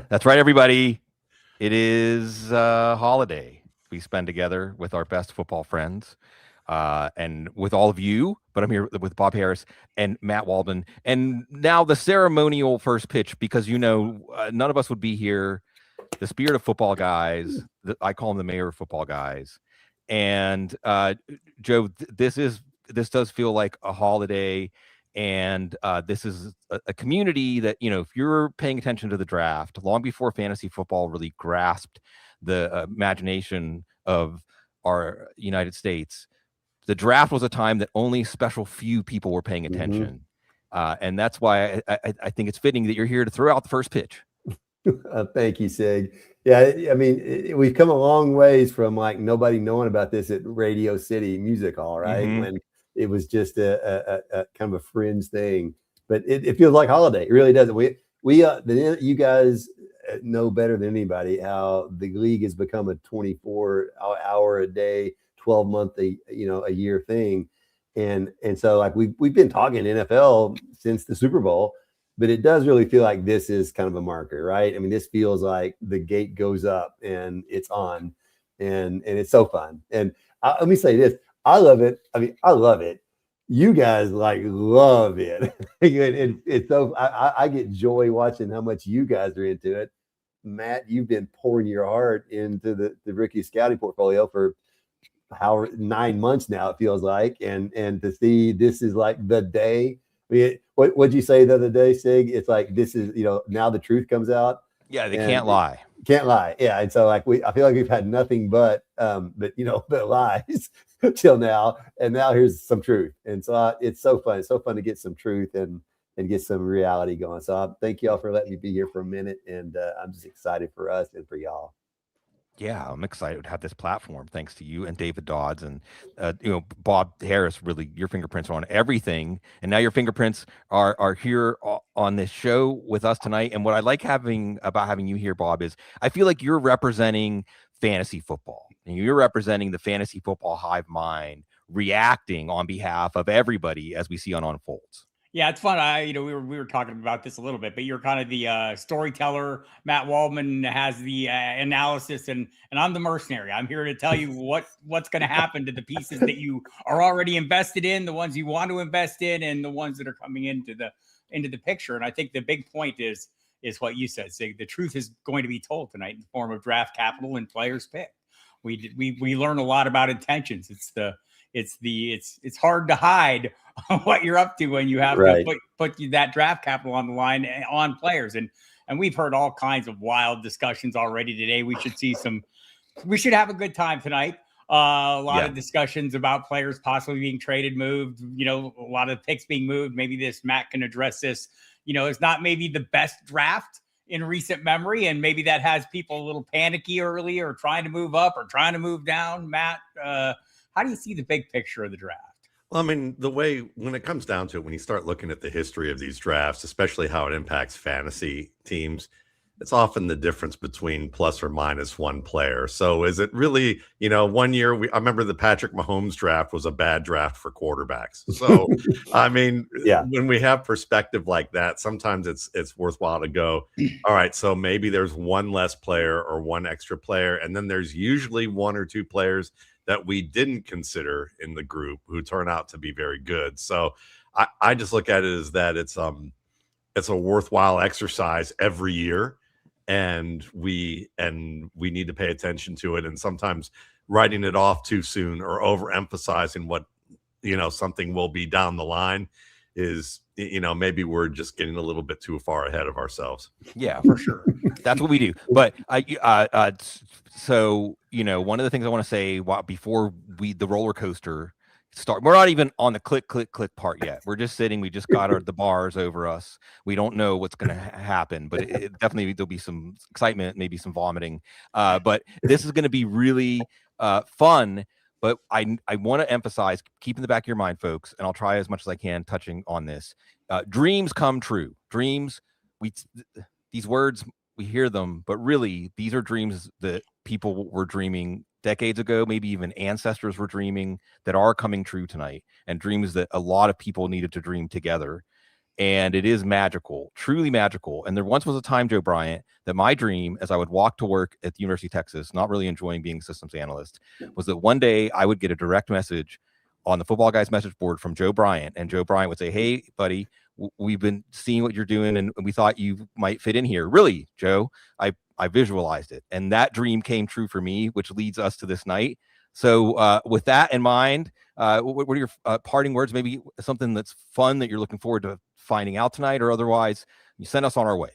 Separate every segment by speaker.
Speaker 1: That's right, everybody. It is a holiday we spend together with our best football friends and with all of you. But I'm here with Bob Harris and Matt Waldman. And now the ceremonial first pitch, because, none of us would be here. The spirit of football guys, I call them the mayor of football guys. And Joe, this does feel like a holiday. And this is a community that, if you're paying attention to the draft, long before fantasy football really grasped the imagination of our United States, the draft was a time that only special few people were paying attention. And that's why I think it's fitting that you're here to throw out the first pitch.
Speaker 2: Thank you, Sig. Yeah, I mean, we've come a long ways from like nobody knowing about this at Radio City Music Hall, right? When it was just a kind of a fringe thing, but it feels like holiday. It really does. You guys know better than anybody how the league has become a 24-hour a day, 12-month a year thing, and so like we've been talking NFL since the Super Bowl, but it does really feel like this is kind of a marker, right? I mean, this feels like the gate goes up and it's on, and it's so fun. And let me say this. I love it. I mean, I love it. You guys like love it. It's so I get joy watching how much you guys are into it. Matt, you've been pouring your heart into the rookie scouting portfolio for 9 months now, it feels like. And to see this is like the day. I mean, what'd you say the other day, Sig? It's like this is, now the truth comes out.
Speaker 1: Yeah, they can't lie.
Speaker 2: Can't lie. Yeah. And so like I feel like we've had nothing but lies till now. And now here's some truth. And so it's so fun. It's so fun to get some truth and get some reality going. So thank y'all for letting me be here for a minute. And I'm just excited for us and for y'all.
Speaker 1: Yeah, I'm excited to have this platform thanks to you and David Dodds and Bob Harris. Really, your fingerprints are on everything, and now your fingerprints are here on this show with us tonight. And what I like having you here, Bob, is I feel like you're representing fantasy football, and you're representing the fantasy football hive mind, reacting on behalf of everybody as we see on Unfolds.
Speaker 3: Yeah, it's fun. We were talking about this a little bit, but you're kind of the storyteller. Matt Waldman has the analysis, and I'm the mercenary. I'm here to tell you what's going to happen to the pieces that you are already invested in, the ones you want to invest in, and the ones that are coming into the picture. And I think the big point is what you said, Sig. The truth is going to be told tonight in the form of draft capital and players picked. We learn a lot about intentions. It's hard to hide what you're up to when you have to put that draft capital on the line on players. And we've heard all kinds of wild discussions already today. We should have a good time tonight. A lot of discussions about players possibly being traded, moved, a lot of picks being moved. Maybe Matt can address this. It's not maybe the best draft in recent memory, and maybe that has people a little panicky early or trying to move up or trying to move down. Matt, how do you see the big picture of the draft?
Speaker 4: Well, I mean, when it comes down to it, when you start looking at the history of these drafts, especially how it impacts fantasy teams, it's often the difference between plus or minus one player. So is it really, 1 year, I remember the Patrick Mahomes draft was a bad draft for quarterbacks. So, I mean, when we have perspective like that, sometimes it's worthwhile to go, all right, so maybe there's one less player or one extra player. And then there's usually one or two players that we didn't consider in the group who turn out to be very good. So I just look at it as that it's a worthwhile exercise every year, and we need to pay attention to it. And sometimes writing it off too soon or overemphasizing what something will be down the line is maybe we're just getting a little bit too far ahead of ourselves.
Speaker 1: Yeah, for sure. That's what we do. But so one of the things I want to say before the roller coaster start, we're not even on the click part yet. We're just sitting. We just got the bars over us. We don't know what's going to happen, but it definitely there'll be some excitement, maybe some vomiting. But this is going to be really fun. But I want to emphasize, keep in the back of your mind, folks, and I'll try as much as I can touching on this. Dreams come true. Dreams, these words, we hear them, but really these are dreams that people were dreaming decades ago, maybe even ancestors were dreaming, that are coming true tonight, and dreams that a lot of people needed to dream together. and it is magical, truly magical. And there once was a time, Joe Bryant, that my dream, as I would walk to work at the University of Texas, not really enjoying being a systems analyst, was that one day I would get a direct message on the Football Guys message board from Joe Bryant, and Joe Bryant would say, "Hey, buddy, we've been seeing what you're doing, and we thought you might fit in here." Really, Joe, I visualized it, and that dream came true for me, which leads us to this night. So with that in mind, what are your parting words? Maybe something that's fun that you're looking forward to finding out tonight, or otherwise you send us on our way.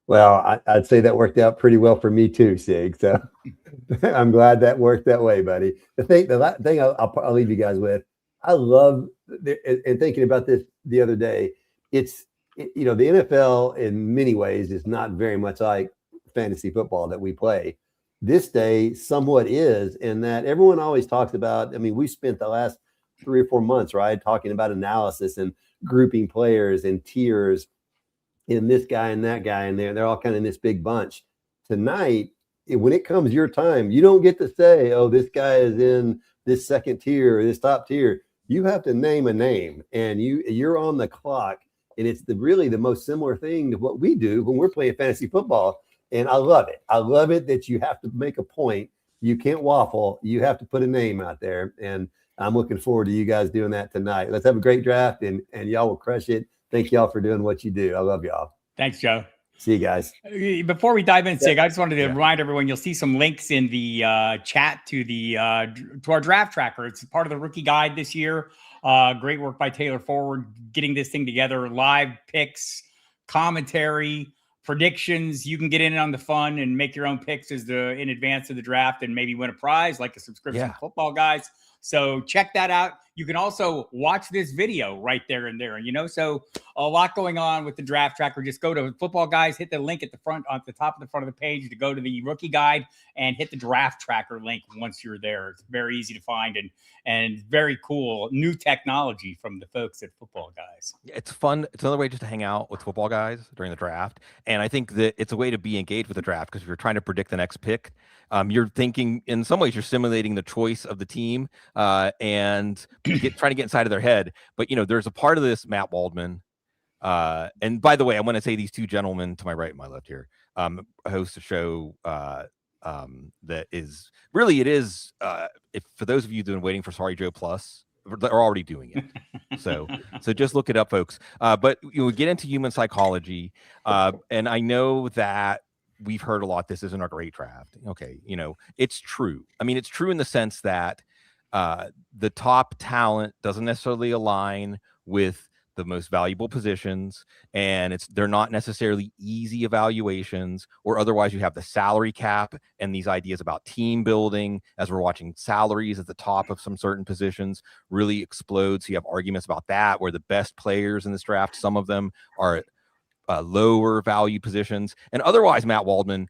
Speaker 2: Well, I'd say that worked out pretty well for me too, Sig. So I'm glad that worked that way, buddy. The thing I'll leave you guys with, I love, and thinking about this the other day, the NFL in many ways is not very much like fantasy football that we play. This day somewhat is, in that everyone always talks about, I mean, we spent the last 3 or 4 months, right, talking about analysis and grouping players and tiers in this guy and that guy, and they're all kind of in this big bunch. Tonight, when it comes your time, you don't get to say, oh, this guy is in this second tier or this top tier. You have to name a name, and you're on the clock, and it's really the most similar thing to what we do when we're playing fantasy football. And I love it. I love it that you have to make a point. You can't waffle. You have to put a name out there. And I'm looking forward to you guys doing that tonight. Let's have a great draft, and y'all will crush it. Thank y'all for doing what you do. I love y'all.
Speaker 3: Thanks, Joe.
Speaker 2: See you guys.
Speaker 3: Before we dive in, Sig, I just wanted to remind everyone, you'll see some links in the chat to our draft tracker. It's part of the rookie guide this year. Great work by Taylor Forward getting this thing together. Live picks, commentary, predictions. You can get in on the fun and make your own picks in advance of the draft and maybe win a prize like a subscription to Football Guys. So check that out. You can also watch this video right there and there. So a lot going on with the draft tracker. Just go to Football Guys, hit the link at the front, on the top of the front of the page to go to the rookie guide, and hit the draft tracker link once you're there. It's very easy to find and very cool new technology from the folks at Football Guys.
Speaker 1: It's fun. It's another way just to hang out with Football Guys during the draft. And I think that it's a way to be engaged with the draft, because if you're trying to predict the next pick, you're thinking, in some ways, you're simulating the choice of the team and trying to get inside of their head. But, there's a part of this, Matt Waldman. And by the way, I want to say these two gentlemen to my right and my left here host a show that is really, if for those of you that have been waiting for Sorry Joe Plus, they're already doing it. So just look it up, folks. But we get into human psychology. And I know that we've heard a lot, this isn't a great draft. Okay. It's true. I mean, it's true in the sense that the top talent doesn't necessarily align with the most valuable positions, and they're not necessarily easy evaluations, or otherwise you have the salary cap and these ideas about team building, as we're watching salaries at the top of some certain positions really explode. So you have arguments about that, where the best players in this draft, some of them are lower value positions. And otherwise, Matt Waldman,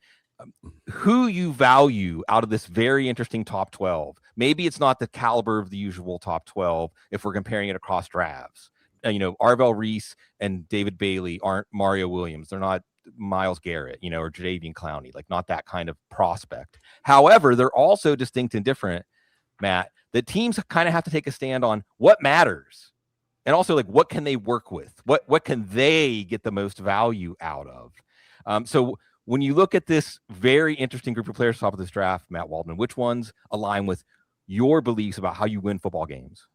Speaker 1: who you value out of this very interesting top 12. Maybe it's not the caliber of the usual top 12 if we're comparing it across drafts. Arvell Reese and David Bailey aren't Mario Williams. They're not Myles Garrett, or Jadeveon Clowney, like not that kind of prospect. However, they're also distinct and different, Matt, that teams kind of have to take a stand on what matters. And also, like, what can they work with? What can they get the most value out of? So when you look at this very interesting group of players top of this draft, Matt Waldman, which ones align with your beliefs about how you win football games?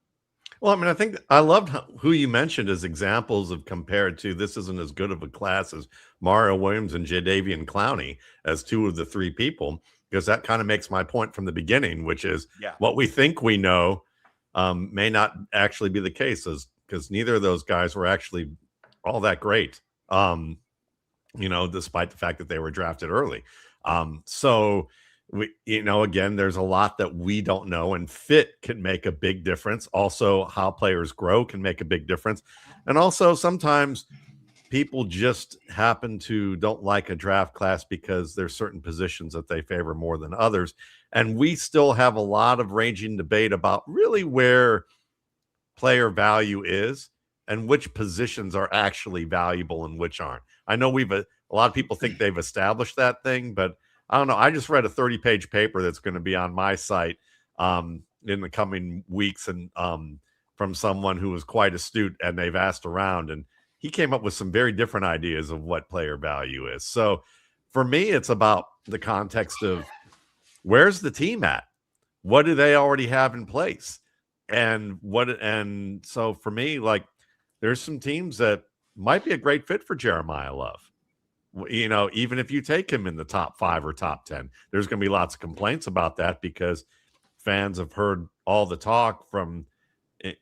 Speaker 4: Well, I mean, I think I loved who you mentioned as examples of compared to this isn't as good of a class as Mario Williams and Jadeveon Clowney as two of the three people, because that kind of makes my point from the beginning, which is what we think we know may not actually be the case, because neither of those guys were actually all that great, despite the fact that they were drafted early. So again, there's a lot that we don't know, and fit can make a big difference. Also, how players grow can make a big difference. And also, sometimes people just happen to don't like a draft class because there's certain positions that they favor more than others. And we still have a lot of ranging debate about really where player value is and which positions are actually valuable and which aren't. I know a lot of people think they've established that thing, but I don't know. I just read a 30-page paper that's going to be on my site in the coming weeks, and from someone who was quite astute, and they've asked around, and he came up with some very different ideas of what player value is. So for me, it's about the context of where's the team at? What do they already have in place? And so for me, like, there's some teams that might be a great fit for Jeremiyah Love. You know, even if you take him in the top 5 or top 10, there's going to be lots of complaints about that because fans have heard all the talk from,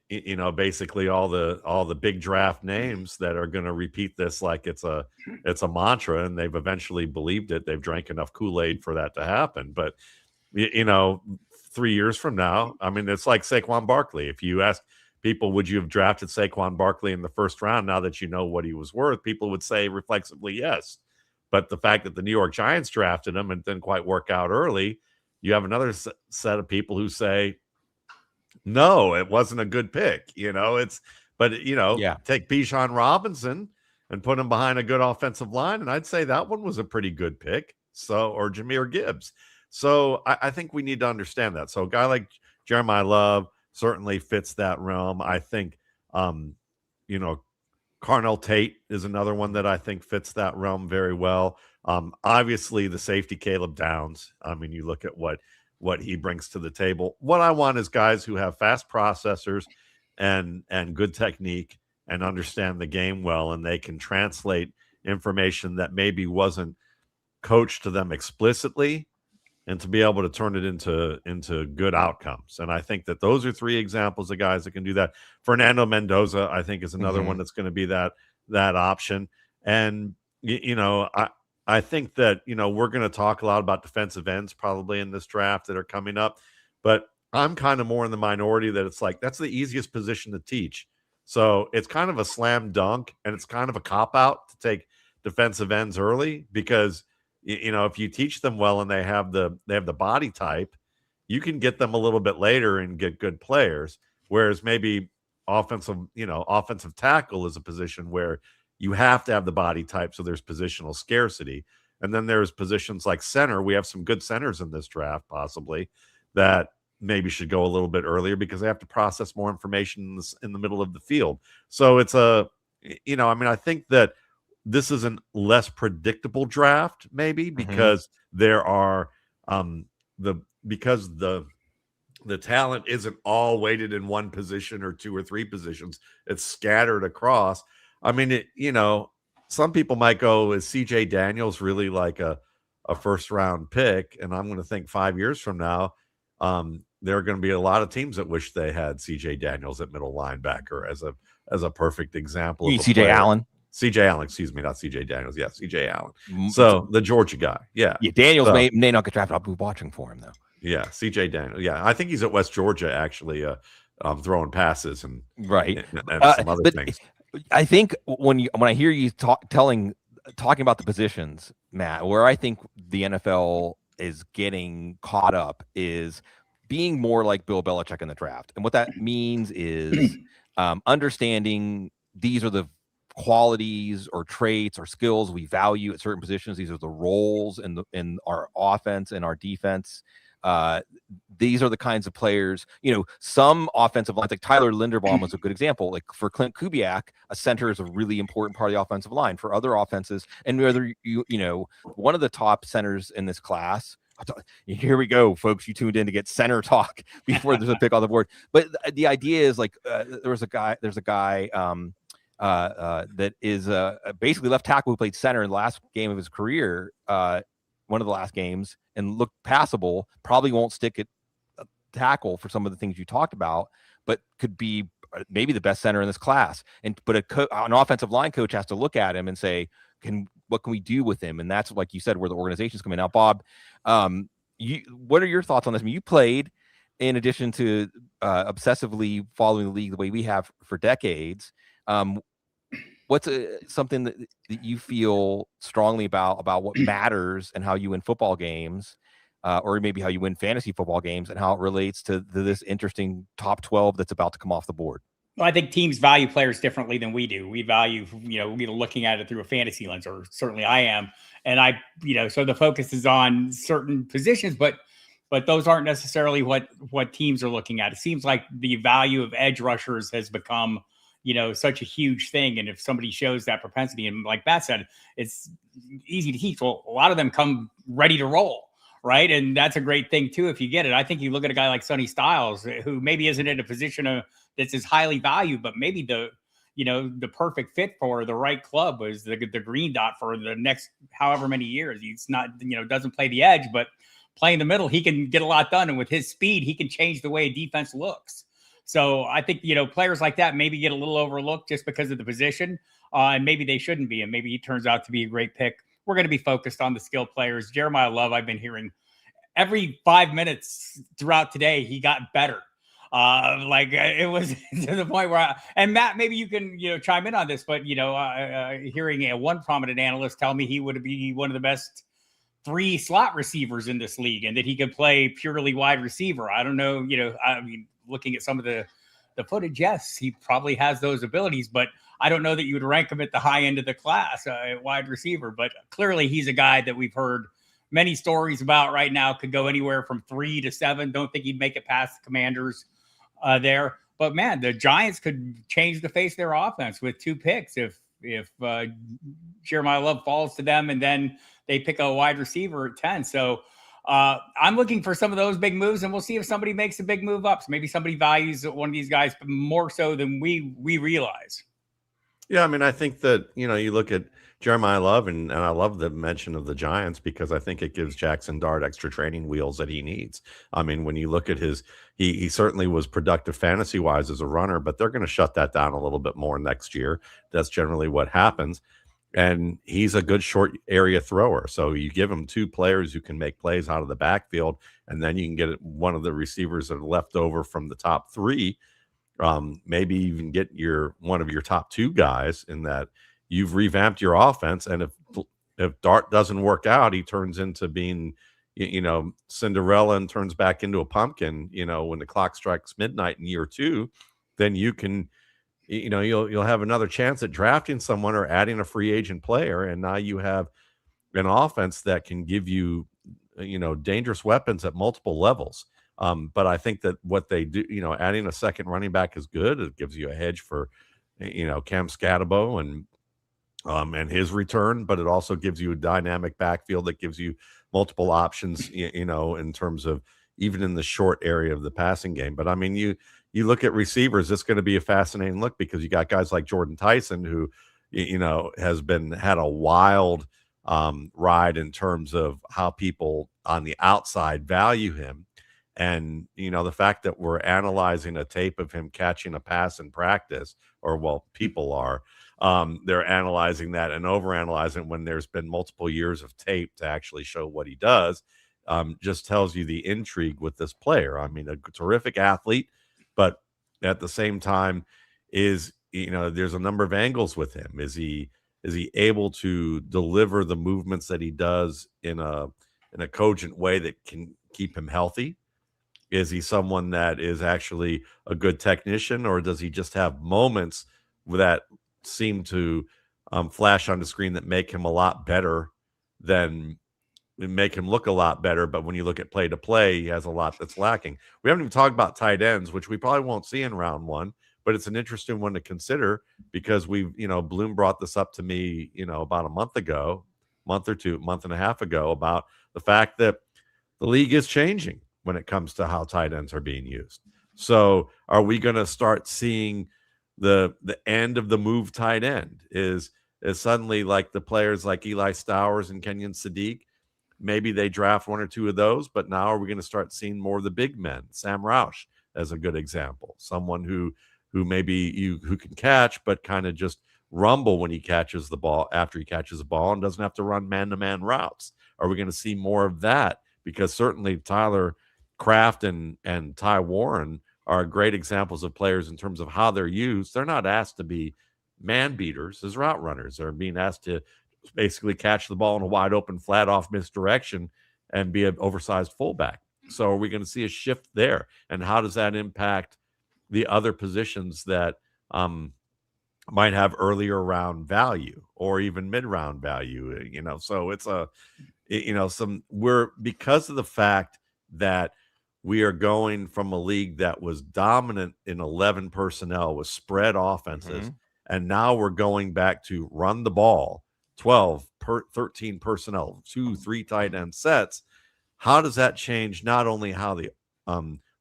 Speaker 4: you know, basically all the big draft names that are going to repeat this like it's a mantra, and they've eventually believed it. They've drank enough Kool-Aid for that to happen. But, you know, 3 years from now, I mean, it's like Saquon Barkley. If you ask people, would you have drafted Saquon Barkley in the first round now that you know what he was worth? People would say reflexively yes. But the fact that the New York Giants drafted him and didn't quite work out early, you have another set of people who say, no, it wasn't a good pick. You know, take Bijan Robinson and put him behind a good offensive line, and I'd say that one was a pretty good pick. So, or Jahmyr Gibbs. So I think we need to understand that. So a guy like Jeremiyah Love certainly fits that realm. I think, you know, Carnell Tate is another one that I think fits that realm very well. Obviously, the safety Caleb Downs. I mean, you look at what he brings to the table. What I want is guys who have fast processors and good technique and understand the game well, and they can translate information that maybe wasn't coached to them explicitly, and to be able to turn it into good outcomes. And I think that those are 3 examples of guys that can do that. Fernando Mendoza, I think, is another one that's going to be that option. And, you know, I think that, you know, we're going to talk a lot about defensive ends probably in this draft that are coming up, but I'm kind of more in the minority that it's like, that's the easiest position to teach. So it's kind of a slam dunk, and it's kind of a cop-out to take defensive ends early, because you know, if you teach them well and they have the body type, you can get them a little bit later and get good players. Whereas maybe offensive tackle is a position where you have to have the body type, so there's positional scarcity. And then there's positions like center. We have some good centers in this draft, possibly, that maybe should go a little bit earlier because they have to process more information in the middle of the field. So it's you know, I mean, I think that this is a less predictable draft, maybe, because there are because the talent isn't all weighted in one position or 2 or 3 positions. It's scattered across. I mean, you know, some people might go, is CJ Daniels really like a first round pick? And I'm going to think 5 years from now, there are going to be a lot of teams that wish they had CJ Daniels at middle linebacker as a perfect example. Of
Speaker 1: CJ Allen.
Speaker 4: CJ Allen, excuse me, not CJ Daniels. Yeah, CJ Allen. So the Georgia guy. Yeah.
Speaker 1: Daniels may not get drafted. I'll be watching for him, though.
Speaker 4: Yeah, CJ Daniels. Yeah, I think he's at West Georgia, actually, throwing passes and some other things.
Speaker 1: I think when I hear you talking about the positions, Matt, where I think the NFL is getting caught up is being more like Bill Belichick in the draft. And what that means is understanding these are the qualities or traits or skills we value at certain positions. These are the roles in our offense and our defense. These are the kinds of players, you know, some offensive lines, like Tyler Linderbaum was a good example. Like for Clint Kubiak, a center is a really important part of the offensive line. For other offenses, and whether you know, one of the top centers in this class, here we go, folks, you tuned in to get center talk before there's a pick on the board. But the idea is like, there's a guy that is basically left tackle who played center in the last game of his career, one of the last games, and looked passable. Probably won't stick at tackle for some of the things you talked about, but could be maybe the best center in this class. But an offensive line coach has to look at him and say, what can we do with him? And that's, like you said, where the organization's coming out. Bob, what are your thoughts on this? I mean, you played, in addition to obsessively following the league the way we have for decades. What's something that you feel strongly about what matters and how you win football games, or maybe how you win fantasy football games, and how it relates to this interesting top 12 that's about to come off the board?
Speaker 3: Well, I think teams value players differently than we do. We value, you know, we're looking at it through a fantasy lens, or certainly I am. And so the focus is on certain positions, but those aren't necessarily what teams are looking at. It seems like the value of edge rushers has become, you know, such a huge thing. And if somebody shows that propensity, and like Matt said, it's easy to teach. Well, a lot of them come ready to roll, right? And that's a great thing too if you get it. I think you look at a guy like Sonny Styles, who maybe isn't in a position that's as highly valued, but maybe the perfect fit for the right club was the green dot for the next however many years. He's not, doesn't play the edge, but play in the middle, he can get a lot done. And with his speed, he can change the way a defense looks. So I think, players like that maybe get a little overlooked just because of the position, and maybe they shouldn't be. And maybe he turns out to be a great pick. We're going to be focused on the skill players. Jeremiyah Love, I've been hearing every 5 minutes throughout today, he got better. It was to the point where, and Matt, maybe you can, chime in on this, but, hearing one prominent analyst tell me he would be one of the best 3 slot receivers in this league and that he could play purely wide receiver. I don't know, looking at some of the footage, yes, he probably has those abilities, but I don't know that you would rank him at the high end of the class, wide receiver. But clearly he's a guy that we've heard many stories about right now, could go anywhere from 3 to 7. Don't think he'd make it past the Commanders there. But man, the Giants could change the face of their offense with 2 picks if Jeremiyah Love falls to them and then they pick a wide receiver at 10. So I'm looking for some of those big moves, and we'll see if somebody makes a big move up. So maybe somebody values one of these guys more so than we realize.
Speaker 4: Yeah, I mean, I think that, you look at Jeremiyah Love, and I love the mention of the Giants because I think it gives Jackson Dart extra training wheels that he needs. I mean, when you look at he certainly was productive fantasy-wise as a runner, but they're going to shut that down a little bit more next year. That's generally what happens. And he's a good short area thrower. So you give him 2 players who can make plays out of the backfield, and then you can get one of the receivers that are left over from the top 3. Maybe even get one of your top 2 guys in that you've revamped your offense. And if Dart doesn't work out, he turns into being, Cinderella and turns back into a pumpkin, when the clock strikes midnight in year 2, then you can, you'll have another chance at drafting someone or adding a free agent player. And now you have an offense that can give you, dangerous weapons at multiple levels. But I think that what they do, adding a second running back is good. It gives you a hedge for, Cam Scatabo and his return, but it also gives you a dynamic backfield that gives you multiple options, in terms of even in the short area of the passing game. But I mean, you look at receivers, it's going to be a fascinating look because you got guys like Jordyn Tyson, who, has had a wild ride in terms of how people on the outside value him. And, the fact that we're analyzing a tape of him catching a pass in practice, or people are, they're analyzing that and overanalyzing when there's been multiple years of tape to actually show what he does, just tells you the intrigue with this player. I mean, a terrific athlete, but at the same time there's a number of angles with him. Is he able to deliver the movements that he does in a cogent way that can keep him healthy? Is he someone that is actually a good technician, or does he just have moments that seem to flash on the screen that make him a lot better make him look a lot better, but when you look at play to play, he has a lot that's lacking. We haven't even talked about tight ends, which we probably won't see in round 1, but it's an interesting one to consider because Bloom brought this up to me, about a month and a half ago, about the fact that the league is changing when it comes to how tight ends are being used. So are we going to start seeing the end of the move tight end? Is suddenly like the players like Eli Stowers and Kenyon Sadiq, maybe they draft 1 or 2 of those, but now are we going to start seeing more of the big men? Sam Roush as a good example, someone who maybe who can catch, but kind of just rumble when he catches the ball after he catches the ball and doesn't have to run man-to-man routes. Are we going to see more of that? Because certainly Tyler Kraft and Ty Warren are great examples of players in terms of how they're used. They're not asked to be man beaters as route runners. They're being asked to basically catch the ball in a wide open, flat off misdirection and be an oversized fullback. So are we going to see a shift there? And how does that impact the other positions that might have earlier round value or even mid-round value? So it's because of the fact that we are going from a league that was dominant in 11 personnel with spread offenses, and now we're going back to run the ball, 13 personnel, 2-3 tight end sets. How does that change not only how the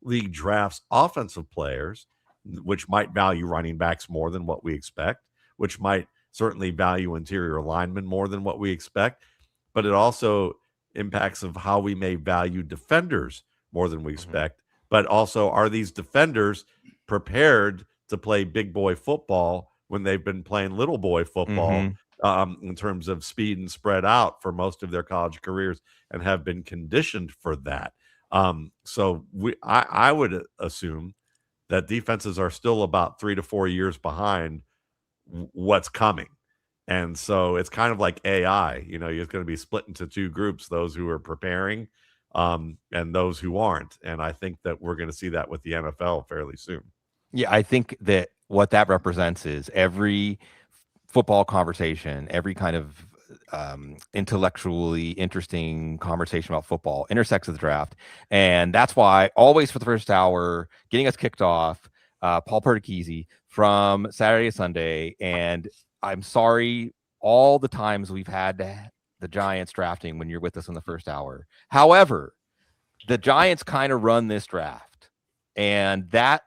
Speaker 4: league drafts offensive players, which might value running backs more than what we expect, which might certainly value interior linemen more than what we expect, but it also impacts of how we may value defenders more than we expect. But also, are these defenders prepared to play big boy football when they've been playing little boy football in terms of speed and spread out for most of their college careers and have been conditioned for that? So I would assume that defenses are still about 3 to 4 years behind what's coming. And so it's kind of like AI, you're going to be split into two groups, those who are preparing and those who aren't. And I think that we're going to see that with the NFL fairly soon.
Speaker 1: Yeah, I think that what that represents is every football conversation, every kind of intellectually interesting conversation about football intersects with the draft. And that's why always for the first hour, getting us kicked off, Paul Perticchese from Saturday to Sunday. And I'm sorry all the times we've had the Giants drafting when you're with us in the first hour. However, the Giants kind of run this draft, and that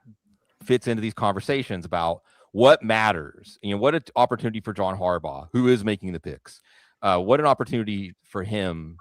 Speaker 1: fits into these conversations about what matters. What an opportunity for John Harbaugh, who is making the picks. What an opportunity for him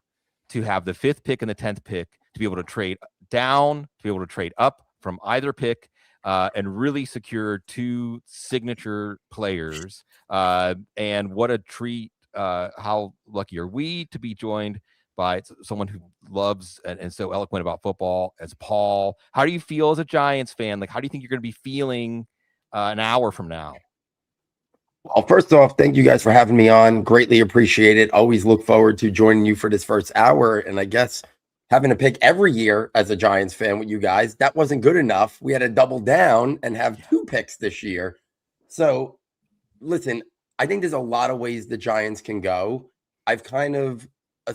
Speaker 1: to have the 5th pick and the 10th pick to be able to trade down, to be able to trade up from either pick, and really secure 2 signature players. And what a treat. How lucky are we to be joined by someone who loves and so eloquent about football as Paul. How do you feel as a Giants fan? Like, how do you think you're going to be feeling an hour from now?
Speaker 5: Well, first off, thank you guys for having me on. Greatly appreciate it. Always look forward to joining you for this first hour. And I guess having to pick every year as a Giants fan with you guys, that wasn't good enough. We had to double down and have 2 picks this year. So listen, I think there's a lot of ways the Giants can go. I've kind of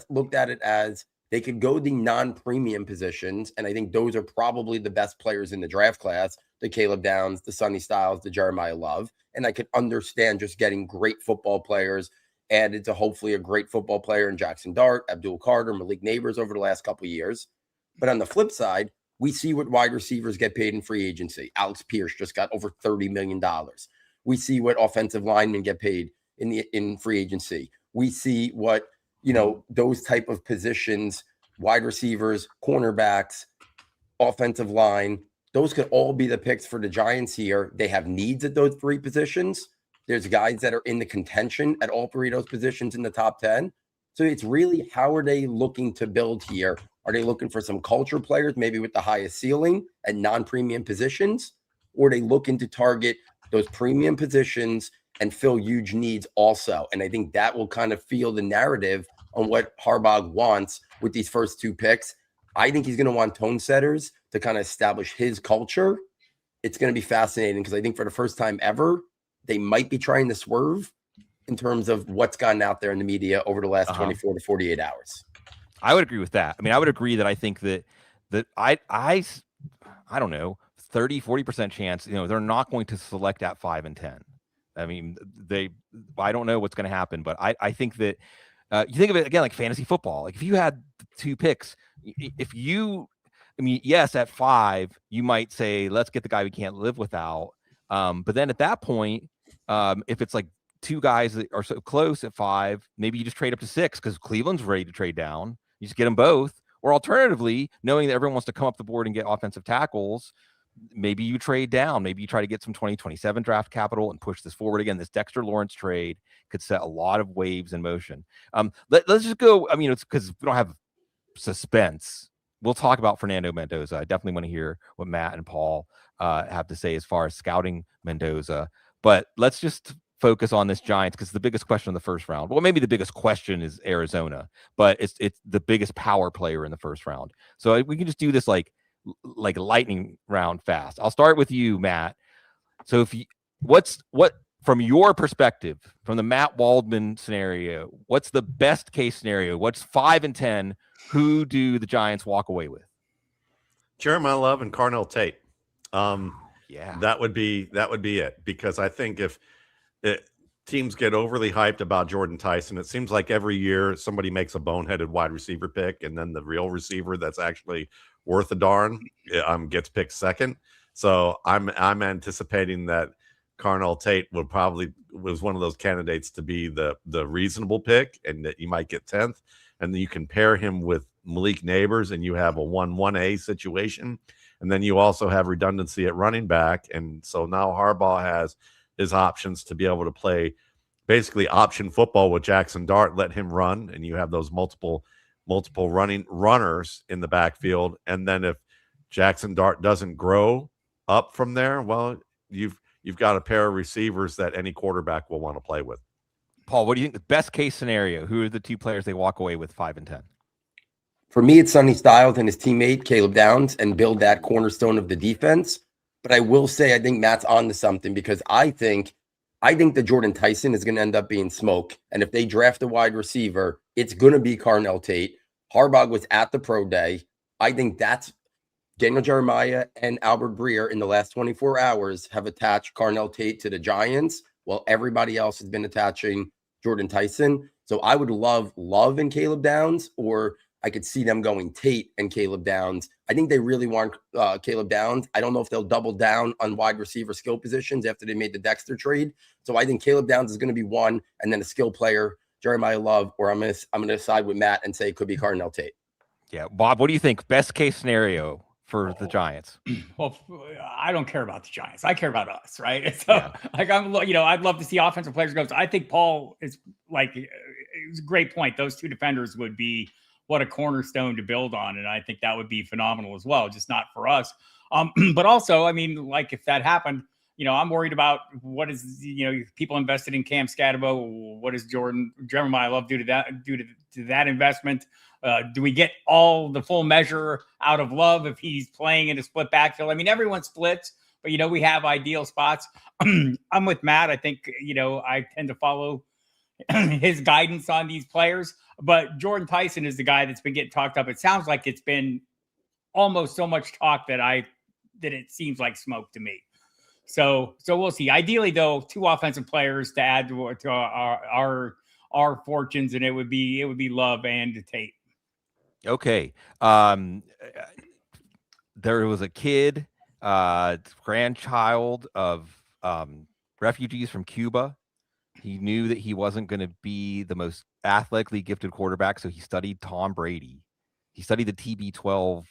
Speaker 5: looked at it as they could go the non-premium positions, and I think those are probably the best players in the draft class, the Caleb Downs, the Sonny Styles, the Jeremiyah Love, and I could understand just getting great football players added to hopefully a great football player in Jackson Dart, Abdul Carter, Malik Neighbors over the last couple of years. But on the flip side, we see what wide receivers get paid in free agency. Alex Pierce just got over $30 million. We see what offensive linemen get paid in free agency. We see what, those type of positions, wide receivers, cornerbacks, offensive line, those could all be the picks for the Giants here. They have needs at those 3 positions. There's guys that are in the contention at all 3 of those positions in the top 10. So it's really, how are they looking to build here? Are they looking for some culture players, maybe with the highest ceiling at non-premium positions? Or are they looking to target those premium positions and fill huge needs also? And I think that will kind of feel the narrative on what Harbaugh wants with these first 2 picks. I think he's going to want tone setters to kind of establish his culture. It's going to be fascinating because I think for the first time ever, they might be trying to swerve in terms of what's gotten out there in the media over the last 24 to 48 hours.
Speaker 1: I would agree with that. I mean, I would agree that I think that I don't know, 30-40% chance, they're not going to select at 5 and 10. I mean, I don't know what's going to happen, but I think that you think of it again like fantasy football. Like if you had 2 picks, yes, at 5, you might say, let's get the guy we can't live without. But then at that point, if it's like 2 guys that are so close at 5, maybe you just trade up to 6 because Cleveland's ready to trade down. You just get them both. Or alternatively, knowing that everyone wants to come up the board and get offensive tackles, maybe you trade down. Maybe you try to get some 2027 draft capital and push this forward again. This Dexter Lawrence trade could set a lot of waves in motion. Let's just go. I mean, it's because we don't have suspense. We'll talk about Fernando Mendoza. I definitely want to hear what Matt and Paul have to say as far as scouting Mendoza. But let's just focus on this Giants because the biggest question in the first round. Well, maybe the biggest question is Arizona, but it's the biggest power player in the first round. So we can just do this like lightning round fast. I'll start with you, Matt. So what from your perspective, from the Matt Waldman scenario, what's the best case scenario? What's 5 and 10? Who do the Giants walk away with?
Speaker 4: Jeremiyah Love and Carnell Tate.
Speaker 1: Yeah,
Speaker 4: that would be it, because I think if teams get overly hyped about Jordyn Tyson, it seems like every year somebody makes a boneheaded wide receiver pick, and then the real receiver that's actually worth a darn gets picked second. So I'm anticipating that Carnell Tate was one of those candidates to be the reasonable pick, and that you might get 10th, and then you can pair him with Malik Neighbors, and you have a 1-1A situation. And then you also have redundancy at running back. And so now Harbaugh has his options to be able to play basically option football with Jackson Dart, let him run, and you have those multiple runners in the backfield. And then if Jackson Dart doesn't grow up from there, well, you've got a pair of receivers that any quarterback will want to play with.
Speaker 1: Paul, what do you think the best case scenario? Who are the two players they walk away with 5 and 10?
Speaker 5: For me, it's Sonny Styles and his teammate, Caleb Downs, and build that cornerstone of the defense. But I will say, I think Matt's on to something, because I think that Jordyn Tyson is going to end up being smoke. And if they draft a wide receiver, it's going to be Carnell Tate. Harbaugh was at the pro day. I think that's Daniel Jeremiah and Albert Breer in the last 24 hours have attached Carnell Tate to the Giants, while everybody else has been attaching Jordyn Tyson. So I would love Love and Caleb Downs, or I could see them going Tate and Caleb Downs. I think they really want Caleb Downs. I don't know if they'll double down on wide receiver skill positions after they made the Dexter trade. So I think Caleb Downs is going to be one, and then a skill player, Jeremiah Love, or I'm going to side with Matt and say it could be Carnell Tate.
Speaker 1: Yeah, Bob, what do you think? Best case scenario for the Giants?
Speaker 3: Well, I don't care about the Giants. I care about us, right? So, like, I'd love to see offensive players go. So I think Paul is like, it was a great point. Those two defenders would be what a cornerstone to build on. And I think that would be phenomenal as well, just not for us. But also, I mean, like, if that happened, I'm worried about what is, people invested in Cam Scatterbo. What does Jeremiah Love do to that investment? Do we get the full measure out of Love if he's playing in a split backfield? I mean, everyone splits, but we have ideal spots. I'm with Matt. I think, I tend to follow his guidance on these players, but Jordyn Tyson is the guy that's been getting talked up. It sounds like it's been almost so much talk that it seems like smoke to me. So we'll see. Ideally, though, 2 offensive players to add to our fortunes, and it would be Love and Tate.
Speaker 1: Okay. There was a kid, grandchild of refugees from Cuba. He knew that he wasn't going to be the most athletically gifted quarterback, so he studied Tom Brady. He studied the TB12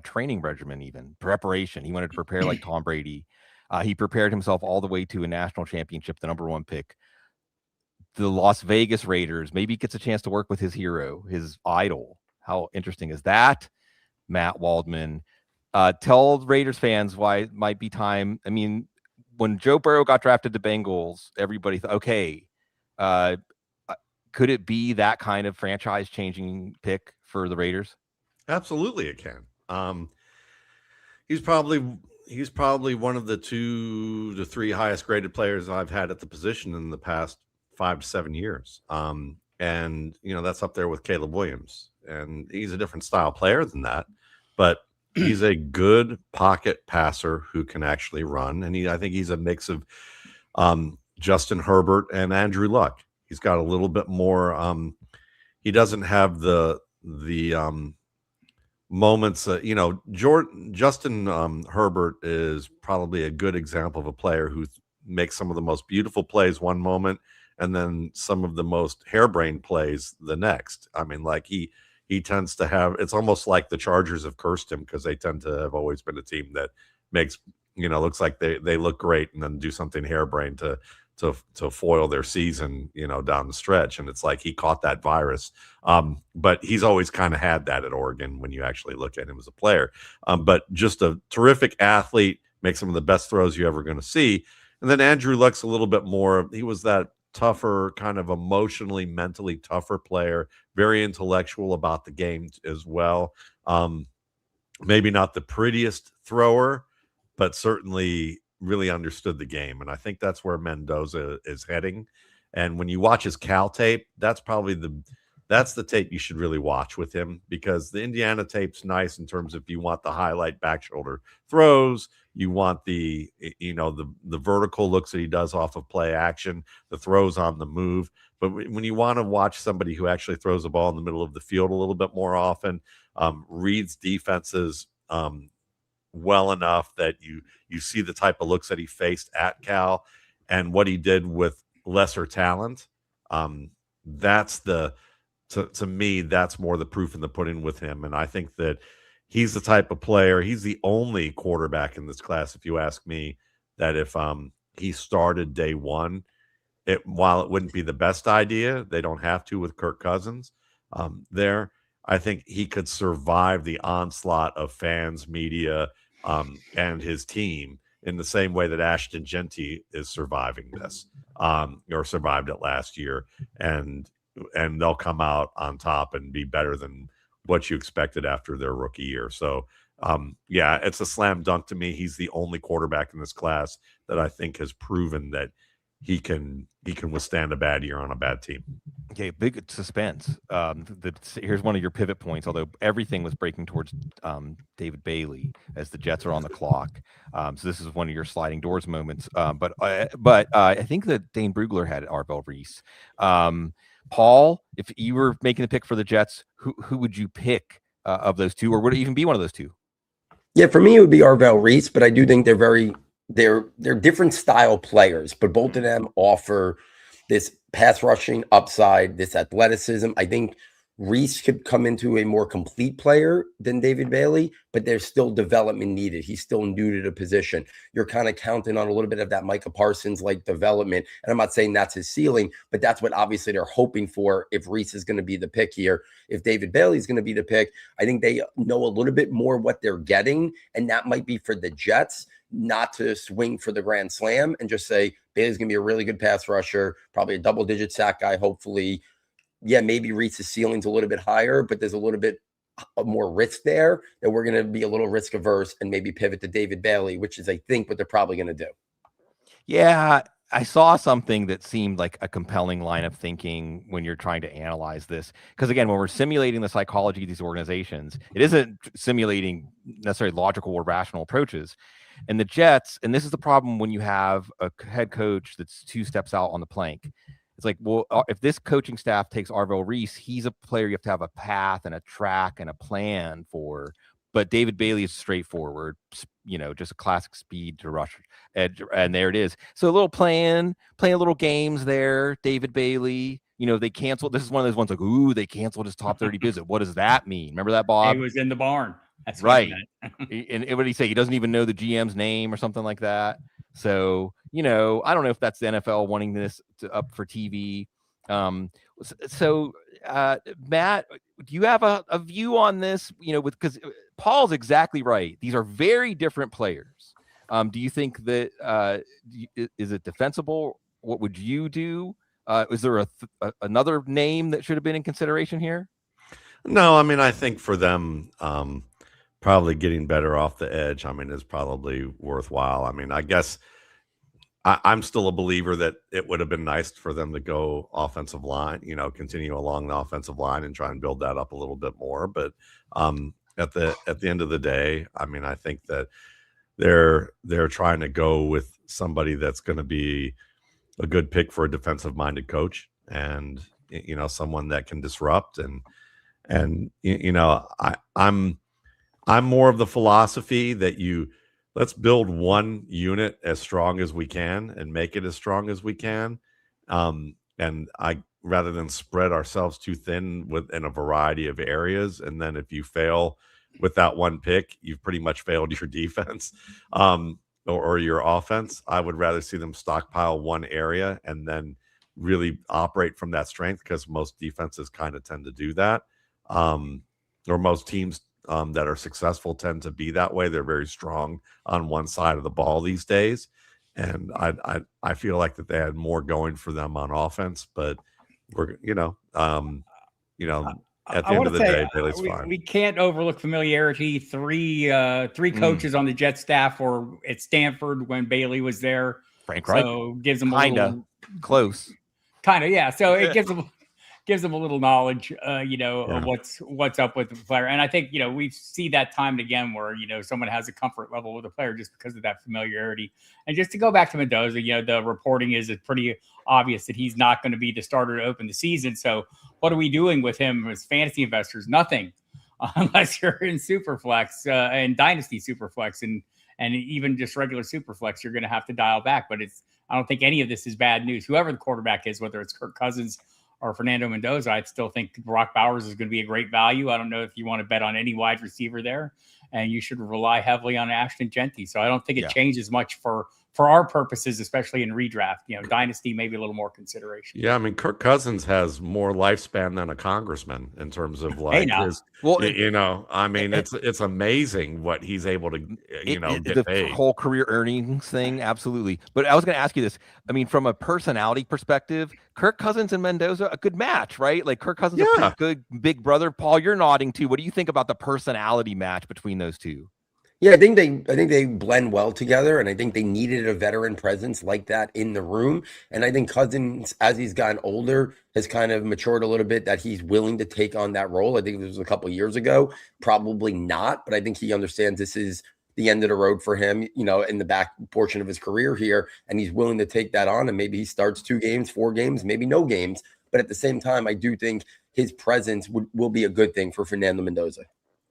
Speaker 1: training regimen, even preparation. He wanted to prepare like Tom Brady. He prepared himself all the way to a national championship, the #1 pick. The Las Vegas Raiders. Maybe he gets a chance to work with his hero, his idol. How interesting is that? Matt Waldman. Tell Raiders fans why it might be time. I mean, when Joe Burrow got drafted to Bengals, everybody thought, okay, could it be that kind of franchise-changing pick for the Raiders?
Speaker 4: Absolutely, it can. He's probably one of the 2 to 3 highest graded players I've had at the position in the past 5 to 7 years. And that's up there with Caleb Williams, and he's a different style player than that, but he's a good pocket passer who can actually run. And I think he's a mix of Justin Herbert and Andrew Luck. He's got a little bit more. He doesn't have the moments. Justin Herbert is probably a good example of a player who makes some of the most beautiful plays one moment, and then some of the most harebrained plays the next. I mean, like he tends to have, it's almost like the Chargers have cursed him, because they tend to have always been a team that makes, looks like they look great and then do something harebrained to foil their season, down the stretch. And it's like he caught that virus. But he's always kind of had that at Oregon when you actually look at him as a player. But just a terrific athlete, makes some of the best throws you're ever going to see. And then Andrew Luck's a little bit more, he was that tougher, kind of emotionally, mentally tougher player, very intellectual about the game as well. Maybe not the prettiest thrower, but certainly really understood the game. And I think that's where Mendoza is heading. And when you watch his Cal tape, that's probably that's the tape you should really watch with him, because the Indiana tape's nice in terms of if you want the highlight back shoulder throws, you want the, you know, the vertical looks that he does off of play action, the throws on the move. But when you want to watch somebody who actually throws the ball in the middle of the field a little bit more often, reads defenses well enough that you see the type of looks that he faced at Cal and what he did with lesser talent, that's the, to me, that's more the proof in the pudding with him. And I think that he's the type of player, he's the only quarterback in this class, if you ask me, that if he started day one, while it wouldn't be the best idea, they don't have to with Kirk Cousins there, I think he could survive the onslaught of fans, media, and his team in the same way that Ashton Genty is surviving this, or survived it last year. And they'll come out on top and be better than what you expected after their rookie year. So, yeah, it's a slam dunk to me. He's the only quarterback in this class that I think has proven that he can withstand a bad year on a bad team.
Speaker 1: Okay, big suspense. Here's one of your pivot points, although everything was breaking towards David Bailey as the Jets are on the clock. So this is one of your sliding doors moments. But I think that Dane Brugler had Arvell Reese. Paul, if you were making the pick for the Jets, who would you pick of those two, or would it even be one of those two?
Speaker 5: Yeah, for me, it would be Arvell Reese, but I do think they're different style players, but both of them offer this pass rushing upside, this athleticism. I think Reese could come into a more complete player than David Bailey, but there's still development needed. He's still new to the position. You're kind of counting on a little bit of that Micah Parsons like development. And I'm not saying that's his ceiling, but that's what obviously they're hoping for if Reese is going to be the pick here. If David Bailey is going to be the pick, I think they know a little bit more what they're getting. And that might be for the Jets not to swing for the grand slam and just say Bailey's going to be a really good pass rusher, probably a double-digit sack guy, hopefully. Yeah, maybe Reese's ceiling's a little bit higher, but there's a little bit more risk there that we're going to be a little risk averse and maybe pivot to David Bailey, which is, I think, what they're probably going to do.
Speaker 1: Yeah, I saw something that seemed like a compelling line of thinking when you're trying to analyze this. Because again, when we're simulating the psychology of these organizations, it isn't simulating necessarily logical or rational approaches. And the Jets, and this is the problem when you have a head coach that's 2 steps out on the plank. It's like, well, if this coaching staff takes Arvell Reese, he's a player you have to have a path and a track and a plan for. But David Bailey is straightforward, you know, just a classic speed to rush edge, and there it is. So a little playing a little games there. David Bailey, you know, they canceled. This is one of those ones like, ooh, they canceled his top 30 visit. What does that mean? Remember that, Bob?
Speaker 3: He was in the barn. That's
Speaker 1: right. And what did he say? He doesn't even know the GM's name or something like that. So, you know, I don't know if that's the NFL wanting this up for TV. So, Matt, do you have a view on this? You know, because Paul's exactly right. These are very different players. Do you think that is it defensible? What would you do? Is there another name that should have been in consideration here?
Speaker 4: No, I mean, I think for them, probably getting better off the edge, I mean, is probably worthwhile. I mean, I guess I'm still a believer that it would have been nice for them to go offensive line, you know, continue along the offensive line and try and build that up a little bit more. But at the end of the day, I mean, I think that they're trying to go with somebody that's going to be a good pick for a defensive minded coach, and, you know, someone that can disrupt. And you know, I'm more of the philosophy that let's build one unit as strong as we can and make it as strong as we can. And rather than spread ourselves too thin in a variety of areas. And then if you fail with that one pick, you've pretty much failed your defense, or your offense. I would rather see them stockpile one area and then really operate from that strength, because most defenses kind of tend to do that. Or most teams that are successful tend to be that way. They're very strong on one side of the ball these days. And I feel like that they had more going for them on offense, but we're, at the end of the day, Bailey's fine.
Speaker 3: We can't overlook familiarity. Three coaches on the Jet staff or at Stanford when Bailey was there.
Speaker 1: Frank Reich.
Speaker 3: So gives them
Speaker 1: kind of close.
Speaker 3: Kind of, yeah. So it gives them gives them a little knowledge, of what's up with the player. And I think, we see that time and again where, someone has a comfort level with a player just because of that familiarity. And just to go back to Mendoza, the reporting is pretty obvious that he's not going to be the starter to open the season. So what are we doing with him as fantasy investors? Nothing, unless you're in Superflex and Dynasty Superflex and even just regular Superflex, you're going to have to dial back. But I don't think any of this is bad news. Whoever the quarterback is, whether it's Kirk Cousins or Fernando Mendoza, I still think Brock Bowers is going to be a great value. I don't know if you want to bet on any wide receiver there, and you should rely heavily on Ashton Genty. So I don't think it changes much for our purposes, especially in redraft. Dynasty, maybe a little more consideration.
Speaker 4: Yeah, I mean, Kirk Cousins has more lifespan than a congressman in terms of his. Well, I mean, it's amazing what he's able to, get
Speaker 1: the
Speaker 4: paid.
Speaker 1: Whole career earnings thing, absolutely. But I was going to ask you this. I mean, from a personality perspective, Kirk Cousins and Mendoza, a good match, right? Like Kirk Cousins, a pretty good big brother. Paul, you're nodding too. What do you think about the personality match between those two?
Speaker 5: Yeah, I think they blend well together, and I think they needed a veteran presence like that in the room. And I think Cousins, as he's gotten older, has kind of matured a little bit, that he's willing to take on that role. I think it was a couple of years ago, probably not, but I think he understands this is the end of the road for him, in the back portion of his career here, and he's willing to take that on. And maybe he starts 2 games, 4 games, maybe no games. But at the same time, I do think his presence will be a good thing for Fernando Mendoza.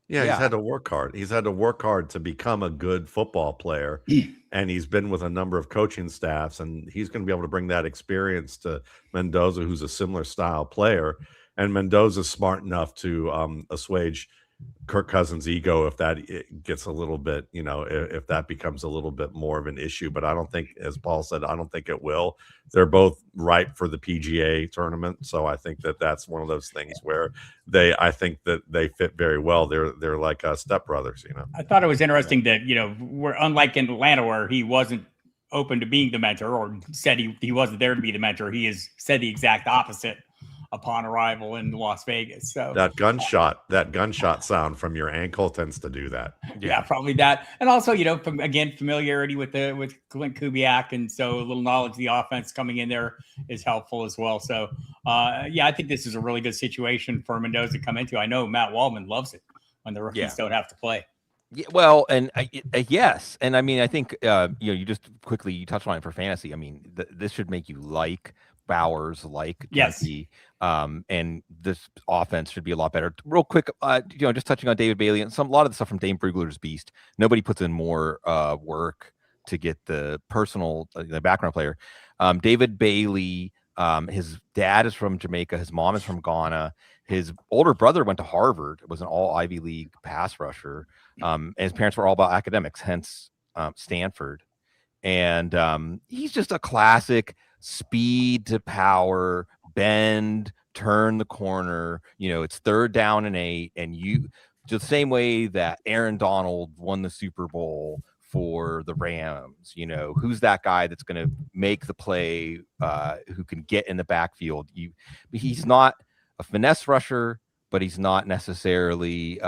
Speaker 4: Yeah, he's had to work hard. He's had to work hard to become a good football player. And he's been with a number of coaching staffs, and he's going to be able to bring that experience to Mendoza, who's a similar style player. And Mendoza's smart enough to assuage Kirk Cousins' ego if that gets a little bit, if that becomes a little bit more of an issue. But I don't think, as Paul said, I don't think it will. They're both ripe for the PGA tournament, so I think that's one of those things where I think that they fit very well. They're like stepbrothers,
Speaker 3: I thought it was interesting that we're unlike in Atlanta where he wasn't open to being the mentor, or said he wasn't there to be the mentor. He has said the exact opposite upon arrival in Las Vegas. So
Speaker 4: that gunshot sound from your ankle tends to do that.
Speaker 3: Yeah, probably that. And also, again, familiarity with Clint Kubiak, and so a little knowledge of the offense coming in there is helpful as well. So I think this is a really good situation for Mendoza to come into. I know Matt Waldman loves it when the rookies don't have to play.
Speaker 1: Yeah, well, and yes, and I mean, I think you just quickly you touched on it for fantasy. I mean, this should make you like Bowers, like Jesse, and this offense should be a lot better. Real quick, just touching on David Bailey and a lot of the stuff from Dane Brugler's Beast. Nobody puts in more work to get the personal, the background player. David Bailey, his dad is from Jamaica, his mom is from Ghana. His older brother went to Harvard, was an all Ivy League pass rusher, and his parents were all about academics, hence Stanford. And he's just a classic speed to power, bend, turn the corner. It's 3rd down and 8, and the same way that Aaron Donald won the Super Bowl for the Rams. Who's that guy that's going to make the play, who can get in the backfield? He's not a finesse rusher, but he's not necessarily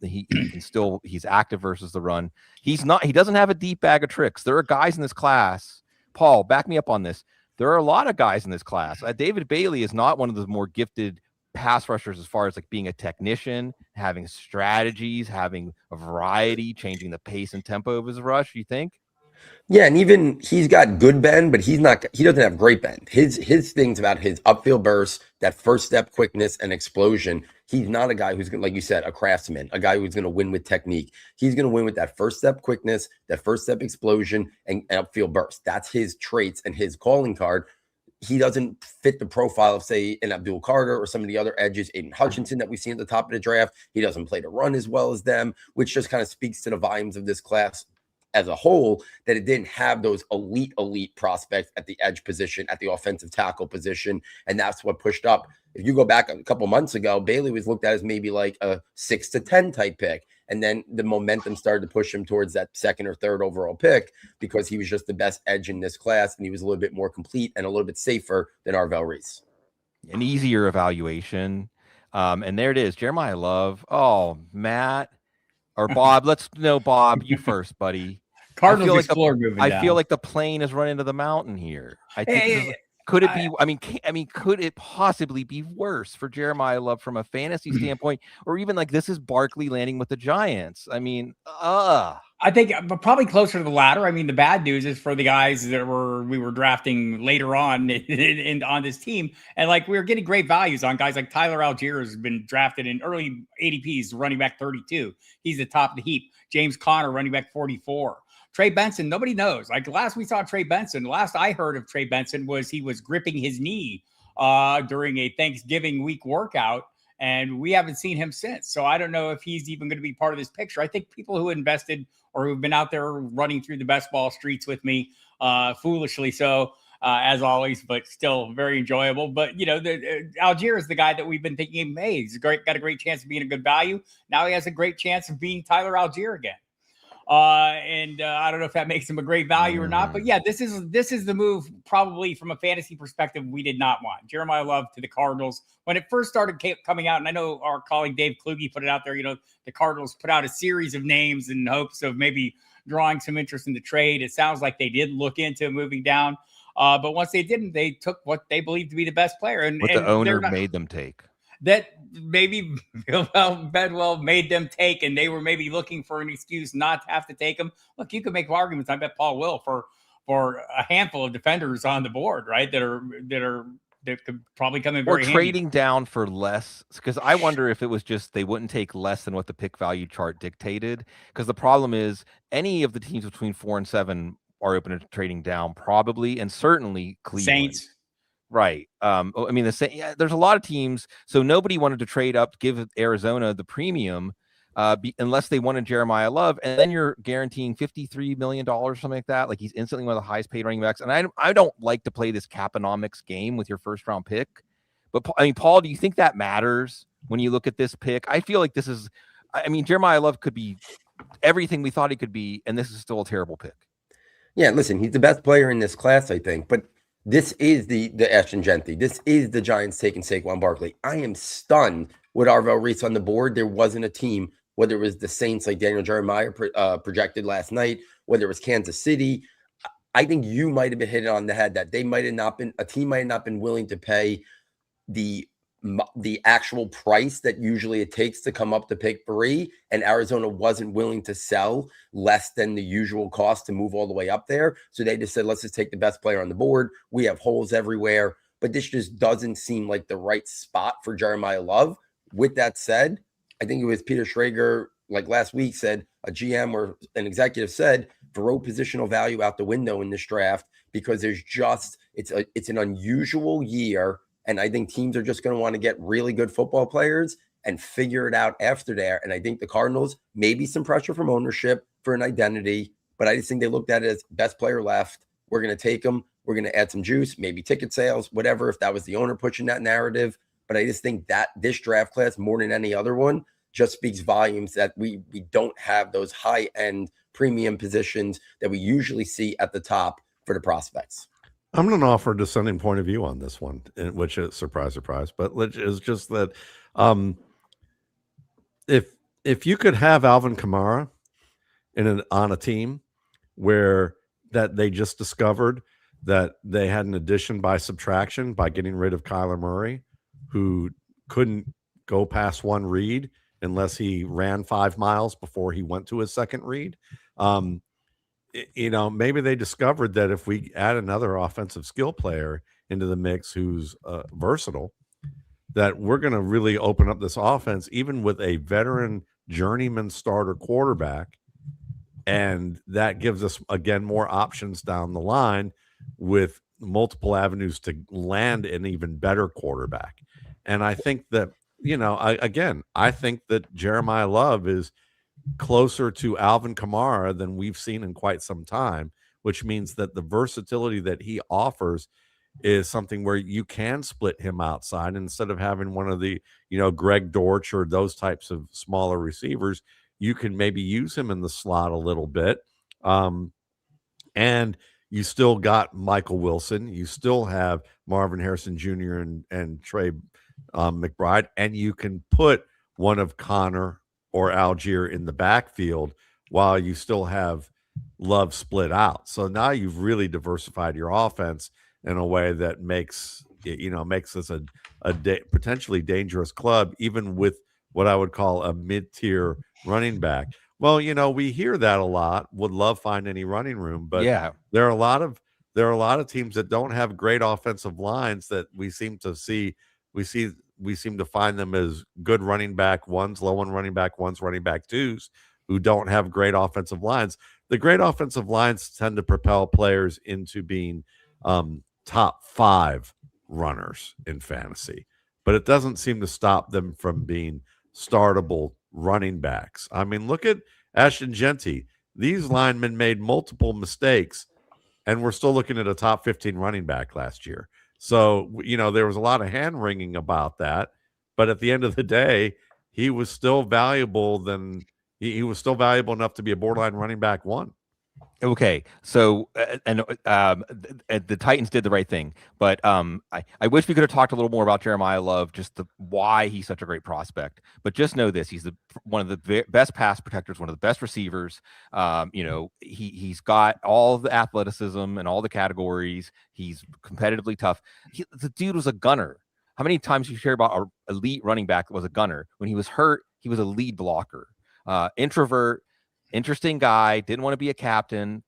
Speaker 1: he's active versus the run. He doesn't have a deep bag of tricks. There are guys in this class, Paul, back me up on this. There are a lot of guys in this class. David Bailey is not one of the more gifted pass rushers as far as like being a technician, having strategies, having a variety, changing the pace and tempo of his rush. You think?
Speaker 5: Yeah, and even he's got good bend, but he doesn't have great bend. His things about his upfield burst, that first step quickness and explosion. He's not a guy who's going, like you said, a craftsman, a guy who's going to win with technique. He's going to win with that first step quickness, that first step explosion, and upfield burst. That's his traits and his calling card. He doesn't fit the profile of, say, an Abdul Carter or some of the other edges, Aiden Hutchinson that we've seen at the top of the draft. He doesn't play the run as well as them, which just kind of speaks to the volumes of this class as a whole, that it didn't have those elite prospects at the edge position, at the offensive tackle position. And that's what pushed up. If you go back a couple months ago, Bailey was looked at as maybe like a 6 to 10 type pick. And then the momentum started to push him towards that 2nd or 3rd overall pick, because he was just the best edge in this class. And he was a little bit more complete and a little bit safer than Arvell Reese.
Speaker 1: An easier evaluation. And there it is. Jeremiyah Love. Oh, Matt or Bob. Bob, you first, buddy.
Speaker 3: Cardinals explore moving down.
Speaker 1: I feel like the plane is running to the mountain here. I think Could it be? I mean, could it possibly be worse for Jeremiyah Love from a fantasy standpoint, or even like this is Barkley landing with the Giants? I mean,
Speaker 3: I think probably closer to the latter. I mean, the bad news is for the guys that we were drafting later on on this team, and like we were getting great values on guys like Tyler Algier has been drafted in early ADPs, running back 32. He's the top of the heap. James Conner, running back 44. Trey Benson, nobody knows. Like last we saw Trey Benson, last I heard of Trey Benson was he was gripping his knee during a Thanksgiving week workout, and we haven't seen him since. So I don't know if he's even going to be part of this picture. I think people who invested or who've been out there running through the best ball streets with me, foolishly so, as always, but still very enjoyable. But, you know, Algier is the guy that we've been thinking, hey, he's got a great chance of being a good value. Now he has a great chance of being Tyler Algier again. I don't know if that makes him a great value or not, but yeah, this is the move probably from a fantasy perspective we did not want. Jeremiyah Love to the Cardinals when it first started coming out, and I know our colleague Dave Kluge put it out there. You know, the Cardinals put out a series of names in hopes of maybe drawing some interest in the trade. It sounds like they did look into moving down, but once they didn't, they took what they believed to be the best player, and
Speaker 1: what the owner made them take.
Speaker 3: That maybe Bedwell made them take, and they were maybe looking for an excuse not to have to take them. Look, you could make arguments. I bet Paul will for a handful of defenders on the board, right? That could probably come in very handy.
Speaker 1: Trading down for less, because I wonder if it was just they wouldn't take less than what the pick value chart dictated. Because the problem is any of the teams between 4 and 7 are open to trading down, probably, and certainly Cleveland.
Speaker 3: Saints.
Speaker 1: Right. I mean, there's a lot of teams, so nobody wanted to trade up, give Arizona the premium, unless they wanted Jeremiyah Love, and then you're guaranteeing $53 million, something like that. Like he's instantly one of the highest paid running backs. And I don't like to play this caponomics game with your first round pick, but I mean, Paul, do you think that matters when you look at this pick? I feel like this is, I mean, Jeremiyah Love could be everything we thought he could be, and this is still a terrible pick.
Speaker 5: Yeah, listen, he's the best player in this class, I think, but this is the Ashton Genty. This is the Giants taking Saquon Barkley. I am stunned with Arvell Reese on the board. There wasn't a team, whether it was the Saints like Daniel Jeremiah projected last night, whether it was Kansas City. I think you might have been hit on the head that they might have not been, a team might have not been willing to pay the actual price that usually it takes to come up to pick 3, and Arizona wasn't willing to sell less than the usual cost to move all the way up there. So they just said, let's just take the best player on the board. We have holes everywhere, but this just doesn't seem like the right spot for Jeremiyah Love. With that said, I think it was Peter Schrager, like last week, said a GM or an executive said, throw positional value out the window in this draft because there's just, it's an unusual year. And I think teams are just going to want to get really good football players and figure it out after there. And I think the Cardinals, maybe some pressure from ownership for an identity, but I just think they looked at it as best player left. We're going to take him. We're going to add some juice, maybe ticket sales, whatever, if that was the owner pushing that narrative. But I just think that this draft class, more than any other one, just speaks volumes that we don't have those high-end premium positions that we usually see at the top for the prospects.
Speaker 4: I'm going to offer a dissenting point of view on this one, which is surprise, but it's just that if you could have Alvin Kamara on a team where that they just discovered that they had an addition by subtraction by getting rid of Kyler Murray, who couldn't go past one read unless he ran 5 miles before he went to his second read. You know, maybe they discovered that if we add another offensive skill player into the mix who's versatile, that we're going to really open up this offense, even with a veteran journeyman starter quarterback. And that gives us, again, more options down the line with multiple avenues to land an even better quarterback. And I think that, you know, I think that Jeremiyah Love is closer to Alvin Kamara than we've seen in quite some time, which means that the versatility that he offers is something where you can split him outside instead of having one of the, you know, Greg Dortch or those types of smaller receivers. You can maybe use him in the slot a little bit. And you still got Michael Wilson. You still have Marvin Harrison Jr. and Trey McBride, and you can put one of Connor or Algier in the backfield while you still have Love split out. So now you've really diversified your offense in a way that makes us a potentially dangerous club, even with what I would call a mid-tier running back. Well, we hear that a lot. Would love find any running room, but
Speaker 1: Yeah,
Speaker 4: there are a lot of teams that don't have great offensive lines that we seem to see. We seem to find them as good running back ones, low one running back ones, running back twos, who don't have great offensive lines. The great offensive lines tend to propel players into being top 5 runners in fantasy, but it doesn't seem to stop them from being startable running backs. I mean, look at Ashton Genty. These linemen made multiple mistakes, and we're still looking at a top 15 running back last year. So, there was a lot of hand wringing about that, but at the end of the day, he was still valuable. He was still valuable enough to be a borderline running back 1.
Speaker 1: Okay, so the Titans did the right thing, but I wish we could have talked a little more about Jeremiyah Love, just why he's such a great prospect. But just know this: he's one of the best pass protectors, one of the best receivers. He's got all the athleticism and all the categories. He's competitively tough. The dude was a gunner. How many times you hear about an elite running back that was a gunner? When he was hurt, he was a lead blocker. Introvert. Interesting guy, didn't want to be a captain,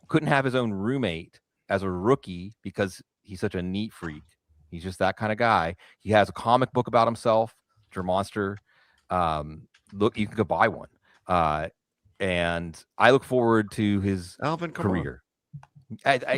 Speaker 1: couldn't have his own roommate as a rookie because he's such a neat freak. He's just that kind of guy. He has a comic book about himself, Monster. Look, you can go buy one. And I look forward to his career.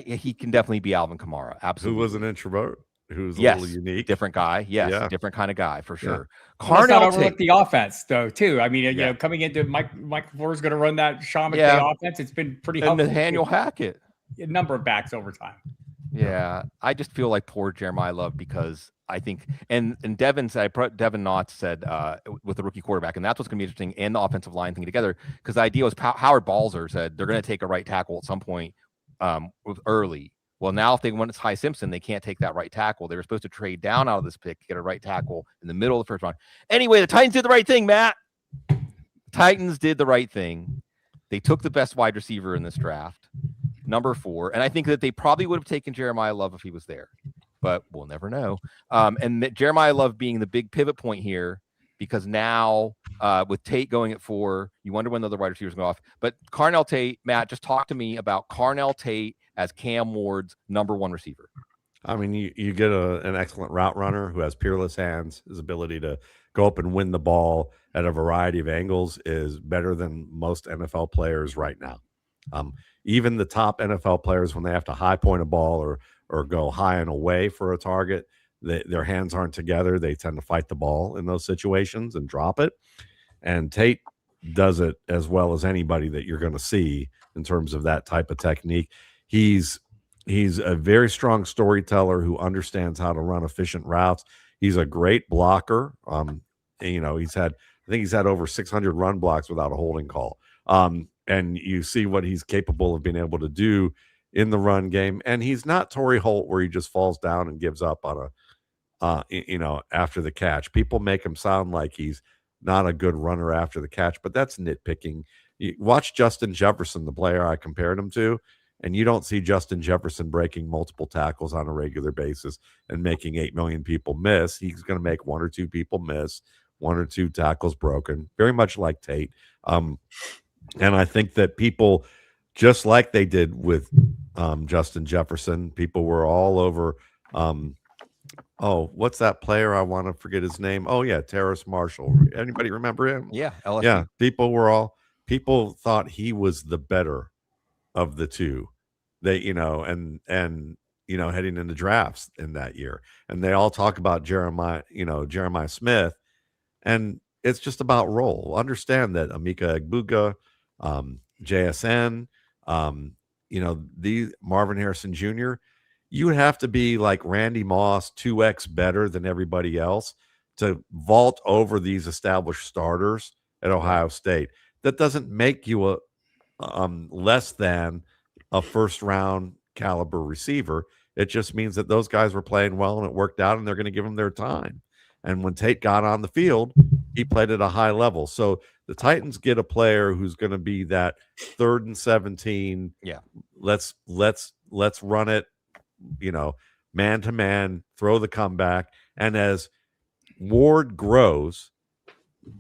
Speaker 1: He can definitely be Alvin Kamara. Absolutely.
Speaker 4: Who was an introvert? Who's a little unique,
Speaker 1: different guy. Yes, different kind of guy for sure.
Speaker 3: Let's not overlook the offense, though. Too. I mean, coming into Mike Flores going to run that Sean McVay offense. It's been pretty helpful.
Speaker 1: And Nathaniel Hackett,
Speaker 3: a number of backs over time.
Speaker 1: Yeah, I just feel like poor Jeremiyah Love because I think and Devin Knotts said with the rookie quarterback, and that's what's going to be interesting, and the offensive line thing together, because the idea was Howard Balzer said they're going to take a right tackle at some point early. Well, now if they want Ty Simpson, they can't take that right tackle. They were supposed to trade down out of this pick to get a right tackle in the middle of the first round. Anyway, the Titans did the right thing, Matt. Titans did the right thing. They took the best wide receiver in this draft, number 4. And I think that they probably would have taken Jeremiyah Love if he was there, but we'll never know. And Jeremiyah Love being the big pivot point here, because now with Tate going at 4, you wonder when the other wide receivers go off. But Carnell Tate, Matt, just talk to me about Carnell Tate as Cam Ward's number 1 receiver.
Speaker 4: I mean, you get an excellent route runner who has peerless hands. His ability to go up and win the ball at a variety of angles is better than most NFL players right now. Even the top NFL players, when they have to high point a ball or go high and away for a target, their hands aren't together. They tend to fight the ball in those situations and drop it. And Tate does it as well as anybody that you're going to see in terms of that type of technique. He's a very strong storyteller who understands how to run efficient routes. He's a great blocker. He's had over 600 run blocks without a holding call. And you see what he's capable of being able to do in the run game. And he's not Torrey Holt, where he just falls down and gives up on after the catch. People make him sound like he's not a good runner after the catch, but that's nitpicking. You watch Justin Jefferson, the player I compared him to, and you don't see Justin Jefferson breaking multiple tackles on a regular basis and making 8 million people miss. He's going to make 1 or 2 people miss, 1 or 2 tackles broken, very much like Tate. And I think that people, just like they did with Justin Jefferson, people were all over. What's that player? I want to forget his name. Oh, yeah, Terrace Marshall. Anybody remember him?
Speaker 1: Yeah, LSU.
Speaker 4: Yeah, people thought he was the better of the two. They, and heading into drafts in that year, and they all talk about Jeremiah Smith, and it's just about role. Understand that Emeka Egbuka, JSN, the Marvin Harrison Jr., you would have to be like Randy Moss, 2x better than everybody else to vault over these established starters at Ohio State. That doesn't make you a less than a first round caliber receiver. It just means that those guys were playing well and it worked out, and they're going to give them their time. And when Tate got on the field, he played at a high level. So the Titans get a player who's going to be that 3rd and 17.
Speaker 1: Yeah.
Speaker 4: Let's run it. man to man, throw the comeback. And as Ward grows,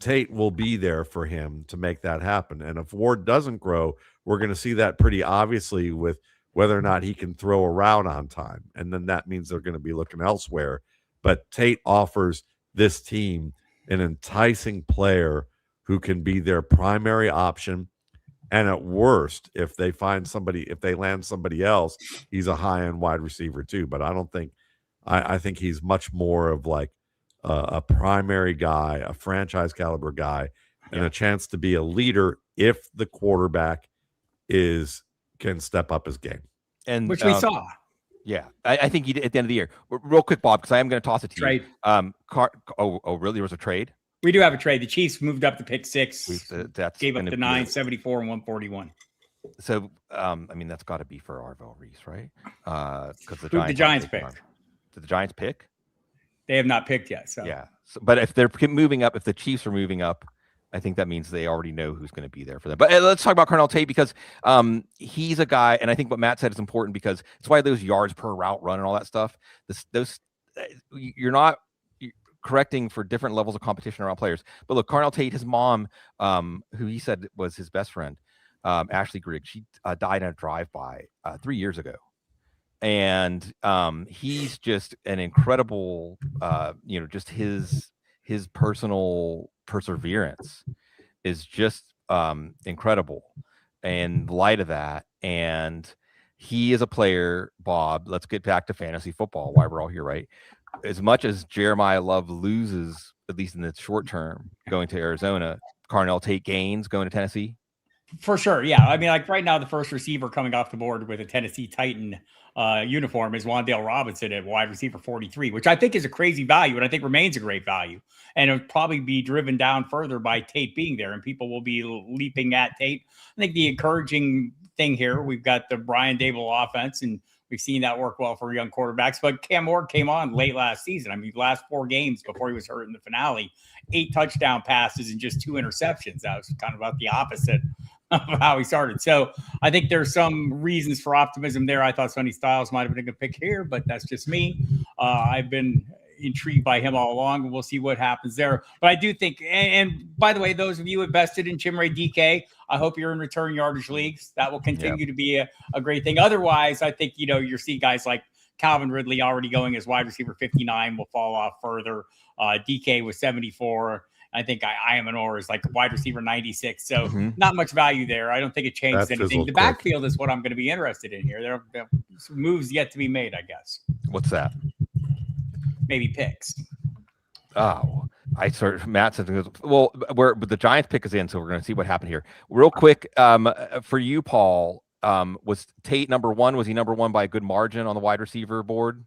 Speaker 4: Tate will be there for him to make that happen. And if Ward doesn't grow, we're going to see that pretty obviously with whether or not he can throw a route on time. And then that means they're going to be looking elsewhere. But Tate offers this team an enticing player who can be their primary option. And at worst, if they land somebody else, he's a high-end wide receiver too. But I think he's much more of like a primary guy, a franchise caliber guy, and a chance to be a leader if the quarterback can step up his game.
Speaker 3: And which we saw.
Speaker 1: Yeah, I think he did at the end of the year. Real quick, Bob, because I am going to toss it to
Speaker 3: trade.
Speaker 1: You. Really? There was a trade?
Speaker 3: We do have a trade. The Chiefs moved up to pick 6.
Speaker 1: That's
Speaker 3: gave up the 9, 74, and 141.
Speaker 1: So, that's got to be for Arvell Reese, right? Because
Speaker 3: the Giants pick.
Speaker 1: Did the Giants pick?
Speaker 3: They have not picked yet. So
Speaker 1: yeah. But if they're moving up, if the Chiefs are moving up, I think that means they already know who's going to be there for them. But let's talk about Carnell Tate because he's a guy, and I think what Matt said is important because it's why those yards per route run and all that stuff. You're not correcting for different levels of competition around players. But look, Carnell Tate, his mom, who he said was his best friend, Ashley Grigg, she died in a drive-by 3 years ago. And he's just an incredible, just his personal perseverance is just incredible in light of that. And he is a player, Bob, let's get back to fantasy football, why we're all here, right? As much as Jeremiyah Love loses, at least in the short term, going to Arizona, Carnell Tate gains going to Tennessee.
Speaker 3: For sure. Yeah. Like right now, the first receiver coming off the board with a Tennessee Titan uniform is Wan'Dale Robinson at wide receiver 43, which I think is a crazy value and I think remains a great value. And it'll probably be driven down further by Tate being there and people will be leaping at Tate. I think the encouraging thing here, we've got the Brian Daboll offense and we've seen that work well for young quarterbacks, but Cam Ward came on late last season. Last 4 games before he was hurt in the finale, 8 touchdown passes and just 2 interceptions. That was kind of about the opposite of how he started. So I think there's some reasons for optimism there. I thought Sonny Styles might have been a good pick here, but that's just me. I've been intrigued by him all along, and we'll see what happens there. But I do think, and by the way, those of you invested in Chimere DK, I hope you're in return yardage leagues. That will continue to be a great thing. Otherwise, I think, you'll see guys like Calvin Ridley already going as wide receiver 59 will fall off further. DK was 74. I think Iheanachor is like wide receiver 96. So not much value there. I don't think it changes anything. The backfield is what I'm going to be interested in here. There are some moves yet to be made, I guess.
Speaker 1: What's that?
Speaker 3: Maybe picks.
Speaker 1: Oh, Matt said, well, but the Giants pick is in, so we're going to see what happened here. Real quick, for you, Paul, was Tate number 1? Was he number 1 by a good margin on the wide receiver board?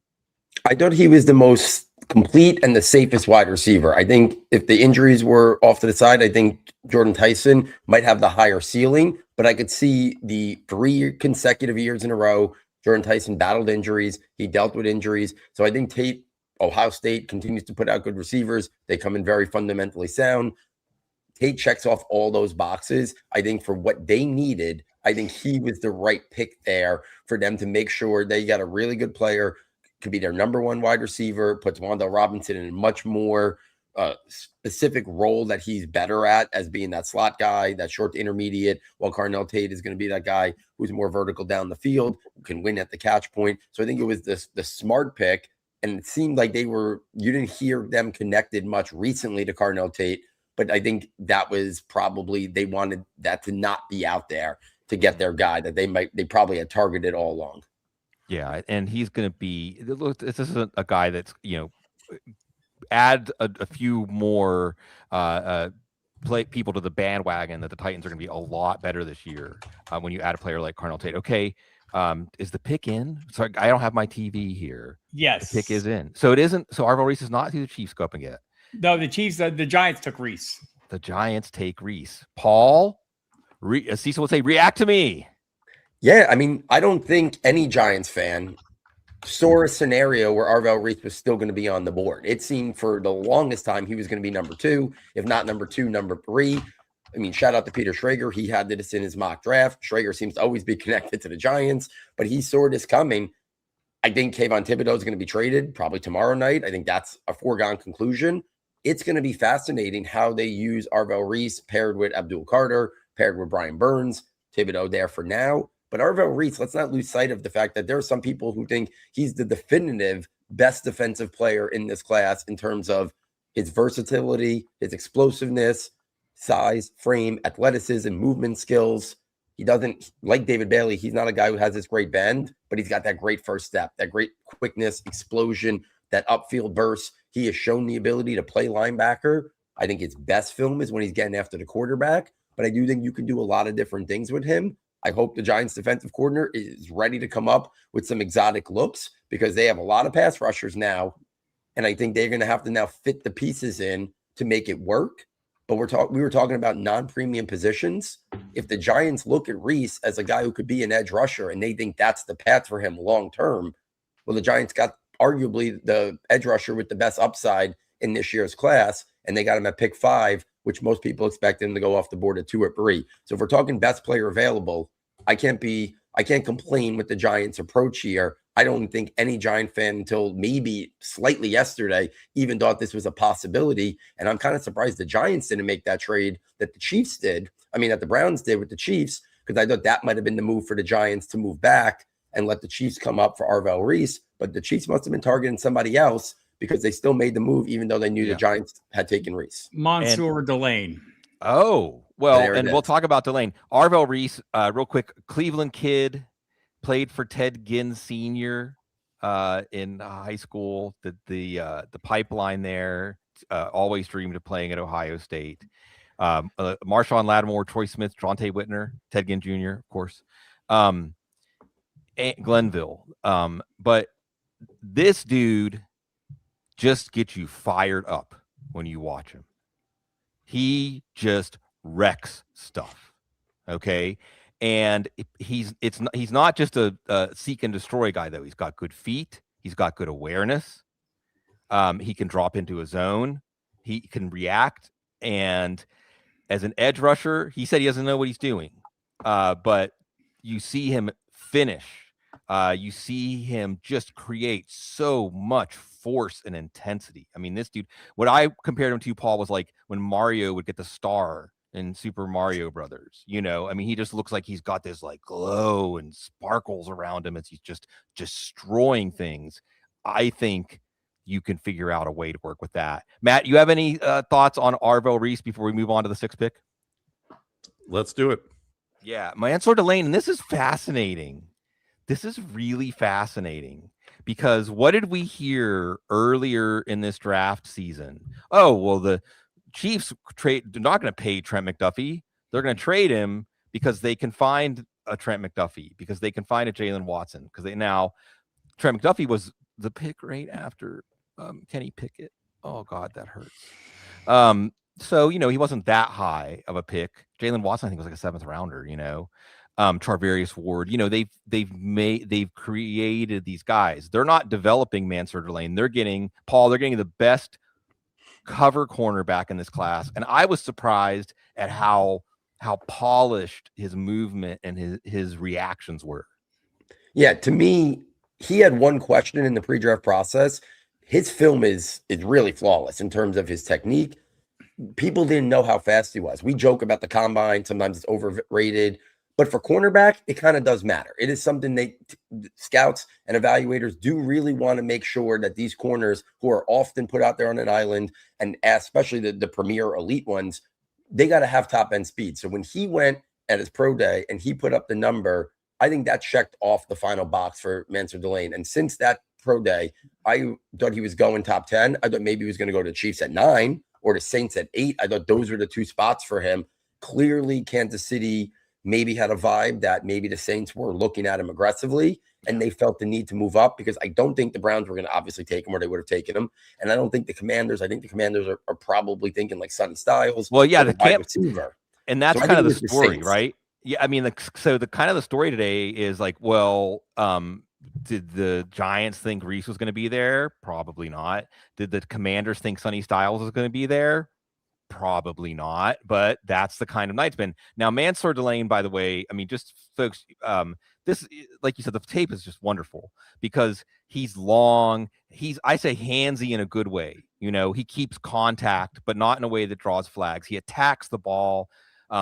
Speaker 5: I thought he was the most complete and the safest wide receiver. I think if the injuries were off to the side, I think Jordyn Tyson might have the higher ceiling, but I could see the 3 consecutive years in a row, Jordyn Tyson battled injuries. He dealt with injuries. So I think Ohio State continues to put out good receivers. They come in very fundamentally sound. Tate checks off all those boxes. I think for what they needed, I think he was the right pick there for them to make sure they got a really good player, could be their number 1 wide receiver, puts Wan'Dale Robinson in a much more specific role that he's better at as being that slot guy, that short to intermediate, while Carnell Tate is going to be that guy who's more vertical down the field, who can win at the catch point. So I think it was the smart pick. And it seemed like you didn't hear them connected much recently to Carnell Tate, but I think that was probably, they wanted that to not be out there to get their guy that they probably had targeted all along.
Speaker 1: Yeah, and he's going to be. Look, this is a guy that's add a few more people to the bandwagon that the Titans are going to be a lot better this year when you add a player like Carnell Tate. Okay, is the pick in? So I don't have my TV here.
Speaker 3: Yes,
Speaker 1: the pick is in. So it isn't. So Arvell Reese is not who the Chiefs scoping yet.
Speaker 3: No, the Giants took Reese.
Speaker 1: The Giants take Reese. Paul, Cecil would say, react to me.
Speaker 5: Yeah, I don't think any Giants fan saw a scenario where Arvell Reese was still going to be on the board. It seemed for the longest time he was going to be number 2, if not number 2, number 3. Shout out to Peter Schrager. He had this in his mock draft. Schrager seems to always be connected to the Giants, but he saw this coming. I think Kayvon Thibodeau is going to be traded probably tomorrow night. I think that's a foregone conclusion. It's going to be fascinating how they use Arvell Reese paired with Abdul Carter, paired with Brian Burns. Thibodeau there for now. But Arvell Reese, let's not lose sight of the fact that there are some people who think he's the definitive best defensive player in this class in terms of his versatility, his explosiveness, size, frame, athleticism, movement skills. He doesn't, like David Bailey, he's not a guy who has this great bend, but he's got that great first step, that great quickness, explosion, that upfield burst. He has shown the ability to play linebacker. I think his best film is when he's getting after the quarterback, but I do think you can do a lot of different things with him. I hope the Giants defensive coordinator is ready to come up with some exotic looks because they have a lot of pass rushers now. And I think they're going to have to now fit the pieces in to make it work. But we were talking about non-premium positions. If the Giants look at Reese as a guy who could be an edge rusher and they think that's the path for him long-term, well, the Giants got arguably the edge rusher with the best upside in this year's class, and they got him at pick 5, which most people expect him to go off the board at 2 or 3. So if we're talking best player available, I can't complain with the Giants' approach here. I don't think any Giant fan until maybe slightly yesterday even thought this was a possibility. And I'm kind of surprised the Giants didn't make that trade that the Chiefs did. I mean, that the Browns did with the Chiefs, because I thought that might have been the move for the Giants to move back and let the Chiefs come up for Arvell Reese. But the Chiefs must have been targeting somebody else because they still made the move, even though they knew the Giants had taken Reese.
Speaker 3: Mansoor Delane.
Speaker 1: Oh, well, and we'll talk about Delane. Arvell Reese, real quick, Cleveland kid, played for Ted Ginn Sr. In high school. The pipeline there, always dreamed of playing at Ohio State. Marshawn Lattimore, Troy Smith, Jonte Whitner, Ted Ginn Jr., of course. Glenville. But this dude just gets you fired up when you watch him. He just wrecks stuff. Okay. And he's not just a seek and destroy guy, though. He's got good feet. He's got good awareness. He can drop into a zone. He can react. And as an edge rusher, he said he doesn't know what he's doing. But you see him finish. You see him just create so much force and intensity. I mean, this dude, what I compared him to, Paul, was like when Mario would get the star in Super Mario Brothers. You know, I mean, he just looks like he's got this like glow and sparkles around him as he's just destroying things. I think you can figure out a way to work with that. Matt, you have any thoughts on Arvell Reese before we move on to the 6th pick?
Speaker 4: Let's do it.
Speaker 1: Yeah, Mansoor Delane, and this is fascinating. This is really fascinating because what did we hear earlier in this draft season? Oh, well, the Chiefs they're not going to pay Trent McDuffie. They're going to trade him because they can find a Trent McDuffie, because they can find a Jalen Watson, because Trent McDuffie was the pick right after Kenny Pickett. Oh God, that hurts. So, you know, he wasn't that high of a pick. Jalen Watson, I think, was like a 7th rounder, you know. Charvarius Ward, you know, they've created these guys. They're not developing Mansoor Delane. They're getting the best cover cornerback in this class. And I was surprised at how polished his movement and his reactions were.
Speaker 5: Yeah, to me, he had one question in the pre-draft process. His film is really flawless in terms of his technique. People didn't know how fast he was. We joke about the combine. Sometimes it's overrated. But for cornerback, it kind of does matter. It is something scouts and evaluators do really want to make sure that these corners who are often put out there on an island, and especially the premier elite ones, they got to have top end speed. So when he went at his pro day and he put up the number, I think that checked off the final box for Mansoor Delane. And since that pro day, I thought he was going top 10. I thought maybe he was going to go to the Chiefs at 9 or the Saints at 8. I thought those were the 2 spots for him. Clearly, Kansas City maybe had a vibe that maybe the Saints were looking at him aggressively and they felt the need to move up, because I don't think the Browns were going to obviously take him, or they would have taken him. And I don't think the Commanders are probably thinking like Sonny Styles.
Speaker 1: Well, yeah, the camp
Speaker 5: receiver.
Speaker 1: And that's kind of the story, right? Yeah. I mean, the story today is like, well, did the Giants think Reese was going to be there? Probably not. Did the Commanders think Sonny Styles was going to be there? Probably not, but that's the kind of night it's been. Now, Mansoor Delane, by the way, I mean, just folks, this, like you said, the tape is just wonderful because he's long. I say handsy in a good way. You know, he keeps contact, but not in a way that draws flags. He attacks the ball.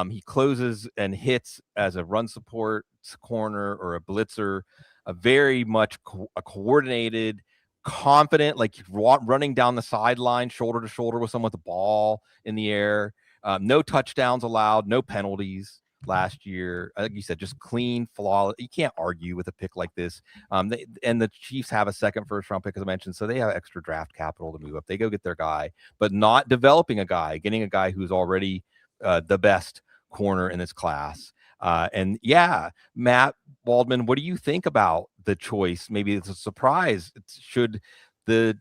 Speaker 1: He closes and hits as a run support corner or a blitzer, a very much a coordinated, confident, like running down the sideline, shoulder to shoulder with someone with the ball in the air. No touchdowns allowed, no penalties last year. Like you said, just clean, flawless. You can't argue with a pick like this. And the Chiefs have a second first-round pick, as I mentioned, so they have extra draft capital to move up. They go get their guy, but not developing a guy, getting a guy who's already the best corner in this class. And yeah, Matt Waldman, what do you think about the choice? Maybe it's a surprise. Should the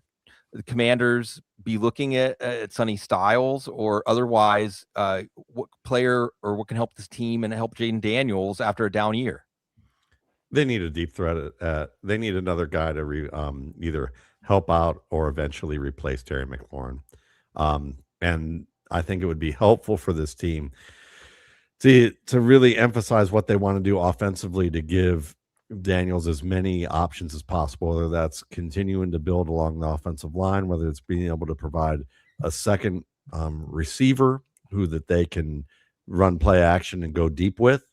Speaker 1: Commanders be looking at Sonny Styles, or otherwise what player or what can help this team and help Jayden Daniels after a down year?
Speaker 4: They need a deep threat. They need another guy to either help out or eventually replace Terry McLaurin. And I think it would be helpful for this team to really emphasize what they want to do offensively to give Daniels as many options as possible, whether that's continuing to build along the offensive line, whether it's being able to provide a second receiver who that they can run play action and go deep with.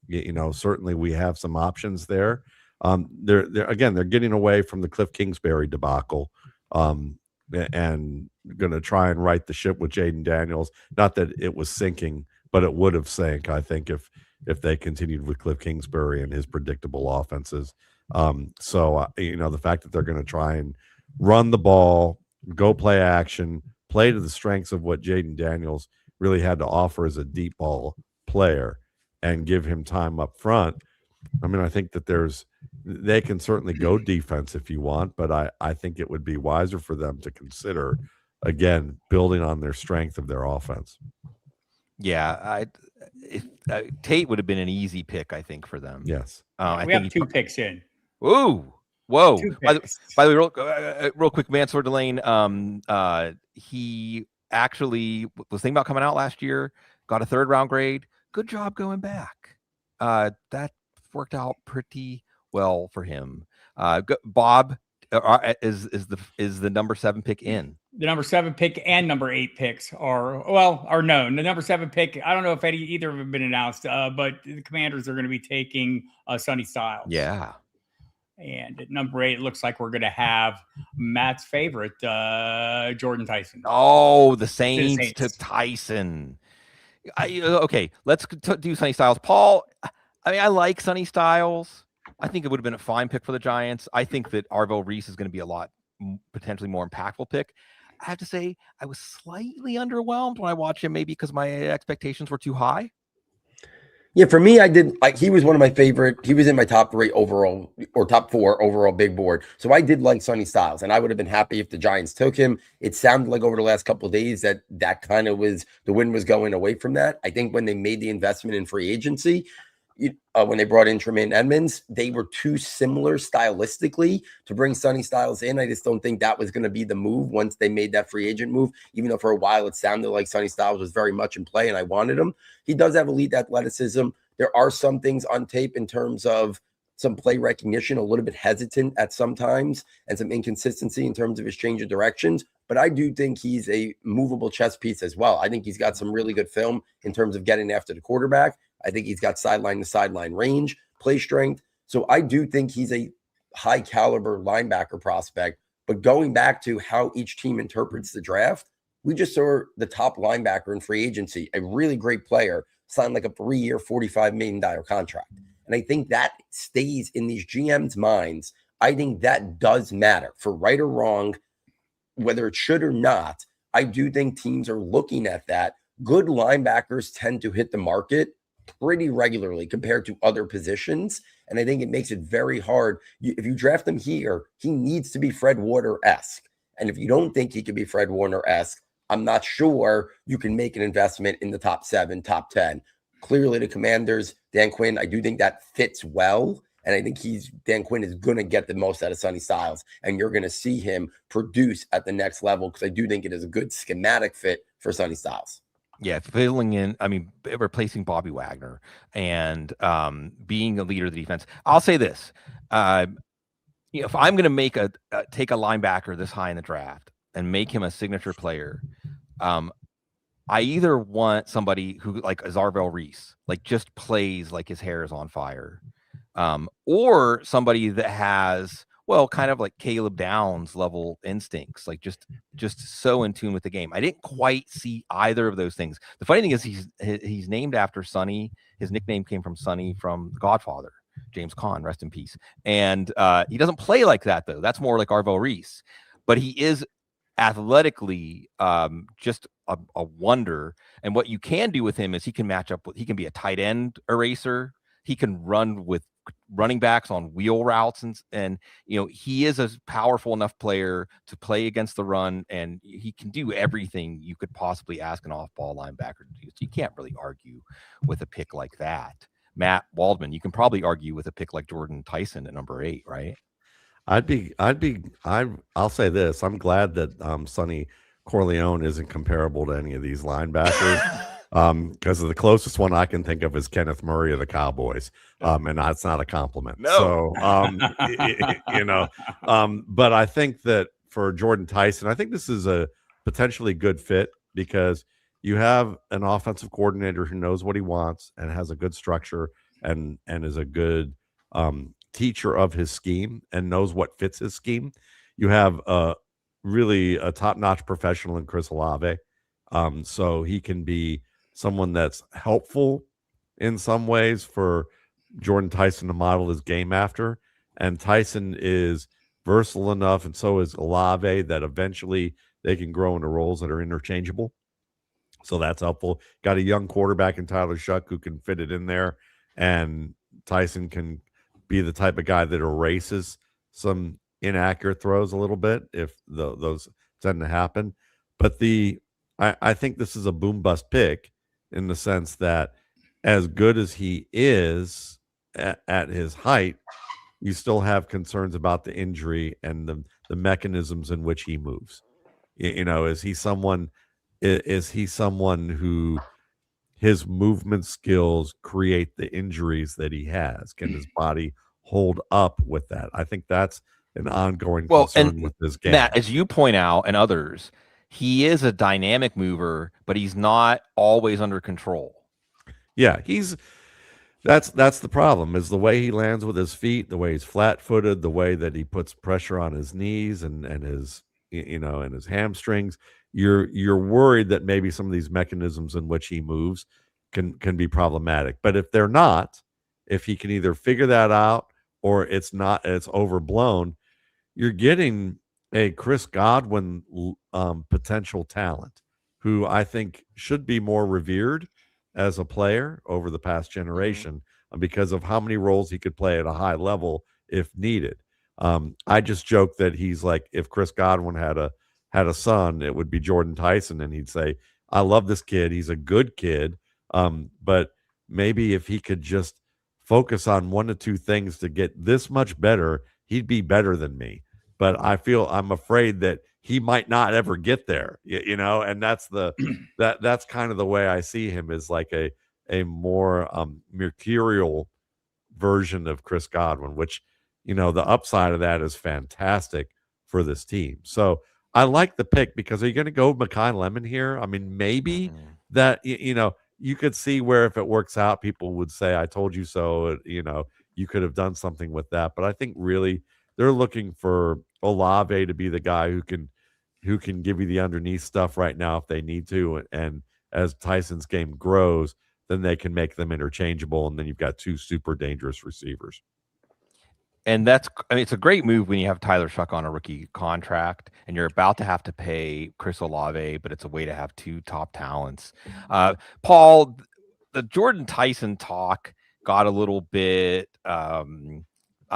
Speaker 4: You know, certainly we have some options there. They're getting away from the Cliff Kingsbury debacle and going to try and right the ship with Jayden Daniels. Not that it was sinking, but it would have sank, I think, if they continued with Cliff Kingsbury and his predictable offenses. You know, the fact that they're going to try and run the ball, go play action, play to the strengths of what Jayden Daniels really had to offer as a deep ball player, and give him time up front. I mean, I think that they can certainly go defense if you want, but I think it would be wiser for them to consider, again, building on their strength of their offense.
Speaker 1: Yeah, Tate would have been an easy pick, I think, for them.
Speaker 4: Yes.
Speaker 3: We have 2 picks in.
Speaker 1: Ooh, whoa! By the way, real quick, Mansoor Delane, he actually was thinking about coming out last year, got a 3rd round grade. Good job going back. That worked out pretty well for him. Bob, is the number 7 pick in?
Speaker 3: The number 7 pick and number 8 picks are known. The number 7 pick, I don't know if either of them have been announced, but the Commanders are going to be taking Sonny Styles.
Speaker 1: Yeah.
Speaker 3: And at number 8, it looks like we're going to have Matt's favorite, Jordyn Tyson.
Speaker 1: Oh, the Saints took Tyson. Okay, let's do Sonny Styles. Paul, I mean, I like Sonny Styles. I think it would have been a fine pick for the Giants. I think that Arvell Reese is going to be a lot potentially more impactful pick. I have to say, I was slightly underwhelmed when I watched him, maybe because my expectations were too high.
Speaker 5: Yeah, for me, he was one of my favorite. He was in my top 3 overall, or top 4 overall big board. So I did like Sonny Styles, and I would have been happy if the Giants took him. It sounded like over the last couple of days that kind of was, the wind was going away from that. I think when they made the investment in free agency, when they brought in Tremaine Edmonds, they were too similar stylistically to bring Sonny Styles in. I just don't think that was going to be the move once they made that free agent move, even though for a while it sounded like Sonny Styles was very much in play and I wanted him. He does have elite athleticism. There are some things on tape in terms of some play recognition, a little bit hesitant at some times, and some inconsistency in terms of his change of directions. But I do think he's a movable chess piece as well. I think he's got some really good film in terms of getting after the quarterback. I think he's got sideline to sideline range, play strength. So I do think he's a high caliber linebacker prospect. But going back to how each team interprets the draft, we just saw the top linebacker in free agency, a really great player, signed like a 3-year, $45 million contract. And I think that stays in these GMs' minds. I think that does matter for right or wrong, whether it should or not. I do think teams are looking at that. Good linebackers tend to hit the market pretty regularly compared to other positions. And I think it makes it very hard. If you draft him here, he needs to be Fred Warner-esque. And if you don't think he can be Fred Warner-esque, I'm not sure you can make an investment in the top 7, top 10. Clearly, the Commanders, Dan Quinn, I do think that fits well. And I think Dan Quinn is going to get the most out of Sonny Styles. And you're going to see him produce at the next level because I do think it is a good schematic fit for Sonny Styles.
Speaker 1: Yeah, filling in, I mean, replacing Bobby Wagner and being a leader of the defense. I'll say this. If I'm going to make take a linebacker this high in the draft and make him a signature player, I either want somebody who like is Arvell Reese, like just plays like his hair is on fire, or somebody that has, well, kind of like Caleb Downs level instincts, like just so in tune with the game. I didn't quite see either of those things. The funny thing is he's named after Sonny. His nickname came from Sonny from The Godfather, James Caan, rest in peace. And he doesn't play like that though. That's more like Arvell Reese, but he is athletically just a wonder. And what you can do with him is he can match up with, he can be a tight end eraser. He can run with running backs on wheel routes, and you know, he is a powerful enough player to play against the run, and he can do everything you could possibly ask an off-ball linebacker to do. So you can't really argue with a pick like that. Matt Waldman, you can probably argue with a pick like Jordyn Tyson at number 8, right?
Speaker 4: I'll say this. I'm glad that Sonny Corleone isn't comparable to any of these linebackers. Because the closest one I can think of is Kenneth Murray of the Cowboys. And that's not a compliment.
Speaker 1: No.
Speaker 4: So, but I think that for Jordyn Tyson, I think this is a potentially good fit because you have an offensive coordinator who knows what he wants and has a good structure and is a good teacher of his scheme and knows what fits his scheme. You have really a top-notch professional in Chris Olave. So he can be someone that's helpful in some ways for Jordyn Tyson to model his game after. And Tyson is versatile enough, and so is Olave, that eventually they can grow into roles that are interchangeable. So that's helpful. Got a young quarterback in Tyler Shuck who can fit it in there, and Tyson can be the type of guy that erases some inaccurate throws a little bit if those tend to happen. But I think this is a boom bust pick in the sense that as good as he is at his height, you still have concerns about the injury and the mechanisms in which he moves. You know, is he someone who his movement skills create the injuries that he has? Can his body hold up with that? I think that's an ongoing concern with this game.
Speaker 1: Matt, as you point out, and others, he is a dynamic mover, but he's not always under control.
Speaker 4: Yeah, that's the problem, is the way he lands with his feet, the way he's flat-footed, the way that he puts pressure on his knees and his, you know, and his hamstrings. You're worried that maybe some of these mechanisms in which he moves can be problematic. But if they're not, if he can either figure that out or it's overblown, you're getting a Chris Godwin potential talent who I think should be more revered as a player over the past generation because of how many roles he could play at a high level if needed. I just joke that he's like, if Chris Godwin had a son, it would be Jordyn Tyson, and he'd say, I love this kid. He's a good kid. But maybe if he could just focus on 1 to 2 things to get this much better, he'd be better than me. But I'm afraid that he might not ever get there, you know, and that's that's kind of the way I see him, is like a more mercurial version of Chris Godwin, which, you know, the upside of that is fantastic for this team. So I like the pick because are you going to go Makai Lemon here? I mean, maybe that, you know, you could see where if it works out, people would say, I told you so, you know, you could have done something with that. But I think really they're looking for Olave to be the guy who can give you the underneath stuff right now if they need to. And as Tyson's game grows, then they can make them interchangeable. And then you've got 2 super dangerous receivers.
Speaker 1: And it's a great move when you have Tyler Shuck on a rookie contract and you're about to have to pay Chris Olave, but it's a way to have 2 top talents. Paul, the Jordyn Tyson talk got a little bit, I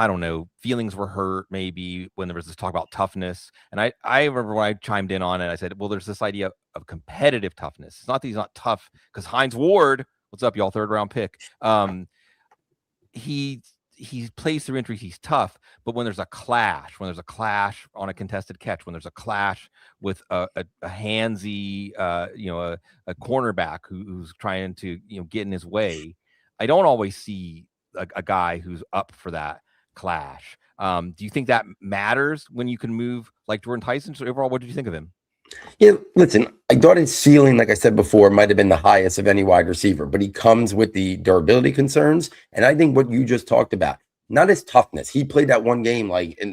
Speaker 1: don't know, feelings were hurt maybe when there was this talk about toughness. And I remember when I chimed in on it, I said, well, there's this idea of competitive toughness. It's not that he's not tough, because Hines Ward, what's up, y'all, 3rd round pick. he plays through injuries, he's tough, but when there's a clash on a contested catch, when there's a clash with a handsy, a cornerback who's trying to, get in his way, I don't always see a guy who's up for that clash. Do you think that matters when you can move like Jordyn Tyson? So overall, what did you think of him?
Speaker 5: Yeah, listen, I thought his ceiling, like I said before, might have been the highest of any wide receiver, but he comes with the durability concerns. And I think what you just talked about, not his toughness. He played that one game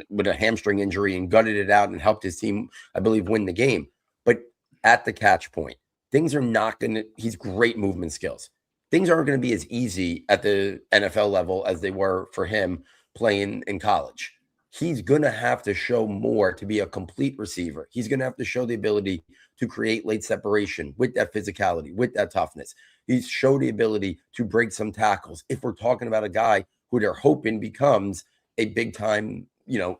Speaker 5: with a hamstring injury and gutted it out and helped his team, I believe, win the game. But at the catch point, things are not going to, he's great movement skills. Things aren't going to be as easy at the NFL level as they were for him playing in college. He's going to have to show more to be a complete receiver. He's going to have to show the ability to create late separation with that physicality, with that toughness. He's showed the ability to break some tackles. If we're talking about a guy who they're hoping becomes a big time,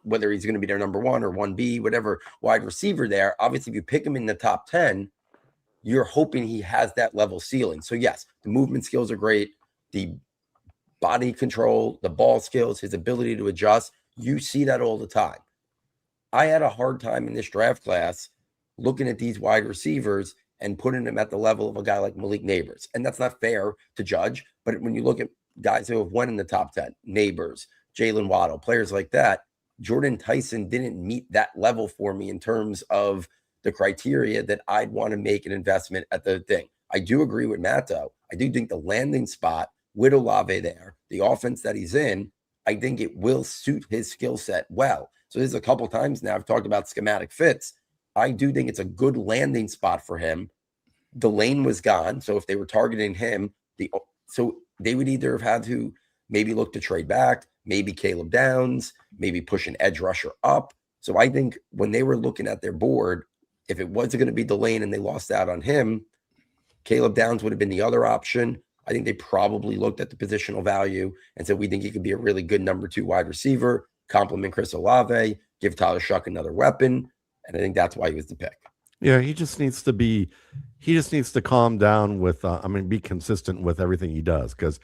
Speaker 5: whether he's going to be their number 1 or 1B, whatever wide receiver there, obviously if you pick him in the top 10, you're hoping he has that level ceiling. So yes, the movement skills are great. The body control, the ball skills, his ability to adjust, you see that all the time. I had a hard time in this draft class looking at these wide receivers and putting them at the level of a guy like Malik Neighbors. And that's not fair to judge. But when you look at guys who have won in the top 10, Neighbors, Jalen Waddle, players like that, Jordyn Tyson didn't meet that level for me in terms of the criteria that I'd want to make an investment at the thing. I do agree with Matt, though. I do think the landing spot with Olave there, the offense that he's in, I think it will suit his skill set well. So there's a couple times now I've talked about schematic fits. I do think it's a good landing spot for him. The lane was gone. So if they were targeting him, so they would either have had to maybe look to trade back, maybe Caleb Downs, maybe push an edge rusher up. So I think when they were looking at their board, if it wasn't going to be the lane and they lost out on him, Caleb Downs would have been the other option. I think they probably looked at the positional value and said, we think he could be a really good number 2 wide receiver, complement Chris Olave, give Tyler Shuck another weapon. And I think that's why he was the pick.
Speaker 4: Yeah, he just needs to calm down with, be consistent with everything he does. Because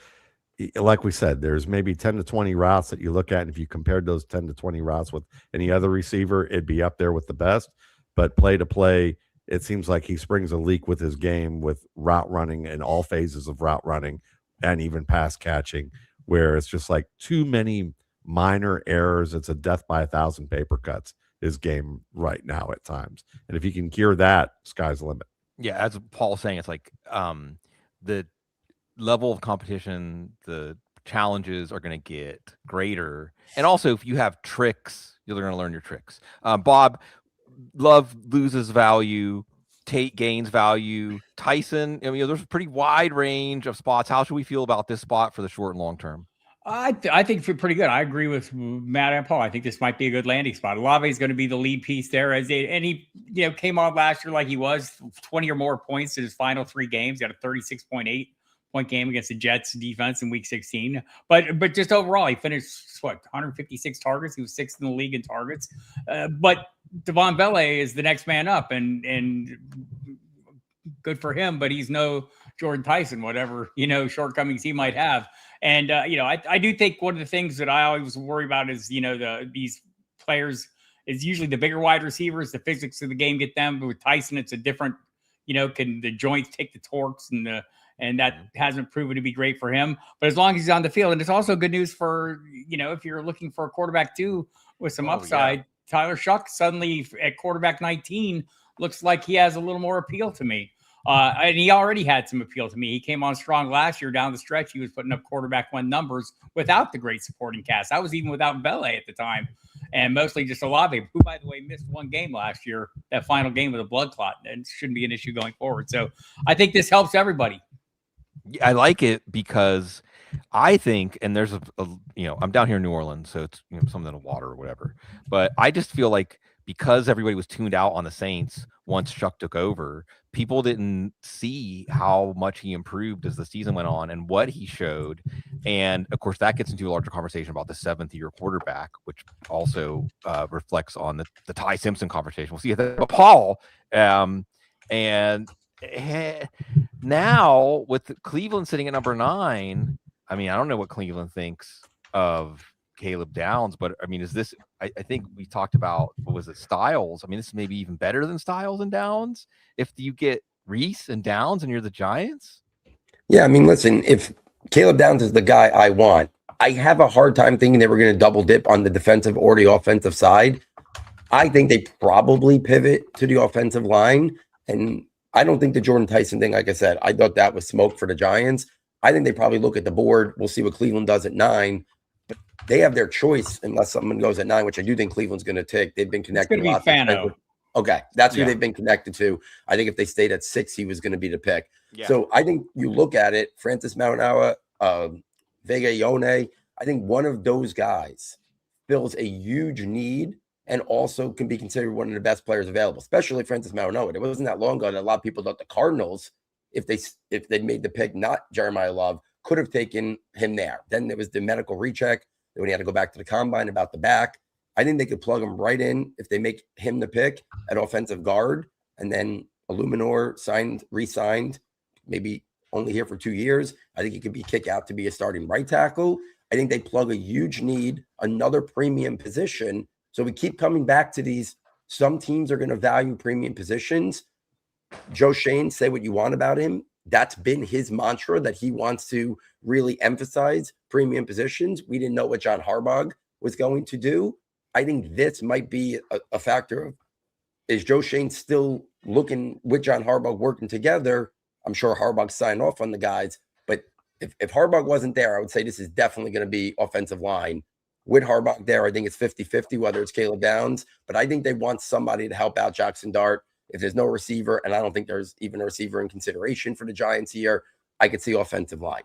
Speaker 4: like we said, there's maybe 10 to 20 routes that you look at. And if you compared those 10 to 20 routes with any other receiver, it'd be up there with the best. But play to play, it seems like he springs a leak with his game with route running and all phases of route running and even pass catching, where it's just like too many minor errors. It's a death by 1,000 paper cuts, his game right now at times. And if he can cure that, sky's the limit.
Speaker 1: Yeah, as Paul's saying, it's like the level of competition, the challenges are going to get greater. And also, if you have tricks, you're going to learn your tricks. Bob, Love loses value, Tate gains value, Tyson, there's a pretty wide range of spots. How should we feel about this spot for the short and long term?
Speaker 3: I think it's pretty good. I agree with Matt and Paul. I think this might be a good landing spot. Olave is going to be the lead piece there, and he came on last year like he was 20 or more points in his final 3 games. Got a 36.8 point game against the Jets defense in week 16. But just overall, he finished 156 targets. He was 6th in the league in targets. But Devon Bele is the next man up, and good for him. But he's no Jordyn Tyson, whatever shortcomings he might have. And I do think one of the things that I always worry about is these players is usually the bigger wide receivers. The physics of the game get them. But with Tyson, it's a different. Can the joints take the torques and that hasn't proven to be great for him. But as long as he's on the field, and it's also good news for, if you're looking for a quarterback too with some upside, Tyler Shuck suddenly at quarterback 19 looks like he has a little more appeal to me. And he already had some appeal to me. He came on strong last year down the stretch. He was putting up quarterback 1 numbers without the great supporting cast. I was even without Bele at the time, and mostly just Olave, who, by the way, missed 1 game last year, that final game with a blood clot. And shouldn't be an issue going forward. So I think this helps everybody.
Speaker 1: I like it because I think, and there's I'm down here in New Orleans, so it's something of water or whatever. But I just feel like because everybody was tuned out on the Saints once Chuck took over, people didn't see how much he improved as the season went on and what he showed. And of course, that gets into a larger conversation about the 7th-year quarterback, which also reflects on the Ty Simpson conversation. We'll see that. But Paul, and now with Cleveland sitting at number 9, I don't know what Cleveland thinks of Caleb Downs, but I mean, is this? I think we talked about, what was it, Styles? I mean, this is maybe even better than Styles and Downs if you get Reese and Downs and you're the Giants.
Speaker 5: Yeah, I mean, listen, if Caleb Downs is the guy I want, I have a hard time thinking they were going to double dip on the defensive or the offensive side. I think they probably pivot to the offensive line. And I don't think the Jordyn Tyson thing, like I said, I thought that was smoke for the Giants. I think they probably look at the board. We'll see what Cleveland does at 9. But they have their choice unless someone goes at 9, which I do think Cleveland's going to take. They've been connected.
Speaker 3: It's going to be Fano.
Speaker 5: Okay, that's who they've been connected to. I think if they stayed at 6, he was going to be the pick.
Speaker 1: Yeah.
Speaker 5: So I think you look at it, Francis Mauigoa, Vega Ioane, I think one of those guys fills a huge need and also can be considered one of the best players available, especially Francis Mauigoa. It wasn't that long ago that a lot of people thought the Cardinals, if they made the pick, not Jeremiyah Love, could have taken him there. Then there was the medical recheck. Then when he had to go back to the combine about the back. I think they could plug him right in if they make him the pick at offensive guard. And then Illuminor re-signed, maybe only here for 2 years. I think he could be kicked out to be a starting right tackle. I think they plug a huge need, another premium position. So we keep coming back to these. Some teams are going to value premium positions. Joe Schoen, say what you want about him. That's been his mantra, that he wants to really emphasize premium positions. We didn't know what John Harbaugh was going to do. I think this might be a factor of, is Joe Schoen still looking with John Harbaugh working together? I'm sure Harbaugh signed off on the guys, but if Harbaugh wasn't there, I would say this is definitely going to be offensive line. With Harbaugh there, I think it's 50-50, whether it's Caleb Downs, but I think they want somebody to help out Jackson Dart. If there's no receiver, and I don't think there's even a receiver in consideration for the Giants here, I could see offensive line.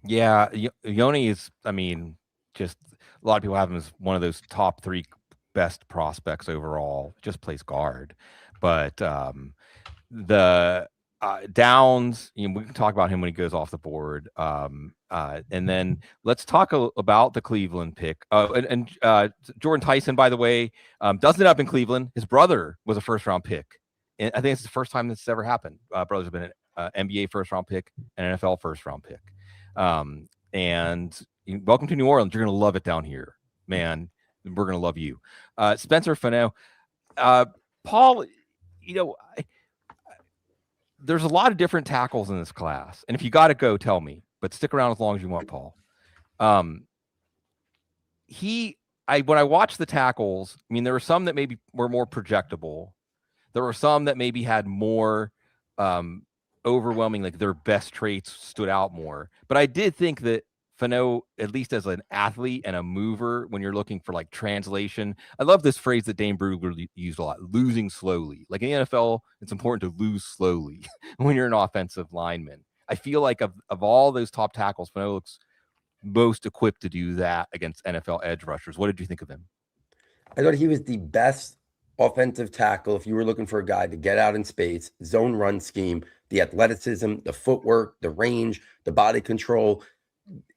Speaker 1: Yeah, Ioane is, I mean, just a lot of people have him as one of those top 3 best prospects overall. Just plays guard, but the Downs, we can talk about him when he goes off the board. And then let's talk about the Cleveland pick. And Jordyn Tyson, by the way, doesn't end up in Cleveland. His brother was a first-round pick. And I think it's the first time this has ever happened. Brothers have been an NBA first-round pick and an NFL first-round pick. And welcome to New Orleans. You're going to love it down here, man. We're going to love you. Spencer Fano. Paul, there's a lot of different tackles in this class. And if you got to go, tell me. But stick around as long as you want, Paul. When I watched the tackles, I mean, there were some that maybe were more projectable. There were some that maybe had more overwhelming, like their best traits stood out more. But I did think that Fano, at least as an athlete and a mover, when you're looking for like translation, I love this phrase that Dane Brugler used a lot, losing slowly. Like in the NFL, it's important to lose slowly when you're an offensive lineman. I feel like of all those top tackles, Fano looks most equipped to do that against NFL edge rushers. What did you think of him?
Speaker 5: I thought he was the best offensive tackle if you were looking for a guy to get out in space, zone run scheme, the athleticism, the footwork, the range, the body control.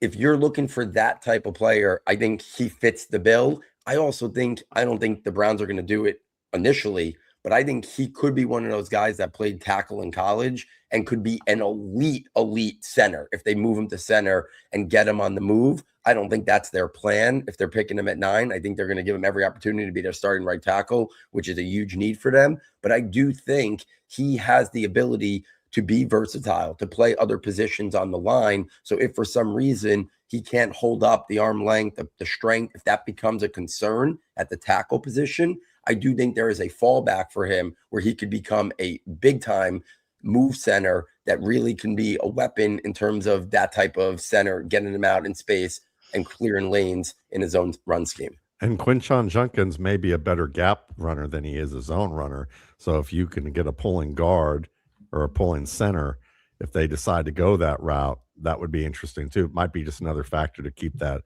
Speaker 5: If you're looking for that type of player, I think he fits the bill. I don't think the Browns are going to do it initially, but I think he could be one of those guys that played tackle in college and could be an elite center if they move him to center and get him on the move. I don't think that's their plan. If they're picking him at 9, I think they're going to give him every opportunity to be their starting right tackle, which is a huge need for them. But I do think he has the ability to be versatile, to play other positions on the line. So if for some reason he can't hold up the arm length, the strength, if that becomes a concern at the tackle position, I do think there is a fallback for him where he could become a big time move center that really can be a weapon in terms of that type of center, getting him out in space and clearing lanes in his own run scheme.
Speaker 4: And Quinshon Judkins may be a better gap runner than he is a zone runner. So if you can get a pulling guard or a pulling center, if they decide to go that route, that would be interesting too. It might be just another factor to keep that,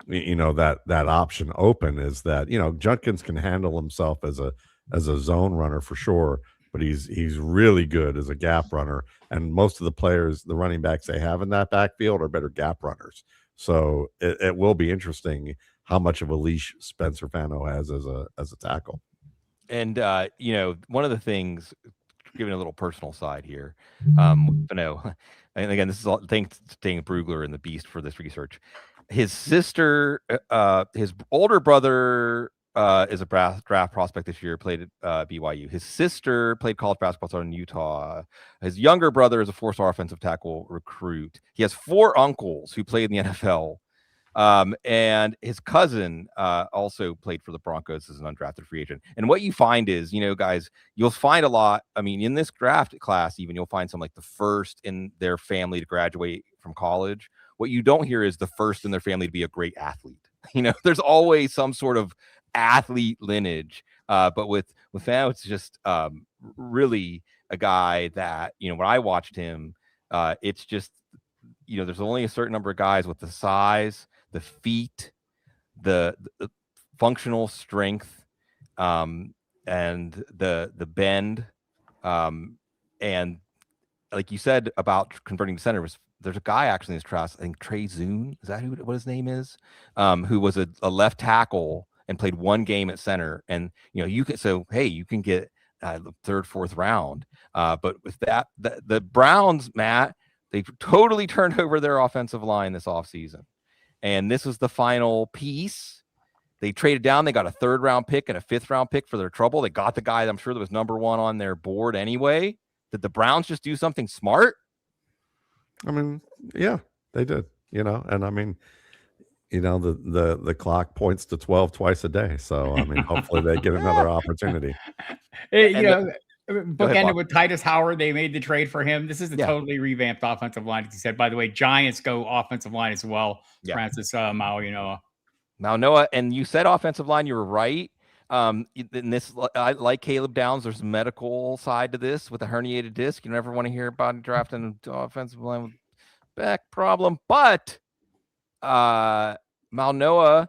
Speaker 4: that option open, is that, Judkins can handle himself as a zone runner for sure, but he's really good as a gap runner. And most of the players, the running backs they have in that backfield are better gap runners. So it will be interesting how much of a leash Spencer Fano has as a tackle.
Speaker 1: And, one of the things, giving a little personal side here, Fano, and again, this is all thanks to Dane Brugler and the Beast for this research. his sister, his older brother is a draft prospect this year, played at BYU. His sister played college basketball in Utah. His younger brother is a 4-star offensive tackle recruit. He has 4 uncles who played in the NFL. And his cousin also played for the Broncos as an undrafted free agent. And what you find is, guys, you'll find a lot. I mean, in this draft class, even you'll find some like the first in their family to graduate from college. What you don't hear is the first in their family to be a great athlete. There's always some sort of athlete lineage. But with Fano, it's just really a guy that, when I watched him, it's just, there's only a certain number of guys with the size, the feet, the functional strength, and the bend, and like you said about converting to center, there's a guy actually in this class, I think Trey Zune, is that what his name is, who was a left tackle and played 1 game at center, and you can get the 3rd, 4th round, but with that, the Browns, Matt, they've totally turned over their offensive line this offseason. And this was the final piece. They traded down. They got a 3rd round pick and a 5th round pick for their trouble. They got the guy I'm sure that was number 1 on their board anyway. Did the Browns just do something smart?
Speaker 4: I mean, yeah, they did, and I mean, the clock points to 12 twice a day. So, I mean, hopefully they get another opportunity.
Speaker 3: Bookended with Titus Howard. They made the trade for him. This is a totally revamped offensive line, as you said. By the way, Giants go offensive line as well. Yeah. Francis Mauigoa.
Speaker 1: And you said offensive line, you were right. In this, I like Caleb Downs. There's a medical side to this with a herniated disc. You never want to hear about drafting an offensive line with back problem. But Mauigoa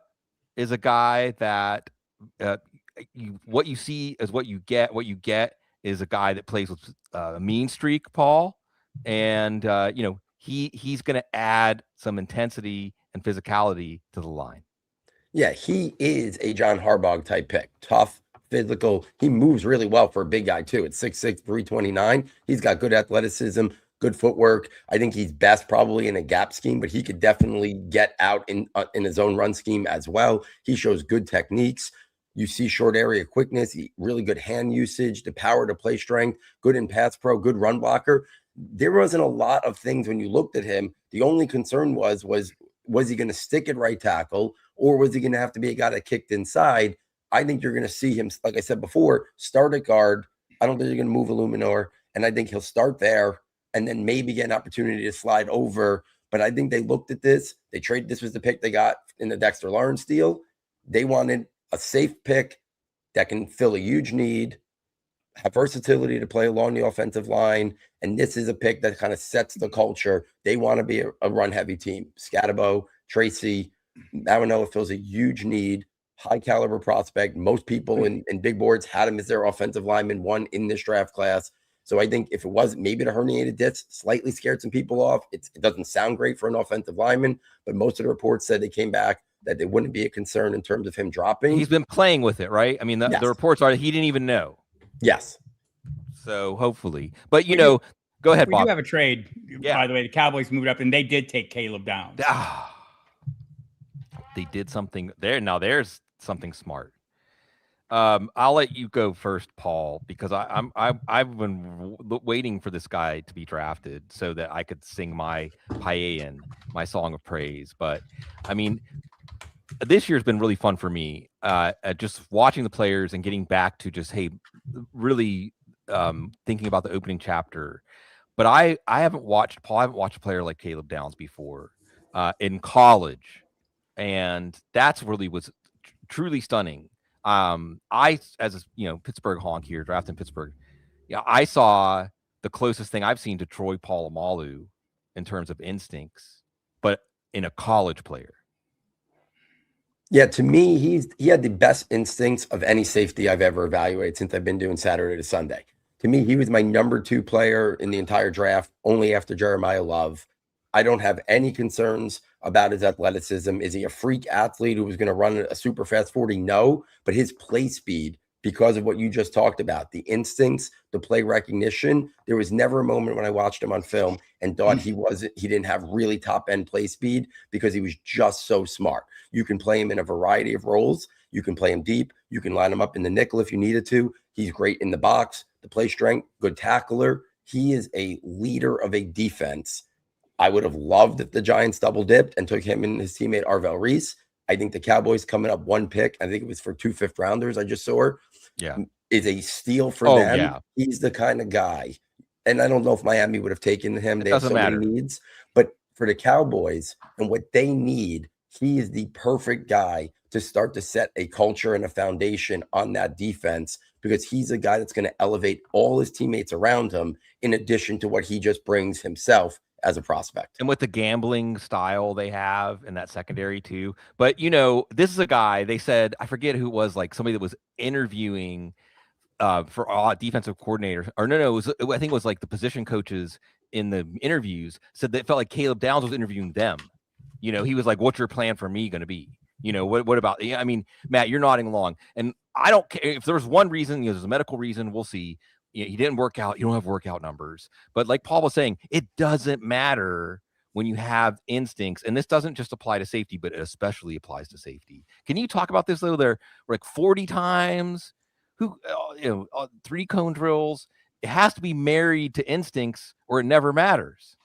Speaker 1: is a guy that what you see is what you get. What you get is a guy that plays with a mean streak, Paul, and he's going to add some intensity and physicality to the line.
Speaker 5: Yeah, he is a John Harbaugh type pick. Tough, physical. He moves really well for a big guy too. At 6'6", 329. He's got good athleticism, good footwork. I think he's best probably in a gap scheme, but he could definitely get out in his own run scheme as well. He shows good techniques. You see short area quickness, really good hand usage, the power to play strength, good in pass pro, good run blocker. There wasn't a lot of things when you looked at him. The only concern was he going to stick at right tackle, or was he going to have to be a guy that kicked inside? I think you're going to see him, like I said before, start at guard. I don't think you're going to move Illuminor, and I think he'll start there and then maybe get an opportunity to slide over. But I think they looked at this. This was the pick they got in the Dexter Lawrence deal. They wanted a safe pick that can fill a huge need, have versatility to play along the offensive line. And this is a pick that kind of sets the culture. They want to be a run-heavy team. Scatabo, Tracy, Mauigoa fills a huge need, high-caliber prospect. Most people in big boards had him as their offensive lineman, 1 in this draft class. So I think if it was maybe the herniated disc, slightly scared some people off. It doesn't sound great for an offensive lineman, but most of the reports said they came back that it wouldn't be a concern in terms of him dropping.
Speaker 1: He's been playing with it, right? I mean, the reports are that he didn't even know.
Speaker 5: Yes.
Speaker 1: So hopefully, but go ahead, Bob.
Speaker 3: We do have a trade, by the way. The Cowboys moved up, and they did take Caleb Downs.
Speaker 1: They did something there. Now there's something smart. I'll let you go first, Paul, because I've been waiting for this guy to be drafted so that I could sing my Paean, my song of praise. But I mean, this year's been really fun for me. Just watching the players and getting back to just really thinking about the opening chapter. But I haven't watched a player like Caleb Downs before in college, and that's really was truly stunning. I, as a Pittsburgh honk here, drafted in Pittsburgh, I saw the closest thing I've seen to Troy Polamalu in terms of instincts, but in a college player.
Speaker 5: Yeah, to me, he had the best instincts of any safety I've ever evaluated since I've been doing Saturday to Sunday. To me, he was my number 2 player in the entire draft, only after Jeremiyah Love. I don't have any concerns about his athleticism. Is he a freak athlete who was going to run a super fast 40? No, but his play speed because of what you just talked about, the instincts, the play recognition. There was never a moment when I watched him on film and thought he didn't have really top end play speed, because he was just so smart. You can play him in a variety of roles. You can play him deep. You can line him up in the nickel if you needed to. He's great in the box, the play strength, good tackler. He is a leader of a defense. I would have loved if the Giants double dipped and took him and his teammate Arvell Reese. I think the Cowboys coming up one pick, I think it was for 2 5th-rounders, I just saw her, is a steal for them.
Speaker 1: Yeah.
Speaker 5: He's the kind of guy. And I don't know if Miami would have taken him. They have so many needs. But for the Cowboys and what they need, he is the perfect guy to start to set a culture and a foundation on that defense, because he's a guy that's going to elevate all his teammates around him, in addition to what he just brings himself as a prospect.
Speaker 1: And with the gambling style they have in that secondary too. But, you know, this is a guy, they said, I forget who it was, like somebody that was interviewing for defensive coordinator, or no, I think it was like the position coaches in the interviews, said they felt like Caleb Downs was interviewing them. You know, he was like, what's your plan for me going to be? You know, what about, I mean, Matt, you're nodding along. And I don't care if there's one reason, you know, there's a medical reason, we'll see. You know, he didn't work out. You don't have workout numbers. But like Paul was saying, it doesn't matter when you have instincts. And this doesn't just apply to safety, but it especially applies to safety. Can you talk about this though? There were like 40 times, 3 cone drills. It has to be married to instincts or it never matters.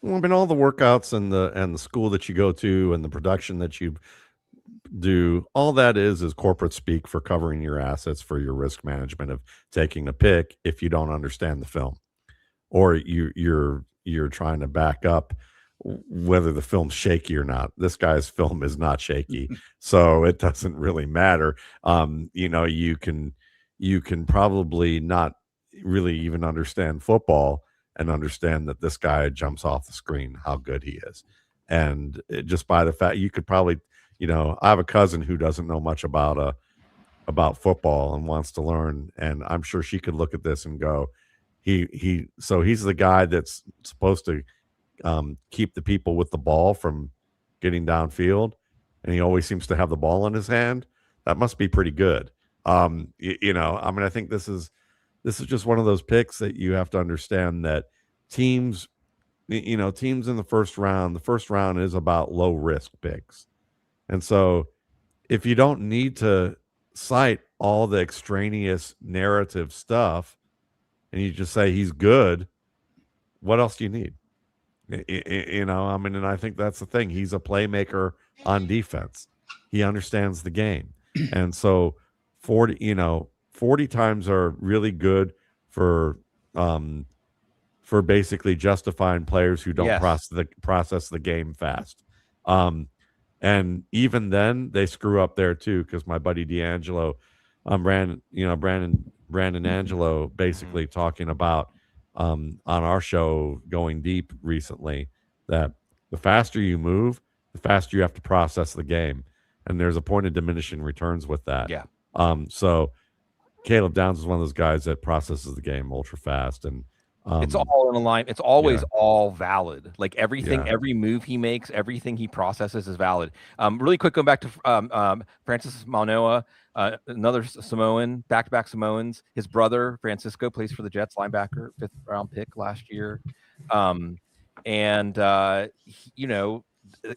Speaker 4: Well, I mean, all the workouts and the school that you go to and the production that you do, all that is corporate speak for covering your assets, for your risk management of taking a pick if you don't understand the film, or you're trying to back up whether the film's shaky or not. This guy's film is not shaky, so it doesn't really matter. You know, you can probably not really even understand football and understand that this guy jumps off the screen, how good he is. And just by the fact, you could probably, you know, I have a cousin who doesn't know much about football and wants to learn, and I'm sure she could look at this and go, so he's the guy that's supposed to keep the people with the ball from getting downfield, and he always seems to have the ball in his hand. That must be pretty good. You know, I mean, I think this is just one of those picks that you have to understand that teams in the first round is about low risk picks. And so if you don't need to cite all the extraneous narrative stuff and you just say he's good, what else do you need? You know, I mean, and I think that's the thing. He's a playmaker on defense. He understands the game. And so 40 times are really good for basically justifying players who don't process the game fast. And even then they screw up there too, because my buddy D'Angelo, Brandon Angelo, basically talking about on our show Going Deep recently, that the faster you move, the faster you have to process the game, and there's a point of diminishing returns with that.
Speaker 1: Yeah.
Speaker 4: So Caleb Downs is one of those guys that processes the game ultra fast, and
Speaker 1: it's all in a line. It's always all valid. Like everything, every move he makes, everything he processes is valid. Really quick, going back to Francis Manoa, another Samoan, back-to-back Samoans. His brother Francisco plays for the Jets, linebacker, 5th-round pick last year. You know,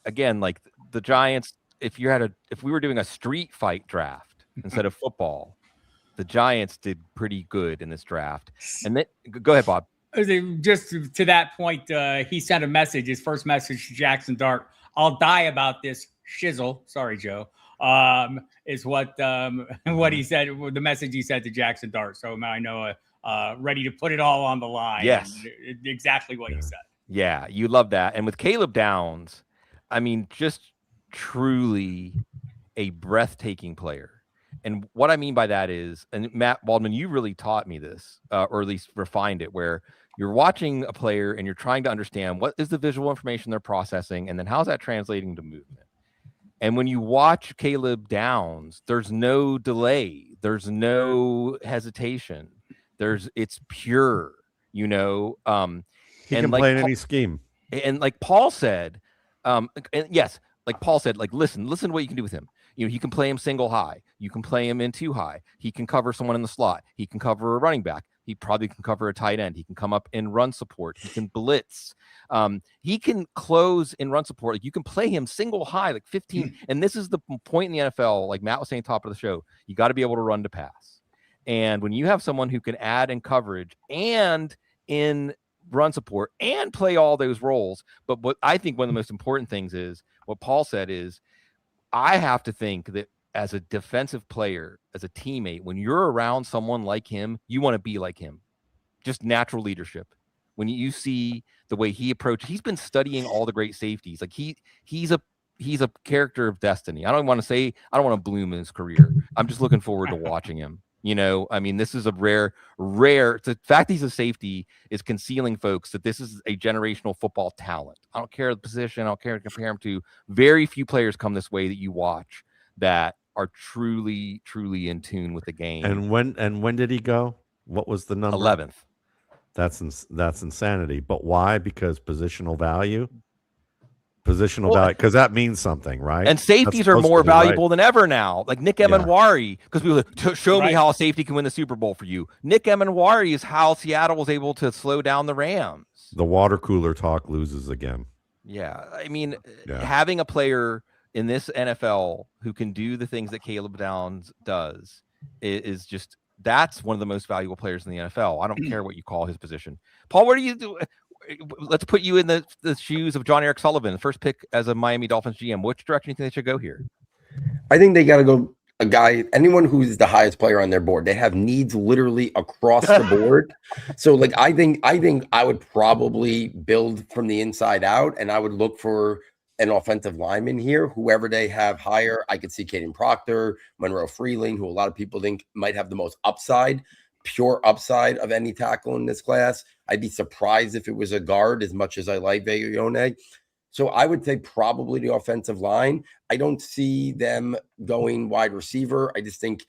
Speaker 1: again, like the Giants, if we were doing a street fight draft instead of football, the Giants did pretty good in this draft. And then, go ahead, Bob.
Speaker 3: Just to that point, he sent a message, his first message to Jackson Dart. I'll die about this shizzle. Sorry, Joe. Is what he said, the message he said to Jackson Dart. So I know ready to put it all on the line.
Speaker 1: Yes.
Speaker 3: Exactly what you said.
Speaker 1: Yeah, you love that. And with Caleb Downs, I mean, just truly a breathtaking player. And what I mean by that is, and Matt Waldman, you really taught me this, or at least refined it, where you're watching a player and you're trying to understand what is the visual information they're processing, and then how's that translating to movement. And when you watch Caleb Downs, there's no delay, there's no hesitation, it's pure, you know.
Speaker 4: He can play in any scheme.
Speaker 1: And like Paul said, and yes, like Paul said, like listen to what you can do with him. You know, you can play him single high. You can play him in 2 high. He can cover someone in the slot. He can cover a running back. He probably can cover a tight end. He can come up in run support. He can blitz. He can close in run support. Like you can play him single high, like 15. And this is the point in the NFL, like Matt was saying top of the show, you got to be able to run to pass. And when you have someone who can add in coverage and in run support and play all those roles, but what I think one of the most important things is what Paul said is, I have to think that as a defensive player, as a teammate, when you're around someone like him, you want to be like him. Just natural leadership. When you see the way he approached, he's been studying all the great safeties. Like he's a character of destiny. I don't want to bloom in his career. I'm just looking forward to watching him. You know, I mean, this is a rare. The fact he's a safety is concealing folks that this is a generational football talent. I don't care the position. I don't care to compare him to. Very few players come this way that you watch that are truly, truly in tune with the game.
Speaker 4: And when did he go? What was the number?
Speaker 1: 11th.
Speaker 4: That's insanity. But why? Because positional value. Value, because that means something, right?
Speaker 1: And safeties are more valuable than ever now. Like Nick Emanwari, because people show me how a safety can win the Super Bowl for you. Nick Emanwari is how Seattle was able to slow down the Rams.
Speaker 4: The water cooler talk loses again.
Speaker 1: Yeah, I mean, having a player in this NFL who can do the things that Caleb Downs does is just, that's one of the most valuable players in the NFL. I don't care what you call his position. Paul, what do you do? Let's put you in the shoes of John Eric Sullivan, the first pick as a Miami Dolphins GM. Which direction do you think they should go here?
Speaker 5: I think they got to go a guy, anyone who's the highest player on their board. They have needs literally across the board. So like, I think I would probably build from the inside out, and I would look for an offensive lineman here. Whoever they have higher, I could see Kadyn Proctor, Monroe Freeling, who a lot of people think might have the most upside, pure upside of any tackle in this class. I'd be surprised if it was a guard, as much as I like Olaivavega Ioane. So I would say probably the offensive line. I don't see them going wide receiver. I just think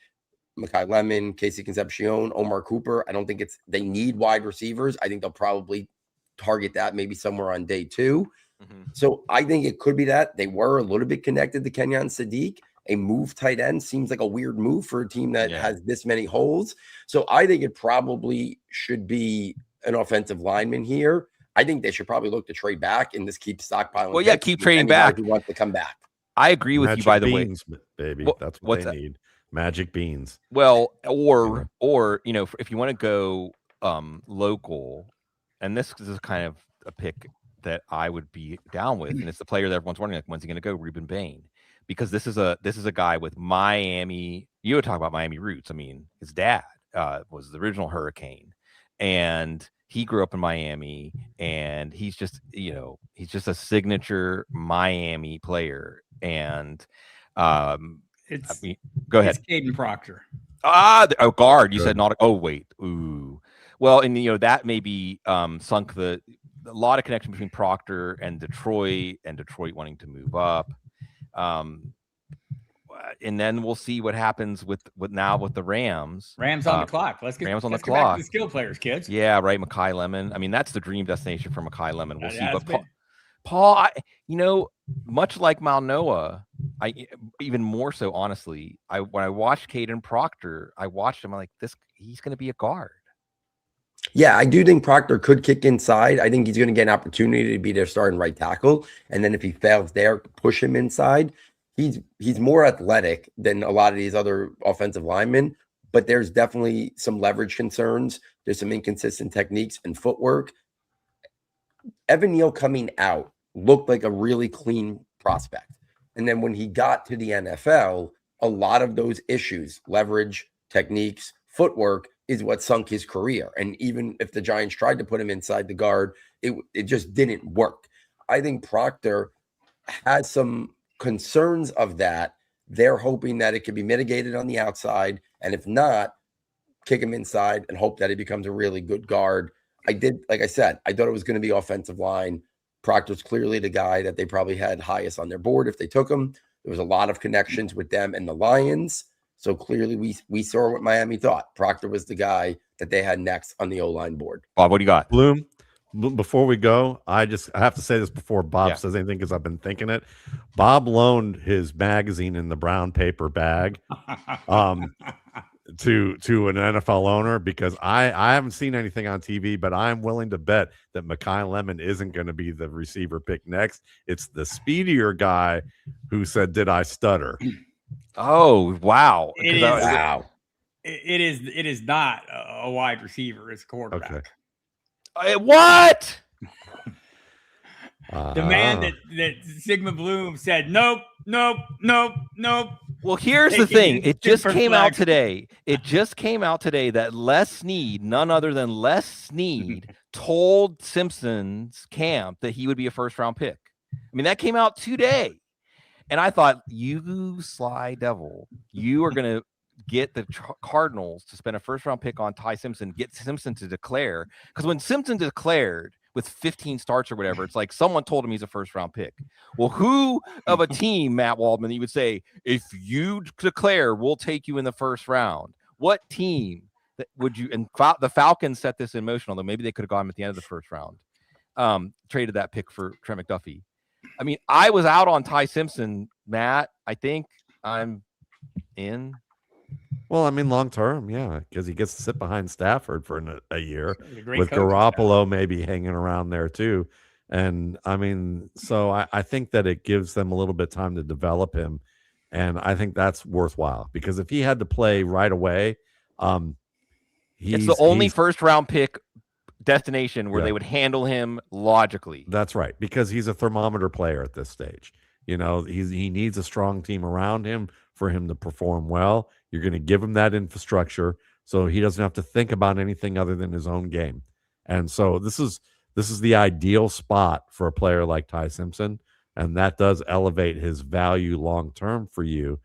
Speaker 5: Makai Lemon, Concepcion, Omar Cooper, I don't think they need wide receivers. I think they'll probably target that maybe somewhere on day 2. So I think it could be that they were a little bit connected to Kenyon Sadiq. A move tight end seems like a weird move for a team that has this many holes. So I think it probably should be an offensive lineman here. I think they should probably look to trade back and just keep stockpiling.
Speaker 1: Well, yeah, keep trading back.
Speaker 5: Who wants to come back?
Speaker 1: I agree with you, by the way,
Speaker 4: baby. That's what they need. Magic beans.
Speaker 1: Well, or you know, if you want to go local, and this is kind of a pick that I would be down with, and it's the player that everyone's wondering, like, when's he going to go? Rueben Bain, because this is a guy with Miami. You would talk about Miami roots. I mean, his dad was the original Hurricane, and he grew up in Miami, and he's just a signature Miami player. And go ahead.
Speaker 3: It's Kadyn Proctor.
Speaker 1: Guard. You said not. Oh, wait. Ooh. Well, and that maybe sunk a lot of connection between Proctor and Detroit wanting to move up. And then we'll see what happens with the Rams.
Speaker 3: Rams on the clock. Let's get
Speaker 1: Rams on the
Speaker 3: clock.
Speaker 1: Back
Speaker 3: to the skill players, kids.
Speaker 1: Yeah, right. Makai Lemon. I mean, that's the dream destination for Makai Lemon. We'll see. But Paul, much like Mauigoa, even more so, honestly, when I watched Kadyn Proctor, I watched him. I'm like, he's going to be a guard.
Speaker 5: Yeah, I do think Proctor could kick inside. I think he's going to get an opportunity to be their starting right tackle, and then if he fails there, push him inside. He's more athletic than a lot of these other offensive linemen, but there's definitely some leverage concerns. There's some inconsistent techniques and footwork. Evan Neal coming out looked like a really clean prospect. And then when he got to the NFL, a lot of those issues, leverage, techniques, footwork, is what sunk his career. And even if the Giants tried to put him inside the guard, it just didn't work. I think Proctor has some concerns of that. They're hoping that it can be mitigated on the outside, and if not, kick him inside and hope that he becomes a really good guard. Like I said, I thought it was going to be offensive line. Proctor's clearly the guy that they probably had highest on their board if they took him. There was a lot of connections with them and the Lions, so clearly we saw what Miami thought. Proctor was the guy that they had next on the O-line board.
Speaker 1: Bob, what do you got?
Speaker 4: Bloom, before we go, I have to say this before Bob says anything, because I've been thinking it. Bob loaned his magazine in the brown paper bag to an NFL owner, because I haven't seen anything on TV, but I'm willing to bet that Makai Lemon isn't going to be the receiver pick next. It's the speedier guy who said, "Did I stutter?"
Speaker 1: Oh, wow.
Speaker 3: Wow. It is not a wide receiver. It's a quarterback.
Speaker 1: Okay. What?
Speaker 3: The man that Sigmund Bloom said, nope.
Speaker 1: Well, here's the thing. It just came out today. It just came out today that Les Snead, none other than Les Snead, told Simpson's camp that he would be a first-round pick. I mean, that came out today. And I thought, you sly devil, you are going to get the Cardinals to spend a first-round pick on Ty Simpson, get Simpson to declare. Because when Simpson declared with 15 starts or whatever, it's like someone told him he's a first-round pick. Well, who of a team, Matt Waldman, you would say, if you declare, we'll take you in the first round? What team would you? And the Falcons set this in motion, although maybe they could have gone at the end of the first round. Traded that pick for Trent McDuffie. I mean, I was out on Ty Simpson, Matt. I think I'm in.
Speaker 4: Well, I mean, long term, yeah, because he gets to sit behind Stafford for a year with
Speaker 3: coach,
Speaker 4: Garoppolo maybe hanging around there too. And I mean, so I think that it gives them a little bit of time to develop him. And I think that's worthwhile, because if he had to play right away,
Speaker 1: it's the only first round pick destination where they would handle him logically.
Speaker 4: That's right, because he's a thermometer player at this stage. You know, he needs a strong team around him for him to perform well. You're going to give him that infrastructure so he doesn't have to think about anything other than his own game. And so this is the ideal spot for a player like Ty Simpson, and that does elevate his value long term for you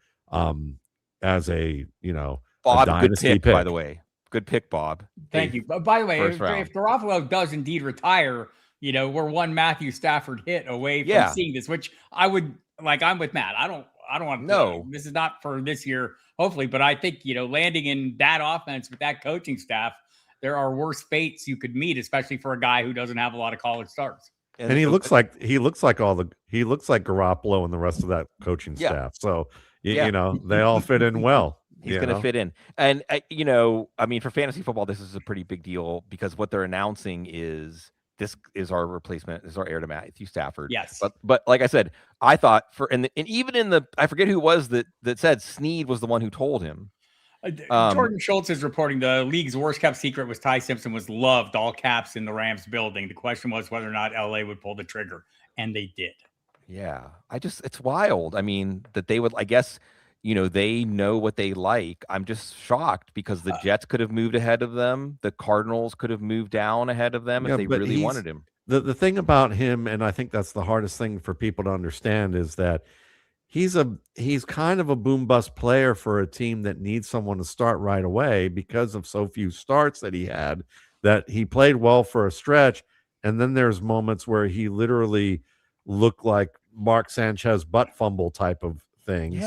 Speaker 4: as a, you know,
Speaker 1: Bob,
Speaker 4: a dynasty
Speaker 1: good pick, by the way. Good pick, Bob.
Speaker 3: Thank you. But by the way, if Garoppolo does indeed retire, you know, we're one Matthew Stafford hit away from seeing this, which I would like. I'm with Matt. I don't want to know. This is not for this year, hopefully, but I think, you know, landing in that offense with that coaching staff, there are worse fates you could meet, especially for a guy who doesn't have a lot of college starts.
Speaker 4: And he looks like Garoppolo and the rest of that coaching staff. So you know, they all fit in well.
Speaker 1: He's going to fit in. And, you know, I mean, for fantasy football, this is a pretty big deal, because what they're announcing is this is our replacement, is our heir to Matthew Stafford.
Speaker 3: Yes.
Speaker 1: But like I said, I thought and even in the, I forget who it was that said Snead was the one who told him.
Speaker 3: Jordan Schultz is reporting the league's worst kept secret was Ty Simpson was loved, all caps, in the Rams building. The question was whether or not LA would pull the trigger, and they did.
Speaker 1: Yeah. It's wild. I mean, that they would, I guess, you know, they know what they like. I'm just shocked, because the Jets could have moved ahead of them. The Cardinals could have moved down ahead of them if they really wanted him.
Speaker 4: The thing about him, and I think that's the hardest thing for people to understand, is that he's kind of a boom bust player for a team that needs someone to start right away, because of so few starts that he had, that he played well for a stretch. And then there's moments where he literally looked like Mark Sanchez butt fumble type of things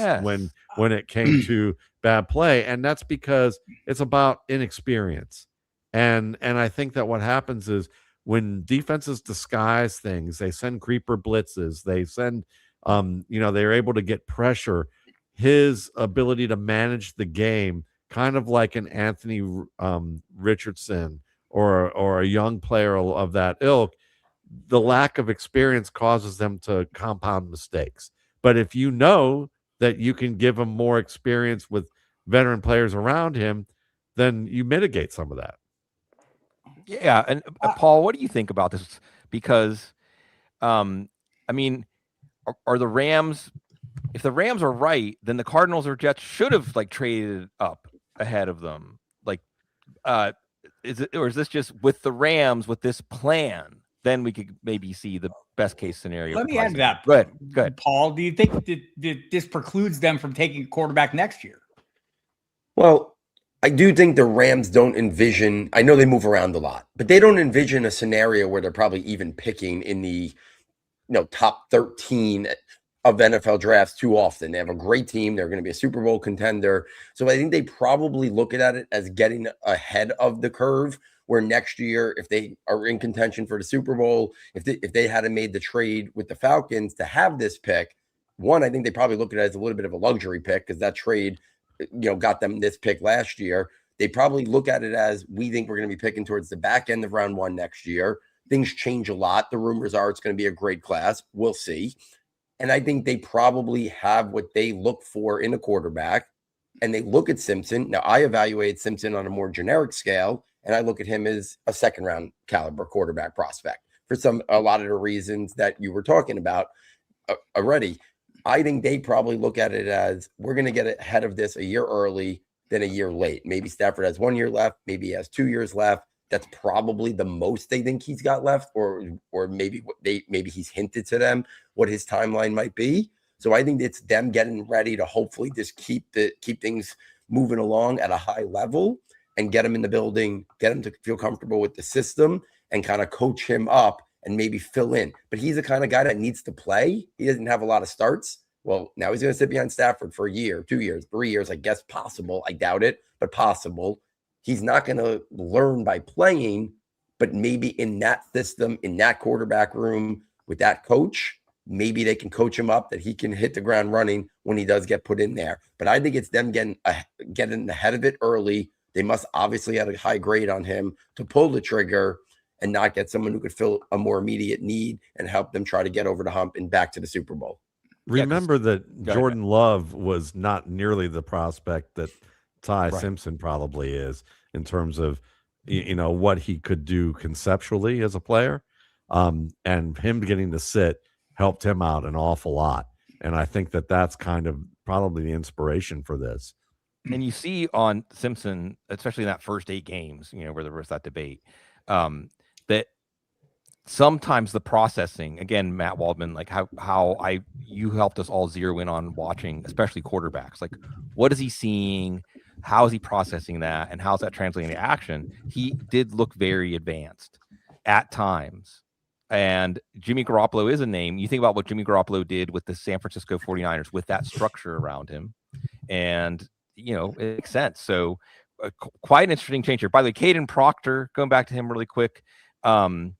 Speaker 4: when it came to bad play. And that's because it's about inexperience. And I think that what happens is, when defenses disguise things, they send creeper blitzes, they send you know, they're able to get pressure. His ability to manage the game, kind of like an Anthony Richardson or a young player of that ilk, the lack of experience causes them to compound mistakes. But if you know that you can give him more experience with veteran players around him, then you mitigate some of that.
Speaker 1: Yeah. And Paul, what do you think about this? Because, I mean, are the Rams, if the Rams are right, then the Cardinals or Jets should have like traded up ahead of them. Like, is this just with the Rams with this plan? Then we could maybe see the best case scenario.
Speaker 3: Let me add to that.
Speaker 1: Good.
Speaker 3: Paul, do you think that this precludes them from taking a quarterback next year?
Speaker 5: Well, I do think the Rams don't envision, I know they move around a lot, but they don't envision a scenario where they're probably even picking in the top 13 of NFL drafts too often. They have a great team. They're going to be a Super Bowl contender. So I think they probably look at it as getting ahead of the curve where next year, if they are in contention for the Super Bowl, if they had made the trade with the Falcons to have this pick, one, I think they probably look at it as a little bit of a luxury pick because that trade, got them this pick last year. They probably look at it as, we think we're going to be picking towards the back end of round 1 next year. Things change a lot. The rumors are it's going to be a great class. We'll see. And I think they probably have what they look for in a quarterback. And they look at Simpson. Now, I evaluate Simpson on a more generic scale, and I look at him as a second-round caliber quarterback prospect for a lot of the reasons that you were talking about already. I think they probably look at it as, we're going to get ahead of this a year early than a year late. Maybe Stafford has 1 year left. Maybe he has 2 years left. That's probably the most they think he's got left, or maybe he's hinted to them what his timeline might be. So I think it's them getting ready to hopefully just keep things moving along at a high level and get him in the building, get him to feel comfortable with the system and kind of coach him up and maybe fill in. But he's the kind of guy that needs to play. He doesn't have a lot of starts. Well, now he's going to sit behind Stafford for a year, 2 years, 3 years, I guess possible. I doubt it, but possible. He's not going to learn by playing, but maybe in that system, in that quarterback room with that coach, maybe they can coach him up that he can hit the ground running when he does get put in there. But I think it's them getting ahead of it early. They must obviously have a high grade on him to pull the trigger and not get someone who could fill a more immediate need and help them try to get over the hump and back to the Super Bowl.
Speaker 6: Remember that Jordan Love was not nearly the prospect that Ty Simpson probably is in terms of, what he could do conceptually as a player. And him getting to sit helped him out an awful lot. And I think that that's kind of probably the inspiration for this.
Speaker 1: And you see on Simpson, especially in that first 8 games, where there was that debate, that sometimes the processing, again, Matt Waldman, like you helped us all zero in on watching, especially quarterbacks. Like, what is he seeing? How is he processing that? And how's that translating to action? He did look very advanced at times. And Jimmy Garoppolo is a name. You think about what Jimmy Garoppolo did with the San Francisco 49ers with that structure around him. And, it makes sense. So quite an interesting change here. By the way, Kadyn Proctor, going back to him really quick. He's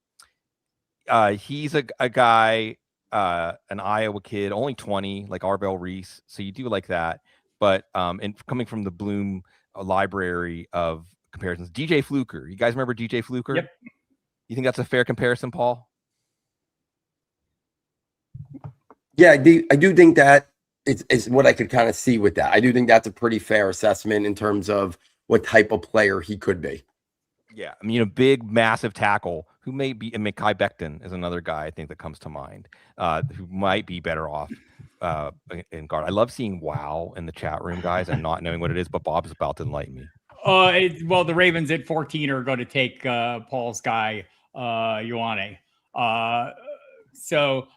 Speaker 1: a guy, an Iowa kid, only 20, like Arvell Reese. So you do like that. But and coming from the Bloom library of comparisons, DJ Fluker. You guys remember DJ Fluker?
Speaker 3: Yep.
Speaker 1: You think that's a fair comparison, Paul?
Speaker 5: Yeah, I do think that it's what I could kind of see with that. I do think that's a pretty fair assessment in terms of what type of player he could be.
Speaker 1: Yeah, I mean, a big, massive tackle who may be, and Makai Becton is another guy I think that comes to mind, who might be better off in guard. I love seeing WOW in the chat room, guys, and not knowing what it is, but Bob's about to enlighten me.
Speaker 3: Well, the Ravens at 14 are going to take Paul's guy, Ioane. But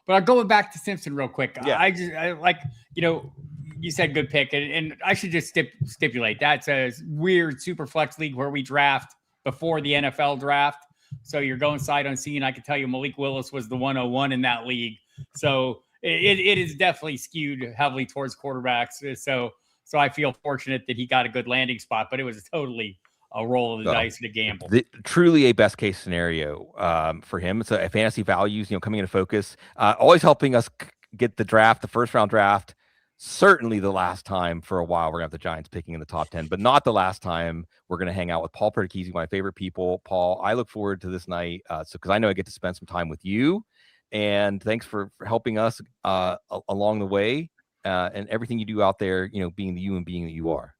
Speaker 3: I'll go back to Simpson real quick.
Speaker 1: Yeah.
Speaker 3: I like, you said good pick, and I should just stipulate that's a weird super flex league where we draft before the NFL draft. So you're going sight unseen. I can tell you Malik Willis was the 101 in that league. So it is definitely skewed heavily towards quarterbacks. So I feel fortunate that he got a good landing spot, but it was totally a roll of the dice and a gamble.
Speaker 1: Truly a best case scenario for him. It's a fantasy values, coming into focus, always helping us get the draft, the first round draft. Certainly the last time for a while we're gonna have the Giants picking in the top 10, but not the last time we're gonna hang out with Paul Perticchese, one of my favorite people. Paul, I look forward to this night. Because I know I get to spend some time with you, and thanks for helping us along the way, and everything you do out there, being the human being that you are.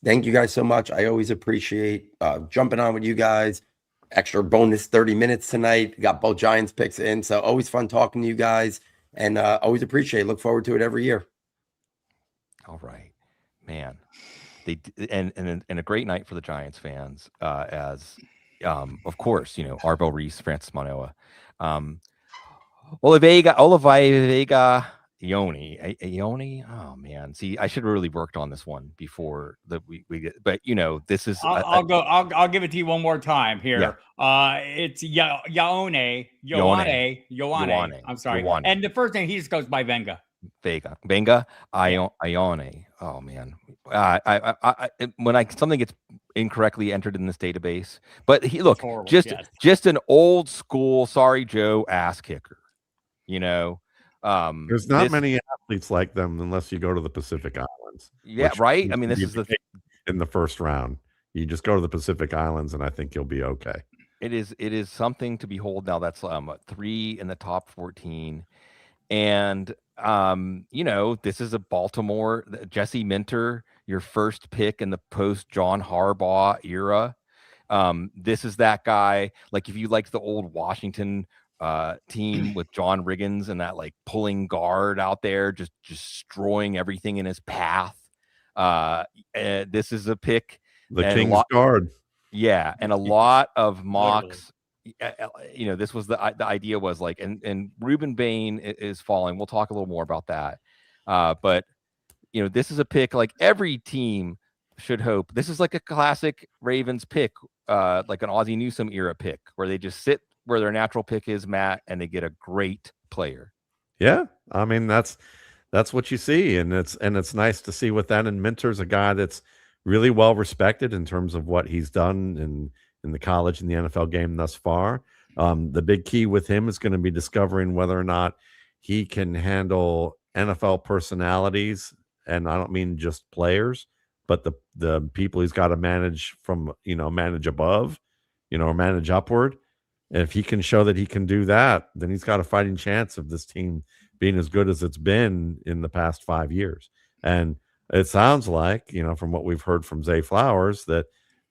Speaker 5: Thank you guys so much. I always appreciate jumping on with you guys. Extra bonus 30 minutes tonight. Got both Giants picks in, so always fun talking to you guys, and always appreciate it. Look forward to it every year.
Speaker 1: All right, man. And a great night for the Giants fans, as of course, Arvell Reese, Francis Manoa, Olaivavega Ioane. Oh man, see, I should have really worked on this one before we get. But this is.
Speaker 3: I'll give it to you one more time here. Yeah. It's Ioane. I'm sorry.
Speaker 1: Ioane.
Speaker 3: And the first name he just goes by Venga.
Speaker 1: Ioane. Oh man, when something gets incorrectly entered in this database. But he look
Speaker 3: horrible,
Speaker 1: just an old school sorry Joe ass kicker. You know,
Speaker 6: there's not many athletes like them unless you go to the Pacific Islands.
Speaker 1: Yeah, right. I mean, this is
Speaker 6: in the first round. You just go to the Pacific Islands, and I think you'll be okay.
Speaker 1: It is something to behold. Now that's 3 in the top 14, and you know, this is a Baltimore Jesse Minter, your first pick in the post John Harbaugh era. This is that guy. Like if you liked the old Washington team with John Riggins and that like pulling guard out there, just destroying everything in his path. This is a pick.
Speaker 6: The King's Guard.
Speaker 1: Yeah, and a lot of mocks. You know, this was the idea was like, and Rueben Bain is falling. We'll talk a little more about that. But you know, this is a pick like every team should hope. This is like a classic Ravens pick, like an Ozzie Newsome era pick, where they just sit where their natural pick is, Matt, and they get a great player.
Speaker 6: Yeah, I mean that's what you see, and it's nice to see with that. And Minter's a guy that's really well respected in terms of what he's done in the college and the NFL game thus far. The big key with him is going to be discovering whether or not he can handle NFL personalities, and I don't mean just players, but the people he's got to manage from, you know, manage above, you know, or manage upward. And if he can show that he can do that, then he's got a fighting chance of this team being as good as it's been in the past 5 years. And it sounds like, you know, from what we've heard from Zay Flowers, that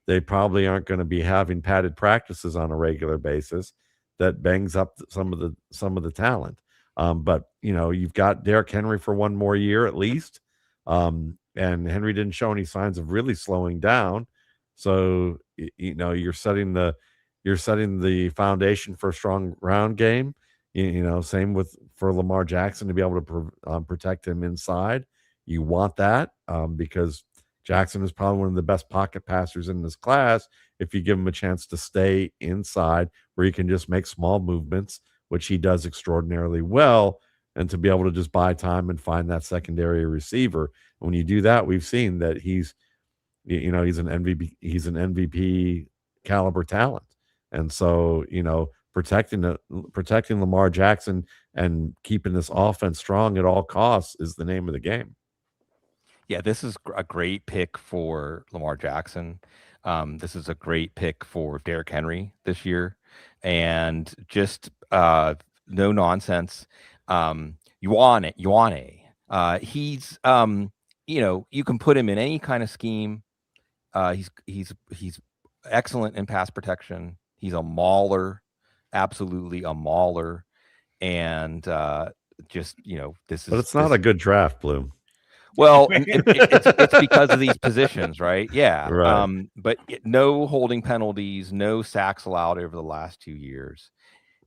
Speaker 6: they probably aren't going to be having padded practices on a regular basis. That bangs up some of the talent. But you know, you've got Derrick Henry for one more year at least, and Henry didn't show any signs of really slowing down. So you know, you're setting the foundation for a strong round game. You know, same for Lamar Jackson to be able to protect him inside. You want that because Jackson is probably one of the best pocket passers in this class. If you give him a chance to stay inside where he can just make small movements, which he does extraordinarily well, and to be able to just buy time and find that secondary receiver. And when you do that, we've seen that he's an MVP caliber talent. And so, you know, protecting Lamar Jackson and keeping this offense strong at all costs is the name of the game.
Speaker 1: Yeah, this is a great pick for Lamar Jackson. This is a great pick for Derrick Henry this year, and just no nonsense. Ioane. He's you know, you can put him in any kind of scheme. He's excellent in pass protection. He's a mauler, absolutely a mauler, and just, you know, this is.
Speaker 6: But it's not a good draft, Bloom.
Speaker 1: Well, it's because of these positions, right? Yeah.
Speaker 6: Right.
Speaker 1: But no holding penalties, no sacks allowed over the last 2 years.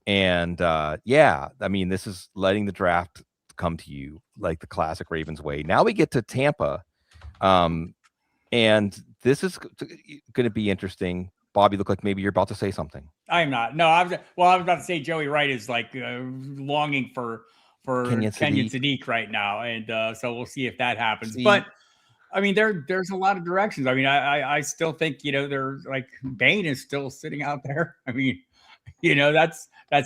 Speaker 1: And yeah, I mean, this is letting the draft come to you like the classic Ravens way. Now we get to Tampa. And this is going to be interesting. Bobby, look like maybe you're about to say something.
Speaker 3: I'm not. No, I was about to say Joey Wright is like longing for Kenyon Sadiq right now, and so we'll see if that happens. But I mean, there's a lot of directions. I mean, I still think, you know, there's like Bain is still sitting out there. I mean, you know, that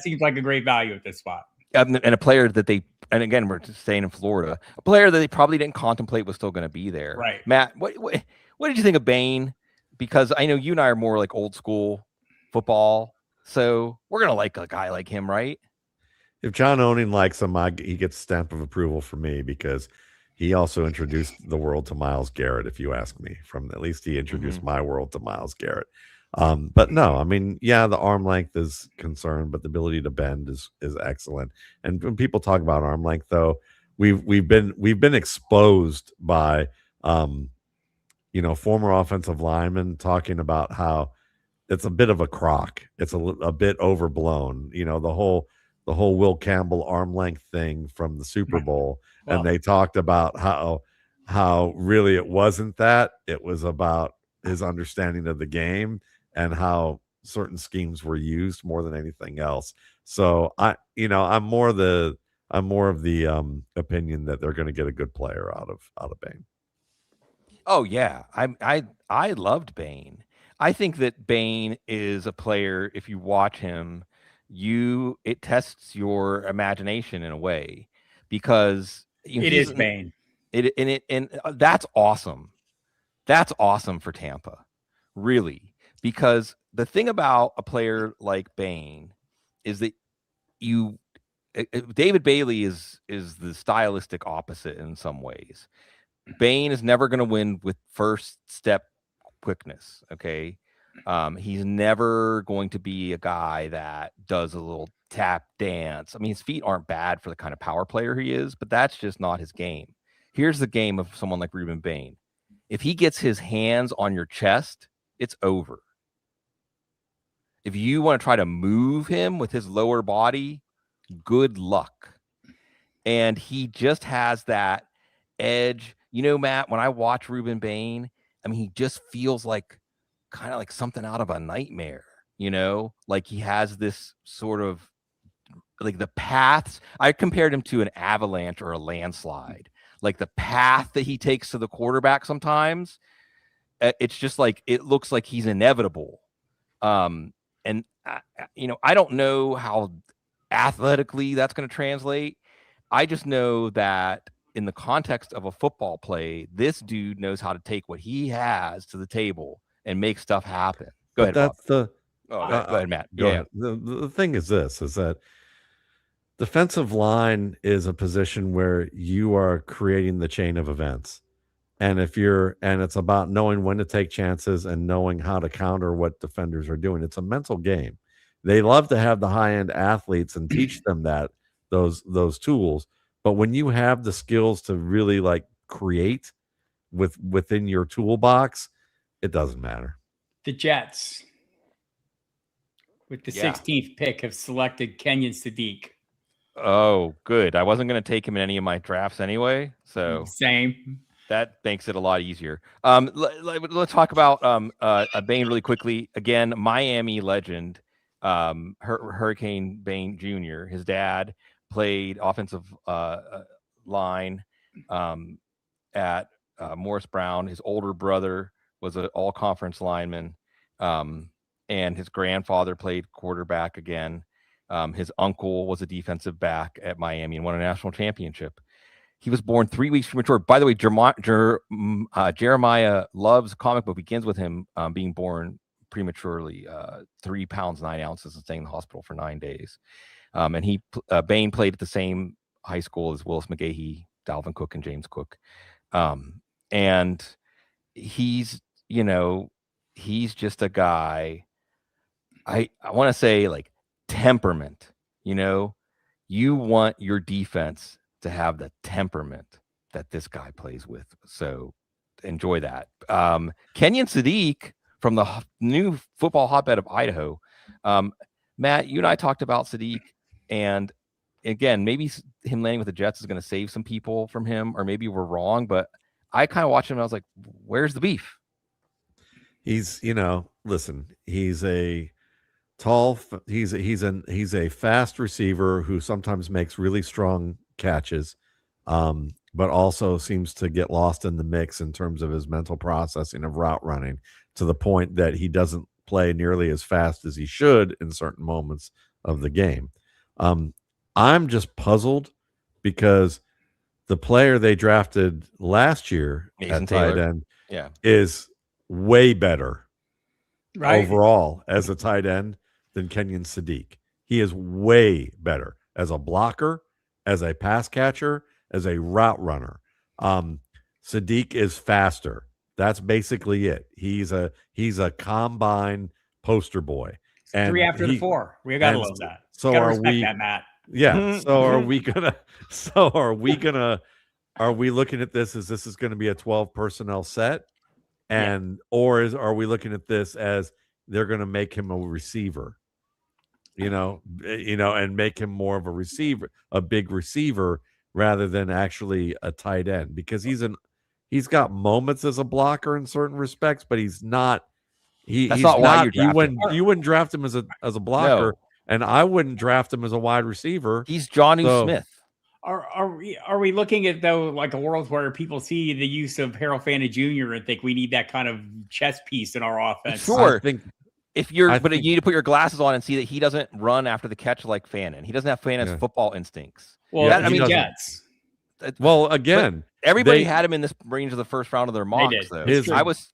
Speaker 3: seems like a great value at this spot.
Speaker 1: And a player that they, and again, we're just staying in Florida, a player that they probably didn't contemplate was still going to be there.
Speaker 3: Right,
Speaker 1: Matt, what did you think of Bain? Because I know you and I are more like old school football, so we're gonna like a guy like him, right?
Speaker 6: If John Owning likes him, he gets a stamp of approval for me, because he also introduced the world to Myles Garrett, if you ask me. At least he introduced my world to Myles Garrett. But no, I mean, yeah, the arm length is concerned, but the ability to bend is excellent. And when people talk about arm length, though, we've been exposed by you know, former offensive linemen talking about how it's a bit of a crock. It's a bit overblown. You know, the whole Will Campbell arm length thing from the Super Bowl. Well, and they talked about how really it wasn't that. It was about his understanding of the game and how certain schemes were used more than anything else. So I'm more of the opinion that they're going to get a good player out of Bain.
Speaker 1: Oh yeah, I loved Bain. I think that Bain is a player. If you watch him, it tests your imagination in a way because
Speaker 3: it is Bain.
Speaker 1: That's awesome. That's awesome for Tampa, really, because the thing about a player like Bain is that David Bailey is the stylistic opposite in some ways. Bain is never going to win with first step quickness. Okay. He's never going to be a guy that does a little tap dance. I mean, his feet aren't bad for the kind of power player he is, but that's just not his game. Here's the game of someone like Rueben Bain. If he gets his hands on your chest, it's over. If you want to try to move him with his lower body, good luck. And he just has that edge. You know, Matt, when I watch Rueben Bain, I mean, he just feels like kind of like something out of a nightmare, you know, like he has this sort of like the paths. I compared him to an avalanche or a landslide, like the path that he takes to the quarterback sometimes. It's just like, it looks like he's inevitable. And I don't know how athletically that's going to translate. I just know that in the context of a football play, this dude knows how to take what he has to the table and make stuff happen. Go ahead.
Speaker 6: That's
Speaker 1: Bob. Go ahead, Matt.
Speaker 6: Yeah. The thing is this, is that defensive line is a position where you are creating the chain of events. And it's about knowing when to take chances and knowing how to counter what defenders are doing. It's a mental game. They love to have the high-end athletes and teach them those tools. But when you have the skills to really like create within your toolbox, it doesn't matter.
Speaker 3: The Jets, with the 16th pick, have selected Kenyon Sadiq.
Speaker 1: Oh, good. I wasn't going to take him in any of my drafts anyway. So
Speaker 3: same.
Speaker 1: That makes it a lot easier. Let's talk about Bain really quickly. Again, Miami legend, Hurricane Bain Jr. His dad played offensive line at Morris Brown. His older brother was an all-conference lineman, and his grandfather played quarterback again. His uncle was a defensive back at Miami and won a national championship. He was born 3 weeks premature. By the way, Jeremiyah Love's comic book begins with him being born prematurely, 3 pounds 9 ounces, and staying in the hospital for 9 days. And Bain played at the same high school as Willis McGahee, Dalvin Cook, and James Cook. And he's just a guy. I want to say like temperament. You want your defense to have the temperament that this guy plays with. So enjoy that. Kenyon Sadiq from the new football hotbed of Idaho. Matt, you and I talked about Sadiq, and again, maybe him landing with the Jets is going to save some people from him, or maybe we're wrong, but I kind of watched him and I was like, where's the beef?
Speaker 6: He's, listen, he's a tall, he's a fast receiver who sometimes makes really strong catches, but also seems to get lost in the mix in terms of his mental processing of route running, to the point that he doesn't play nearly as fast as he should in certain moments of the game. I'm just puzzled because the player they drafted last year at tight end is way better overall as a tight end than Kenyon Sadiq. He is way better as a blocker, as a pass catcher, as a route runner. Sadiq is faster. That's basically it. He's a combine poster boy. And
Speaker 3: 3 after the 4. We gotta love that.
Speaker 6: So
Speaker 3: are we that, Matt?
Speaker 6: Yeah. So are we looking at this as this is going to be a 12 personnel set? Are we looking at this as they're going to make him a receiver? And make him more of a receiver, a big receiver, rather than actually a tight end, because he's got moments as a blocker in certain respects, but he's not. You wouldn't draft him as a blocker, and I wouldn't draft him as a wide receiver.
Speaker 1: He's Jonnu Smith.
Speaker 3: Are we looking at, though, like a world where people see the use of Harold Fano Jr. and think we need that kind of chess piece in our offense?
Speaker 1: Sure.
Speaker 6: I think
Speaker 1: if you're, but you need to put your glasses on and see that he doesn't run after the catch like Fanon. He doesn't have Fanon's football instincts.
Speaker 3: Well, I mean, Jets.
Speaker 6: Well, again,
Speaker 1: everybody had him in this range of the first round of their mocks. Though
Speaker 3: His,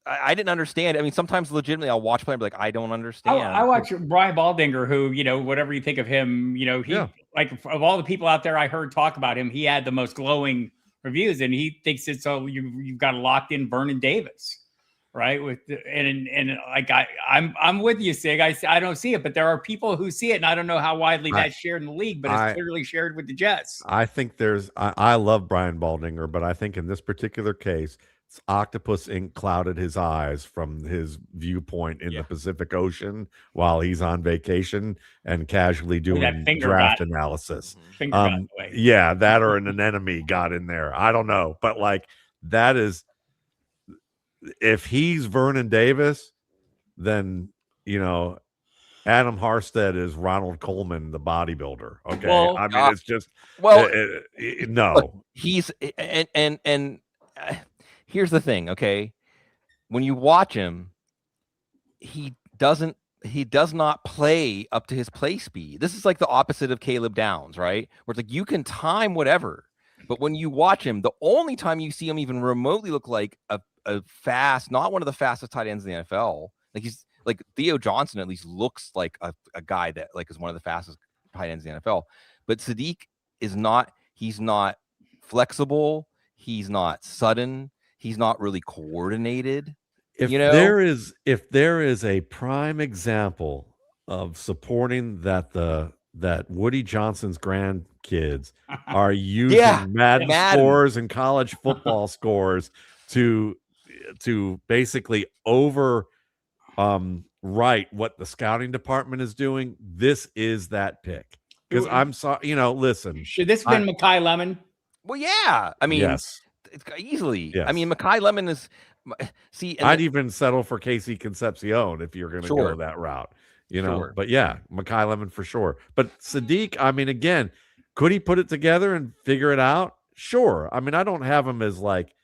Speaker 1: I didn't understand. I mean, sometimes legitimately, I'll watch play and be like, I don't understand.
Speaker 3: I watch Brian Baldinger, who, you know, whatever you think of him, you know, he like of all the people out there I heard talk about him, he had the most glowing reviews, and he thinks it's you've got a locked in Vernon Davis. Right. And like I'm with you, Sig. I don't see it, but there are people who see it, and I don't know how widely that's shared in the league, but it's clearly shared with the Jets.
Speaker 6: I think I love Brian Baldinger, but I think in this particular case, Octopus Ink clouded his eyes from his viewpoint in the Pacific Ocean while he's on vacation and casually doing draft analysis. Yeah, that or an anemone got in there. I don't know, but like that is. If he's Vernon Davis, then, you know, Adam Harstead is Ronald Coleman, the bodybuilder. Okay. Well, I mean, it's just, no.
Speaker 1: Look, he's, and here's the thing. Okay. When you watch him, he does not play up to his play speed. This is like the opposite of Caleb Downs, right? Where it's like, you can time whatever, but when you watch him, the only time you see him even remotely look like a fast, not one of the fastest tight ends in the NFL. Like he's like Theo Johnson at least looks like a guy that like is one of the fastest tight ends in the NFL. But Sadiq is not, he's not flexible, he's not sudden, he's not really coordinated.
Speaker 6: If there is a prime example of supporting that Woody Johnson's grandkids are using Madden scores and college football scores to basically write what the scouting department is doing, this is that pick. Because I'm sorry, you know, listen.
Speaker 3: Should this have been Makai Lemon?
Speaker 1: Well, yeah. I mean, it's easily. Yes. I mean, Makai Lemon is. See,
Speaker 6: I'd even settle for KC Concepcion if you're going to go that route, you know. But yeah, Makai Lemon for sure. But Sadiq, I mean, again, could he put it together and figure it out? Sure. I mean, I don't have him as like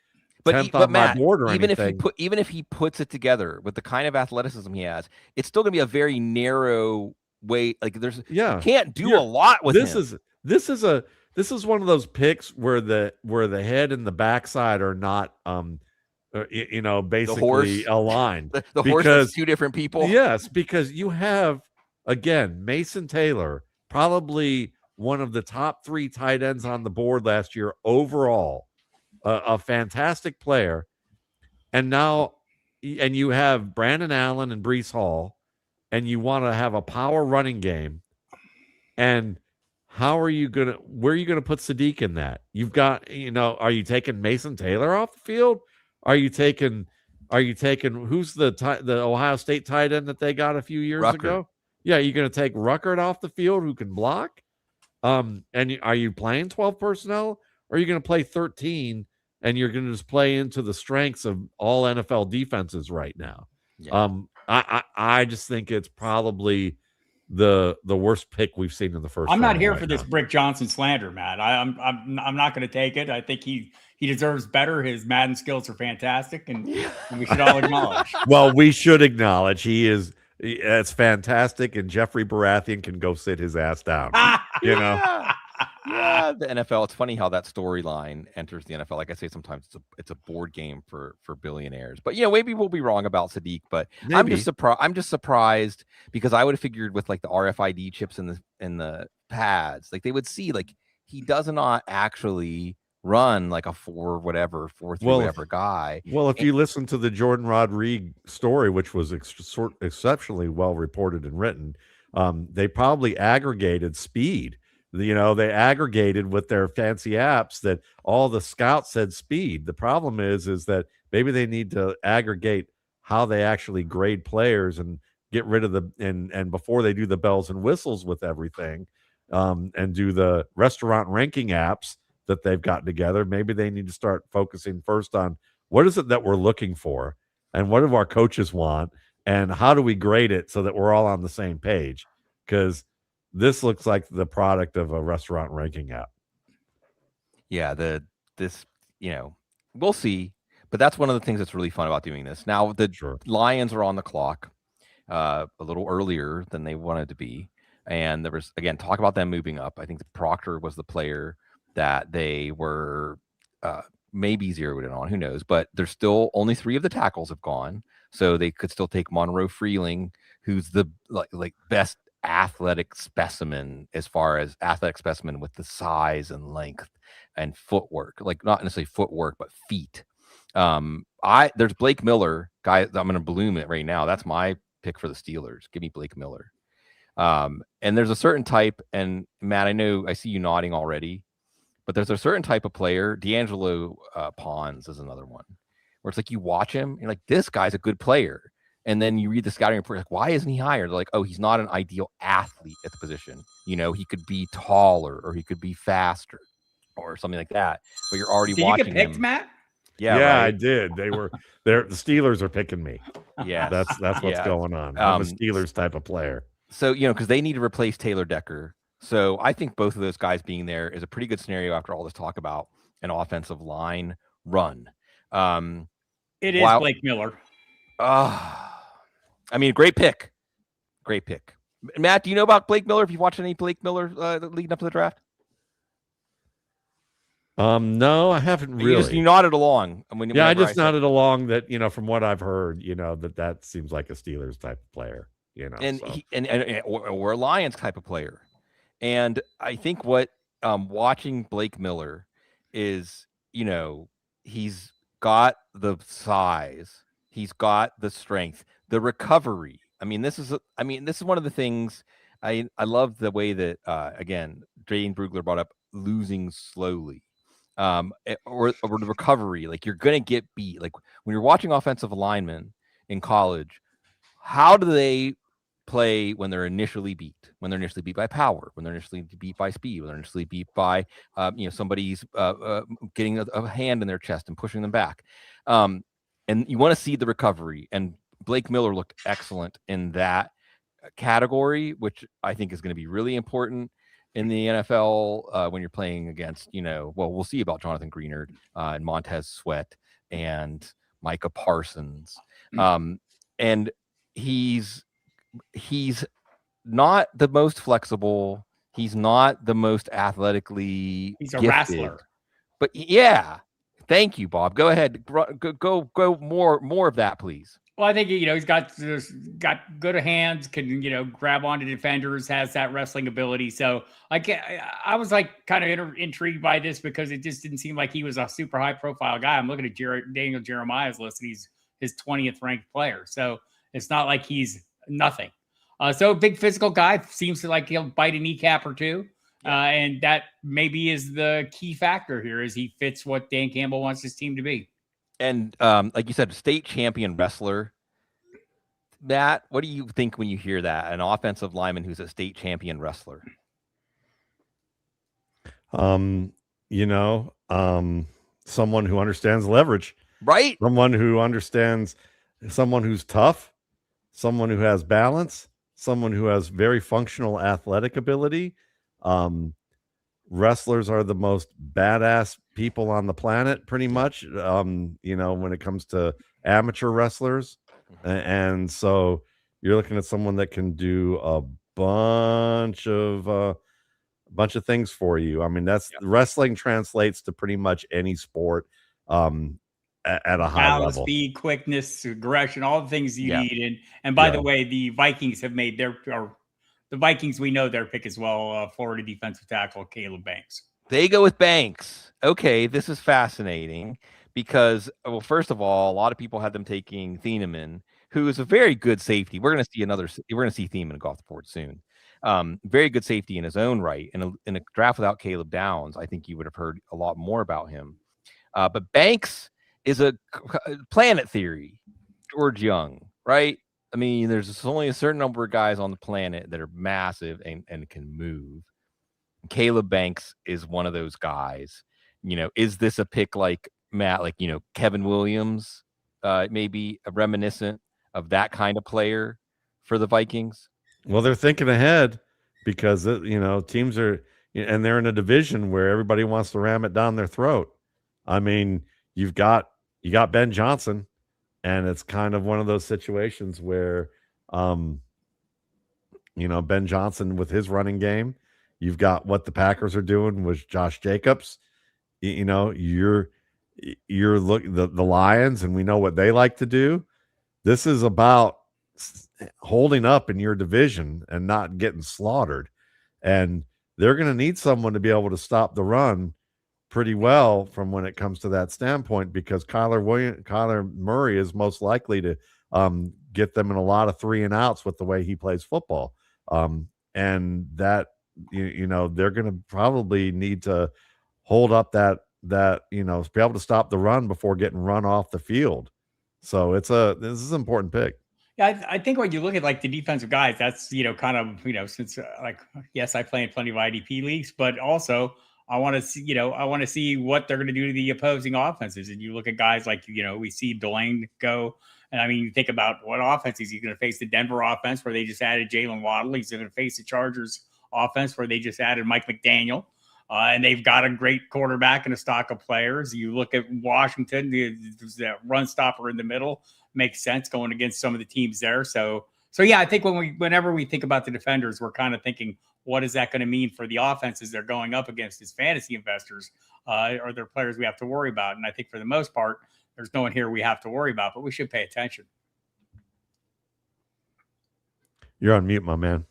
Speaker 6: 10th on
Speaker 1: Matt,
Speaker 6: my board or
Speaker 1: even
Speaker 6: anything.
Speaker 1: Even if he puts it together with the kind of athleticism he has, it's still going to be a very narrow way. Like you can't do a lot with him.
Speaker 6: This is one of those picks where the head and the backside are not you know, basically aligned.
Speaker 1: The horse is two different people.
Speaker 6: Yes, because you have, again, Mason Taylor, probably one of the top 3 tight ends on the board last year overall, a fantastic player. And now, and you have Brandon Allen and Breece Hall, and you want to have a power running game. And where are you going to put Sadiq in that? You've got, you know, are you taking Mason Taylor off the field? Are you taking who's the Ohio State tight end that they got a few years ago? Yeah, you're going to take Ruckert off the field who can block? And are you playing 12 personnel, or are you going to play 13 and you're going to just play into the strengths of all NFL defenses right now? Yeah. I just think it's probably the worst pick we've seen in the first.
Speaker 3: I'm not here for this Brick Johnson slander, Matt. I'm not going to take it. I think he deserves better. His Madden skills are fantastic, and we should all acknowledge.
Speaker 6: Well, we should acknowledge it's fantastic, and Jeffrey Baratheon can go sit his ass down. You know.
Speaker 1: Yeah, the NFL. It's funny how that storyline enters the NFL. Like I say, sometimes it's a board game for billionaires. But you know, maybe we'll be wrong about Sadiq. But maybe. I'm just surprised because I would have figured with like the RFID chips in the pads, like they would see like he does not actually run like a 4-3 whatever guy.
Speaker 6: Well, if you listen to the Jordan Rodriguez story, which was exceptionally well reported and written, they probably aggregated speed. You know, they aggregated with their fancy apps that all the scouts said speed. The problem is that maybe they need to aggregate how they actually grade players and get rid of and before they do the bells and whistles with everything, and do the restaurant ranking apps that they've gotten together. Maybe they need to start focusing first on what is it that we're looking for and what do our coaches want and how do we grade it so that we're all on the same page? Because this looks like the product of a restaurant ranking app.
Speaker 1: Yeah, this, we'll see. But that's one of the things that's really fun about doing this. Now the Lions are on the clock a little earlier than they wanted to be. And there was, again, talk about them moving up. I think Proctor was the player that they were maybe zeroed in on. Who knows? But there's still only 3 of the tackles have gone. So they could still take Monroe Freeling, who's the like best athletic specimen as far as athletic specimen with the size and length and footwork, like not necessarily footwork, but feet. There's Blake Miller, guy. I'm going to bloom it right now. That's my pick for the Steelers. Give me Blake Miller. And there's a certain type, and Matt, I see you nodding already, but there's a certain type of player. D'Angelo Pons is another one, where it's like you watch him, and you're like, this guy's a good player. And then you read the scouting report, like, why isn't he higher? They're like, oh, he's not an ideal athlete at the position. He could be taller, or he could be faster, or something like that. But you're already watching
Speaker 3: you get picked,
Speaker 1: him.
Speaker 3: Matt?
Speaker 1: Yeah,
Speaker 6: right?
Speaker 1: I
Speaker 6: did. They were there. The Steelers are picking me.
Speaker 1: Yeah,
Speaker 6: that's what's going on. I'm a Steelers type of player.
Speaker 1: So, because they need to replace Taylor Decker. So I think both of those guys being there is a pretty good scenario after all this talk about an offensive line run.
Speaker 3: It is Blake Miller.
Speaker 1: Great pick. Great pick. Matt, do you know about Blake Miller? Have you watched any Blake Miller leading up to the draft?
Speaker 6: No, I haven't really.
Speaker 1: You nodded along.
Speaker 6: I just nodded along that, from what I've heard, that seems like a Steelers type of player,
Speaker 1: and or a Lions type of player. And I think what watching Blake Miller is, he's got the size, he's got the strength, the recovery. This is one of the things I love the way that again, Dane Brugler brought up losing slowly. Or the recovery, like you're gonna get beat. Like when you're watching offensive linemen in college, how do they play when they're initially beat? When they're initially beat by power, when they're initially beat by speed, when they're initially beat by somebody's getting a hand in their chest and pushing them back. And you want to see the recovery. And Blake Miller looked excellent in that category, which I think is going to be really important in the NFL when you're playing against, we'll see about Jonathan Greenard and Montez Sweat and Micah Parsons. And he's not the most flexible. He's not the most athletically
Speaker 3: He's a
Speaker 1: gifted,
Speaker 3: wrestler.
Speaker 1: But yeah, thank you, Bob. Go ahead. Go more of that, please.
Speaker 3: Well, I think, he's got good hands, can, grab onto defenders, has that wrestling ability. So I was kind of intrigued by this because it just didn't seem like he was a super high profile guy. I'm looking at Daniel Jeremiah's list, and he's his 20th ranked player. So it's not like he's nothing. So big physical guy, seems like he'll bite a kneecap or two. And that maybe is the key factor here, is he fits what Dan Campbell wants his team to be.
Speaker 1: And like you said, state champion wrestler. Matt, what do you think when you hear that? An offensive lineman who's a state champion wrestler?
Speaker 6: Someone who understands leverage.
Speaker 1: Right.
Speaker 6: Someone who's tough, someone who has balance, someone who has very functional athletic ability. Wrestlers are the most badass people on the planet, pretty much, when it comes to amateur wrestlers. And so you're looking at someone that can do a bunch of things for you. Wrestling translates to pretty much any sport at a high level.
Speaker 3: Speed, quickness, aggression, all the things you need. And by the way, the Vikings have made the Vikings, we know their pick as well, Florida defensive tackle Caleb Banks.
Speaker 1: They go with Banks. Okay, this is fascinating because, well, first of all, a lot of people had them taking Thieneman, who is a very good safety. We're going to see Thieneman go off the board soon. Very good safety in his own right. In a draft without Caleb Downs, I think you would have heard a lot more about him. But Banks is a planet theory. George Young, right? There's only a certain number of guys on the planet that are massive and can move. Caleb Banks is one of those guys. Is this a pick like Matt, Kevin Williams, maybe a reminiscent of that kind of player for the Vikings?
Speaker 6: Well, they're thinking ahead because, teams are, and they're in a division where everybody wants to ram it down their throat. I mean, you got Ben Johnson, and it's kind of one of those situations where, Ben Johnson with his running game, you've got what the Packers are doing with Josh Jacobs. You're the Lions, and we know what they like to do. This is about holding up in your division and not getting slaughtered. And they're going to need someone to be able to stop the run pretty well from when it comes to that standpoint, because Kyler Murray is most likely to get them in a lot of 3 and outs with the way he plays football. And that, they're going to probably need to hold up that, be able to stop the run before getting run off the field. So this is an important pick.
Speaker 3: Yeah, I think when you look at like the defensive guys, that's, kind of, since yes, I play in plenty of IDP leagues, but also I want to see, what they're going to do to the opposing offenses. And you look at guys like, we see Delane go. And I mean, you think about what offense is he going to face? The Denver offense, where they just added Jalen Waddle. He's going to face the Chargers offense, where they just added Mike McDaniel. And they've got a great quarterback and a stock of players. You look at Washington, the run stopper in the middle makes sense going against some of the teams there. So yeah, I think whenever we think about the defenders, we're kind of thinking, what is that going to mean for the offenses they're going up against as fantasy investors? Are there players we have to worry about? And I think for the most part, there's no one here we have to worry about, but we should pay attention.
Speaker 6: You're on mute, my man.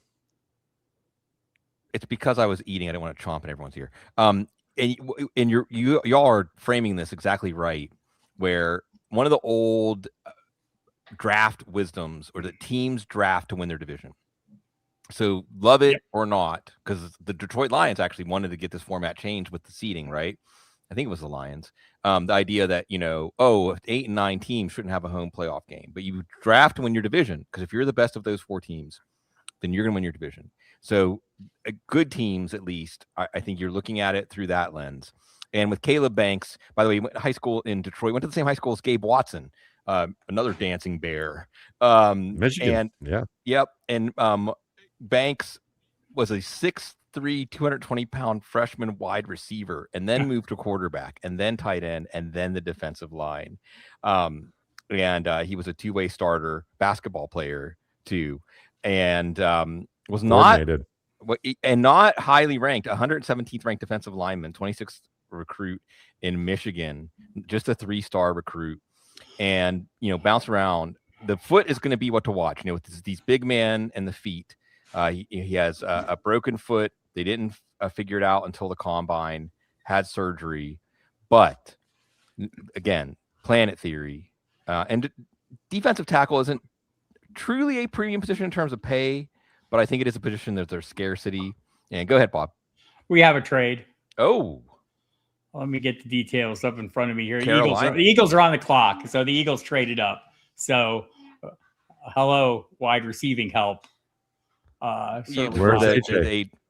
Speaker 1: It's because I was eating. I didn't want to chomp in everyone's ear. And y'all are framing this exactly right, where one of the old draft wisdoms, or the teams draft to win their division. So love it or not, because the Detroit Lions actually wanted to get this format changed with the seeding, right? I think it was the Lions. The idea that, 8 and 9 teams shouldn't have a home playoff game, but you draft to win your division, because if you're the best of those 4 teams, then you're going to win your division. So good teams, at least, I think you're looking at it through that lens. And with Caleb Banks, by the way, he went to high school in Detroit, went to the same high school as Gabe Watson, another dancing bear.
Speaker 6: Michigan.
Speaker 1: And, yep. And Banks was a 6'3", 220-pound freshman wide receiver, and then moved to quarterback, and then tight end, and then the defensive line. And he was a 2-way starter basketball player too. And was not highly ranked, 117th ranked defensive lineman, 26th recruit in Michigan, just a 3-star recruit, and bounce around. The foot is going to be what to watch. With these big men and the feet. He has a broken foot. They didn't figure it out until the combine, had surgery, but again, planet theory. And defensive tackle isn't truly a premium position in terms of pay, but I think it is a position that there's scarcity. And go ahead, Bob.
Speaker 3: We have a trade.
Speaker 1: Oh,
Speaker 3: let me get the details up in front of me here.
Speaker 1: The
Speaker 3: Eagles are on the clock, so the Eagles traded up. So, hello, wide receiving help.
Speaker 6: Where's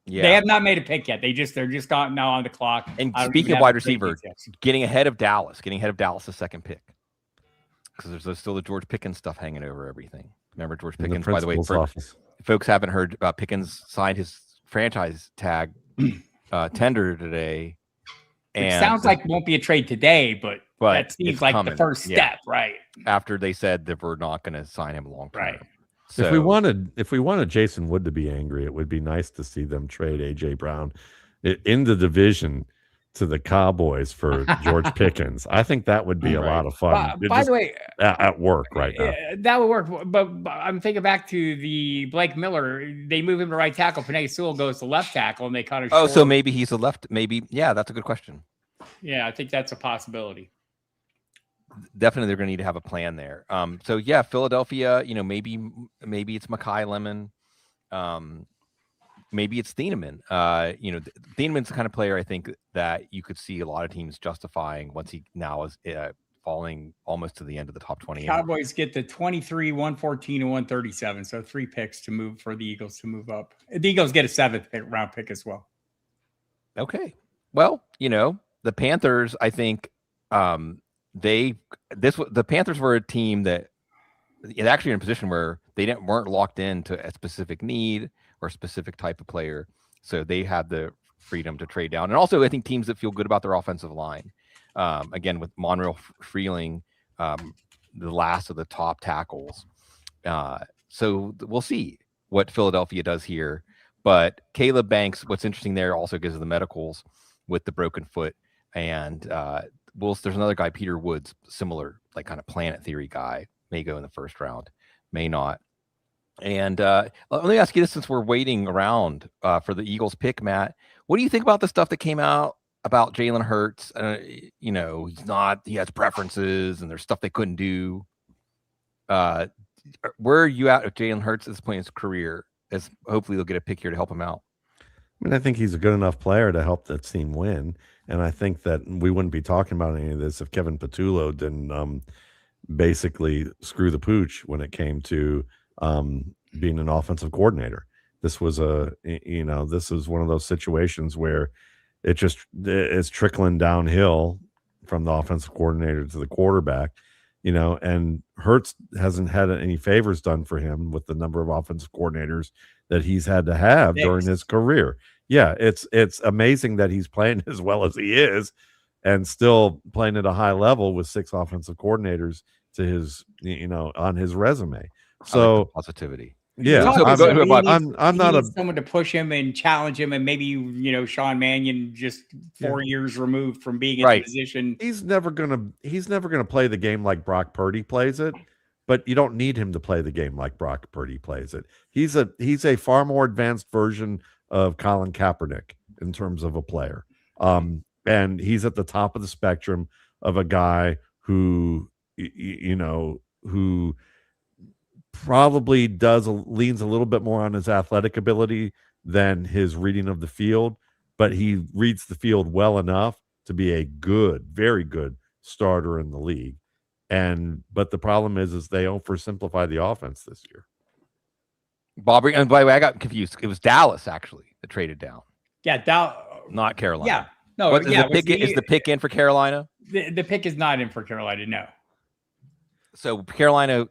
Speaker 1: they
Speaker 3: have not made a pick yet. They're just now on the clock.
Speaker 1: And speaking of wide receiver, getting ahead of Dallas, the second pick, because there's still the George Pickens stuff hanging over everything. Remember George Pickens? By the way, folks haven't heard about Pickens signed his franchise tag tender today.
Speaker 3: And it sounds like it won't be a trade today, but that seems like the first step, right?
Speaker 1: After they said that we're not going to sign him long term.
Speaker 3: Right.
Speaker 1: So,
Speaker 6: if we wanted Jason Wood to be angry, it would be nice to see them trade AJ Brown in the division to the Cowboys for George Pickens. I think that would be a lot of fun.
Speaker 3: By the way,
Speaker 6: at work right now,
Speaker 3: that would work. But I'm thinking back to the Blake Miller. They move him to right tackle. Panay Sewell goes to left tackle, and they kind of.
Speaker 1: So maybe he's a left. Maybe that's a good question.
Speaker 3: Yeah, I think that's a possibility.
Speaker 1: Definitely, they're going to need to have a plan there. So yeah, Philadelphia. Maybe it's Makai Lemon. Maybe it's Thieneman. Thieneman's the kind of player I think that you could see a lot of teams justifying once he now is falling almost to the end of the top 20.
Speaker 3: Cowboys get the 23, 114, and 137. So 3 picks to move for the Eagles to move up. The Eagles get a 7th round pick as well.
Speaker 1: Okay. Well, the Panthers, I think the Panthers were a team that is actually in a position where they weren't locked into a specific need or a specific type of player. So they had the freedom to trade down. And also, I think teams that feel good about their offensive line. Again, with Monroe Freeling, the last of the top tackles. So we'll see what Philadelphia does here. But Caleb Banks, what's interesting there also gives the medicals with the broken foot. And there's another guy, Peter Woods, similar, like kind of planet theory guy, may go in the first round, may not. And let me ask you this, since we're waiting around for the Eagles pick, Matt, what do you think about the stuff that came out about Jalen Hurts? You know, he has preferences and there's stuff they couldn't do. Where are you at with Jalen Hurts at this point in his career? As hopefully they'll get a pick here to help him out.
Speaker 6: I mean, I think he's a good enough player to help that team win. And I think that we wouldn't be talking about any of this if Kevin Patullo didn't basically screw the pooch when it came to being an offensive coordinator. This was this is one of those situations where it's trickling downhill from the offensive coordinator to the quarterback, and Hurts hasn't had any favors done for him with the number of offensive coordinators that he's had to have during his career. Yeah, it's amazing that he's playing as well as he is and still playing at a high level with 6 offensive coordinators to his, on his resume. So
Speaker 1: like positivity.
Speaker 6: Yeah, I'm not
Speaker 3: someone to push him and challenge him, and maybe Sean Mannion just 4 years removed from being in the position.
Speaker 6: He's never gonna play the game like Brock Purdy plays it, but you don't need him to play the game like Brock Purdy plays it. He's a far more advanced version of Colin Kaepernick in terms of a player, and he's at the top of the spectrum of a guy who who probably leans a little bit more on his athletic ability than his reading of the field, but he reads the field well enough to be a very good starter in the league. But the problem is they oversimplify the offense this year.
Speaker 1: Bobby, and by the way, I got confused. It was Dallas actually that traded down.
Speaker 3: Yeah,
Speaker 1: not Carolina.
Speaker 3: Yeah, no.
Speaker 1: Is the pick in for Carolina?
Speaker 3: The pick is not in for Carolina. No.
Speaker 1: So Carolina,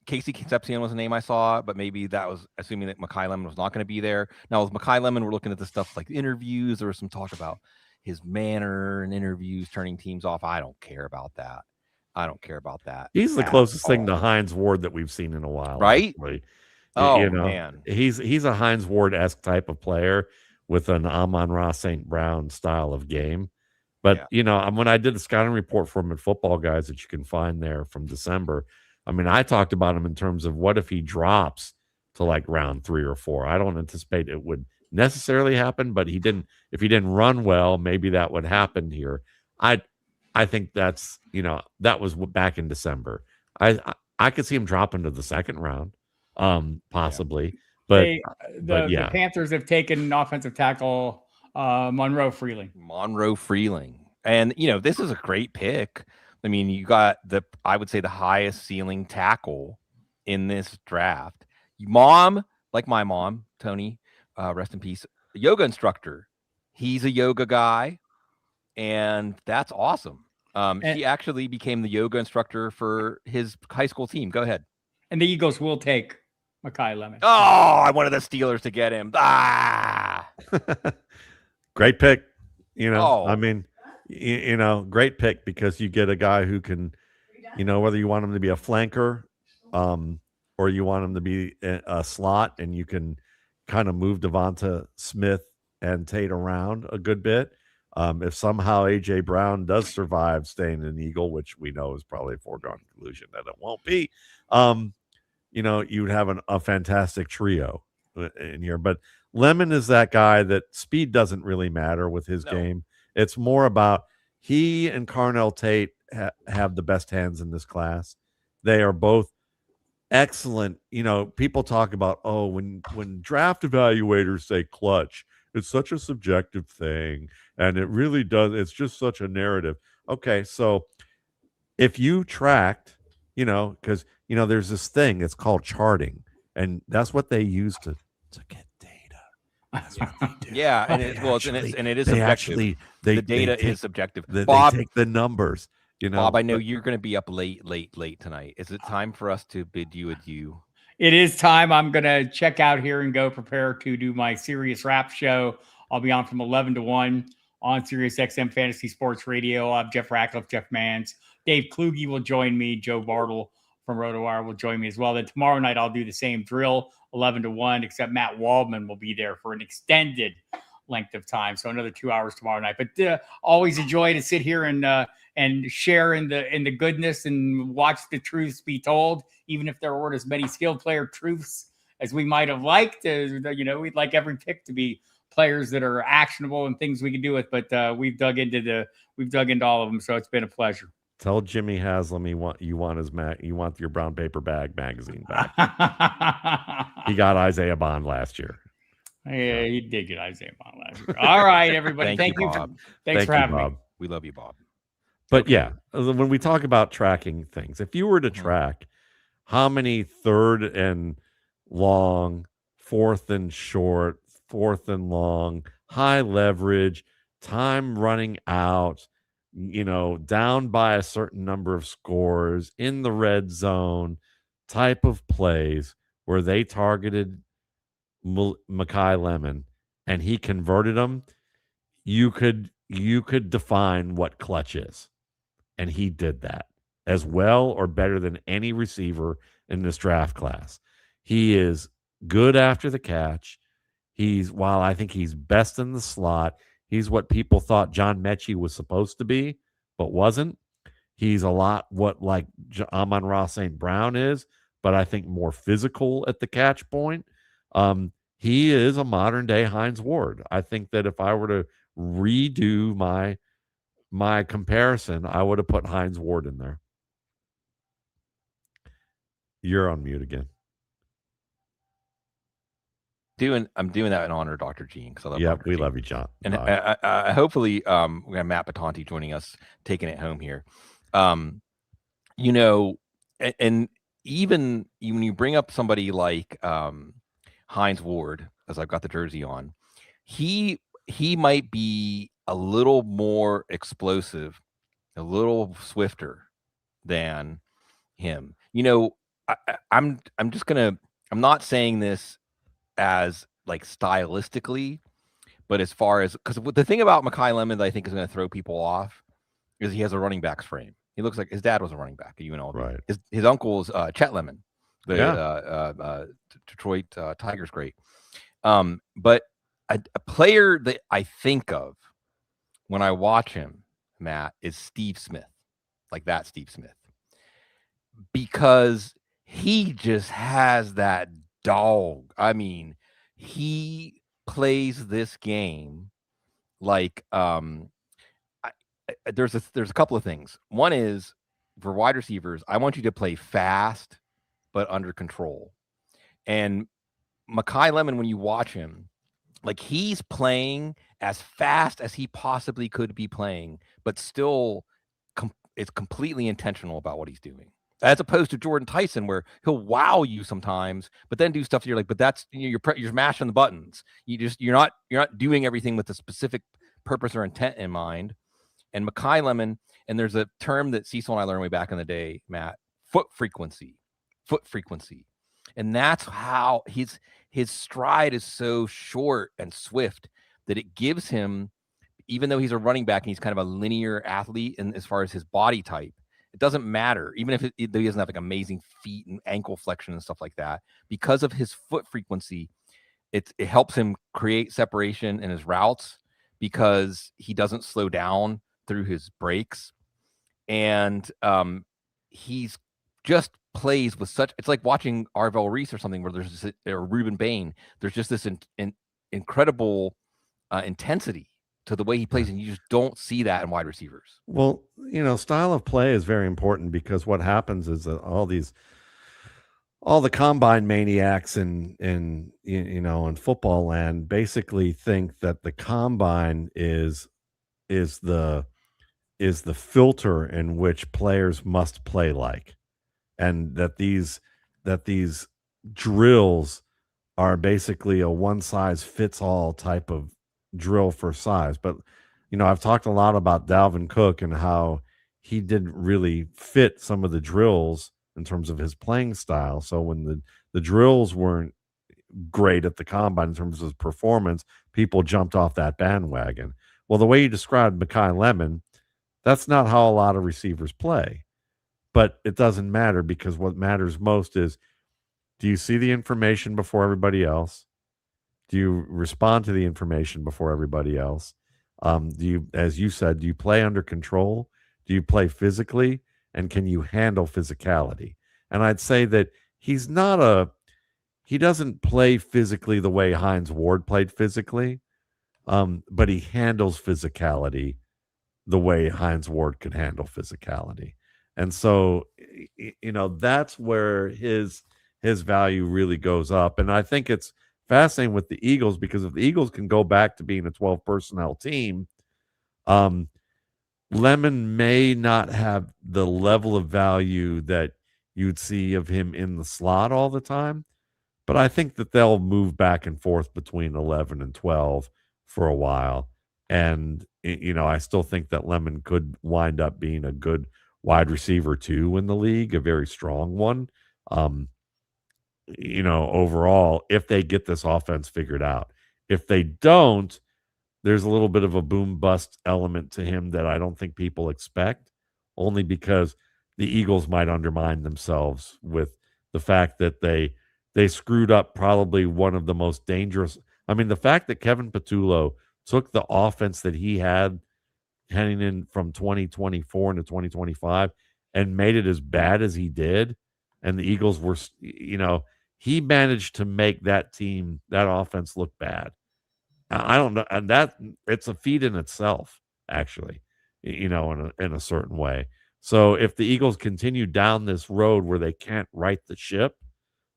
Speaker 1: Casey Concepcion was a name I saw, but maybe that was assuming that Makai Lemon was not going to be there. Now with Makai Lemon, we're looking at the stuff like the interviews. There was some talk about his manner and interviews turning teams off. I don't care about that.
Speaker 6: He's the closest thing to Hines Ward that we've seen in a while,
Speaker 1: right?
Speaker 6: Actually.
Speaker 1: Oh man,
Speaker 6: he's a Hines Ward-esque type of player with an Amon-Ra St. Brown style of game. But, when I did the scouting report for him at Football Guys that you can find there from December, I mean, I talked about him in terms of what if he drops to like round 3 or 4. I don't anticipate it would necessarily happen, but if he didn't run well, maybe that would happen here. I think that's, that was back in December. I could see him dropping to the 2nd round, possibly. But
Speaker 3: the Panthers have taken offensive tackle Monroe Freeling.
Speaker 1: And this is a great pick. I mean, you got I would say the highest ceiling tackle in this draft. Mom, like my mom, Tony, rest in peace, a yoga instructor. He's a yoga guy, and that's awesome. She actually became the yoga instructor for his high school team. Go ahead.
Speaker 3: And the Eagles will take Makai Lemon.
Speaker 1: Oh, I wanted the Steelers to get him.
Speaker 6: Great pick. I mean, great pick because you get a guy who can, whether you want him to be a flanker or you want him to be a slot, and you can kind of move Devonta Smith and Tate around a good bit. If somehow A.J. Brown does survive staying an Eagle, which we know is probably a foregone conclusion that it won't be, you'd have a fantastic trio in here. But Lemon is that guy that speed doesn't really matter with his game. It's more about he and Carnell Tate have the best hands in this class. They are both excellent. People talk about, when draft evaluators say clutch, it's such a subjective thing, and it really does. It's just such a narrative. Okay, so if you tracked, because there's this thing, it's called charting, and that's what they use to get data. That's what they do.
Speaker 1: Yeah, and it is subjective. The data is subjective.
Speaker 6: Bob, they take the numbers.
Speaker 1: Bob, I know you're going to be up late tonight. Is it time for us to bid you adieu?
Speaker 3: It is time. I'm going to check out here and go prepare to do my serious rap show I'll be on from 11 to 1 on Sirius XM Fantasy Sports Radio. I'll have Jeff Ratcliffe, Jeff Mans, Dave Kluge will join me. Joe Bartle from RotoWire will join me as well. Then tomorrow night, I'll do the same drill, 11 to 1, except Matt Waldman will be there for an extended length of time. So another 2 hours tomorrow night. But always a joy to sit here and share in the goodness and watch the truths be told, even if there weren't as many skilled player truths as we might have liked. We'd like every pick to be players that are actionable and things we can do with, but we've dug into all of them. So it's been a pleasure.
Speaker 6: Tell Jimmy Haslam you want your brown paper bag magazine back. He got Isaiah Bond last year.
Speaker 3: Yeah, he did get Isaiah Bond last year. All right, everybody. Thank you,
Speaker 1: Bob.
Speaker 3: Thanks for having me.
Speaker 1: We love you, Bob.
Speaker 6: But yeah, when we talk about tracking things, if you were to track how many 3rd and long, 4th and short, 4th and long, high leverage, time running out, down by a certain number of scores in the red zone type of plays where they targeted Makai Lemon and he converted them, you could define what clutch is. And he did that as well or better than any receiver in this draft class. He is good after the catch. While I think he's best in the slot, he's what people thought John Mechie was supposed to be, but wasn't. He's a lot what like Amon-Ra St. Brown is, but I think more physical at the catch point. He is a modern day Hines Ward. I think that if I were to redo my comparison, I would have put Hines Ward in there. You're on mute again.
Speaker 1: I'm doing that in honor of Dr. Gene.
Speaker 6: We love you, John.
Speaker 1: And I hopefully we have Matt Batanti joining us, taking it home here. And even when you bring up somebody like Hines Ward, as I've got the jersey on, he might be a little more explosive, a little swifter than him. I'm not saying this as like stylistically, but as far as, because the thing about Makai Lemon that I think is going to throw people off is he has a running back's frame. He looks like his dad was a running back at UNLV.
Speaker 6: Right.
Speaker 1: His uncle's Chet Lemon, the Detroit Tigers great. But a player that I think of when I watch him, Matt, is Steve Smith, like that Steve Smith, because he just has that dog. I mean, he plays this game like there's a couple of things. One is for wide receivers, I want you to play fast but under control. And Makai Lemon, when you watch him, like he's playing as fast as he possibly could be playing, but still it's completely intentional about what he's doing. As opposed to Jordyn Tyson, where he'll wow you sometimes, but then do stuff that you're like, but that's you're mashing the buttons. You're not doing everything with a specific purpose or intent in mind. And Makai Lemon, and there's a term that Cecil and I learned way back in the day, Matt, foot frequency, and that's how his stride is so short and swift that it gives him, even though he's a running back and he's kind of a linear athlete, and as far as his body type. It doesn't matter, even if he doesn't have like amazing feet and ankle flexion and stuff like that. Because of his foot frequency, it helps him create separation in his routes because he doesn't slow down through his breaks. And he's just plays with such, it's like watching Arvell Reese or something where there's this, or Rueben Bain, there's just this incredible intensity to the way he plays, and you just don't see that in wide receivers.
Speaker 6: Well, style of play is very important because what happens is that all the combine maniacs in football land basically think that the combine is the filter in which players must play like, and that these drills are basically a one size fits all type of drill for size. But I've talked a lot about Dalvin Cook and how he didn't really fit some of the drills in terms of his playing style. So when the drills weren't great at the combine in terms of his performance, people jumped off that bandwagon. Well, the way you described Makai Lemon, that's not how a lot of receivers play. But it doesn't matter, because what matters most is, do you see the information before everybody else? Do you respond to the information before everybody else? Do you, as you said, do you play under control? Do you play physically? And can you handle physicality? And I'd say that he doesn't play physically the way Hines Ward played physically, but he handles physicality the way Hines Ward could handle physicality. And so, that's where his value really goes up. And I think it's fascinating with the Eagles, because if the Eagles can go back to being a 12 personnel team, Lemon may not have the level of value that you'd see of him in the slot all the time, but I think that they'll move back and forth between 11 and 12 for a while. And, I still think that Lemon could wind up being a good wide receiver too in the league, a very strong one. Overall, if they get this offense figured out. If they don't, there's a little bit of a boom bust element to him that I don't think people expect, only because the Eagles might undermine themselves with the fact that they screwed up probably one of the most dangerous. I mean, the fact that Kevin Patullo took the offense that he had heading in from 2024 into 2025 and made it as bad as he did, and the Eagles were, he managed to make that offense look bad. I don't know, and that it's a feat in itself, actually, in a certain way. So if the Eagles continue down this road where they can't right the ship,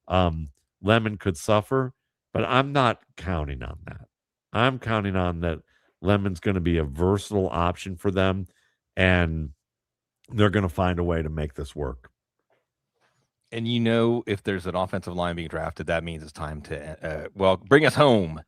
Speaker 6: Lemon could suffer, but I'm not counting on that. I'm counting on that Lemon's going to be a versatile option for them, and they're going to find a way to make this work.
Speaker 1: And if there's an offensive line being drafted, that means it's time to, bring us home.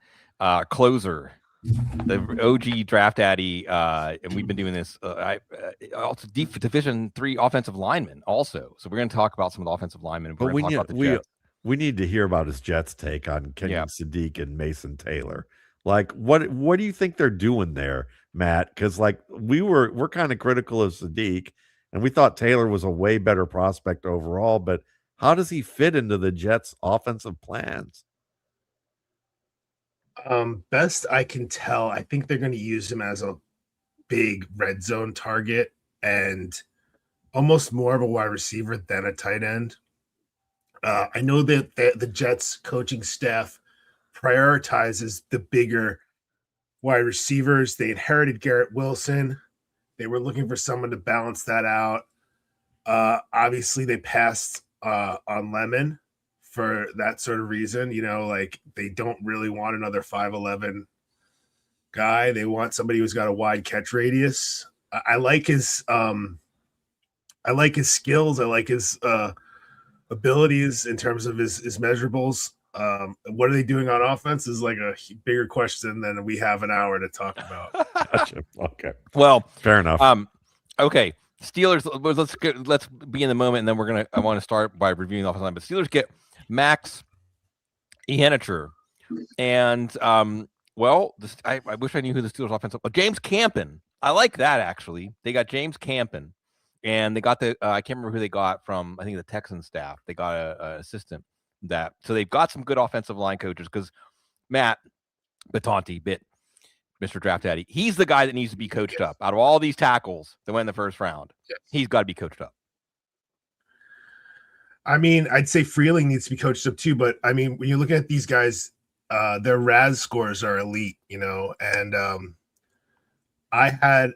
Speaker 1: Closer, the OG draft addy, and we've been doing this. Also, Division III offensive linemen, also. So we're going to talk about some of the offensive linemen.
Speaker 6: But we need to hear about his Jets take on Kenyon Sadiq and Mason Taylor. Like, what do you think they're doing there, Matt? Because we're kind of critical of Sadiq, and we thought Taylor was a way better prospect overall. But how does he fit into the Jets' offensive plans?
Speaker 7: Best I can tell, I think they're going to use him as a big red zone target and almost more of a wide receiver than a tight end. I know that the Jets coaching staff prioritizes the bigger wide receivers. They inherited Garrett Wilson. They were looking for someone to balance that out. Obviously, they passed on Lemon for that sort of reason. They don't really want another 5'11" guy. They want somebody who's got a wide catch radius. I like his skills. I like his abilities in terms of his measurables. What are they doing on offense is like a bigger question than we have an hour to talk about.
Speaker 6: Gotcha. Okay.
Speaker 1: Well,
Speaker 6: fair enough.
Speaker 1: Okay. Steelers, let's be in the moment, and then I want to start by reviewing the offensive line. But Steelers get Max Iheanachor, and I wish I knew who the Steelers offensive. James Campen. I like that, actually. They got James Campen, and they got I can't remember who they got from. I think the Texans staff. They got a assistant. So they've got some good offensive line coaches, because Matt Batanti, Mr. Draft Daddy, he's the guy that needs to be coached up. Out of all these tackles that went in the first round, he's got to be coached up.
Speaker 7: I mean, I'd say Freeling needs to be coached up too, but I mean, when you look at these guys, their RAS scores are elite, and I had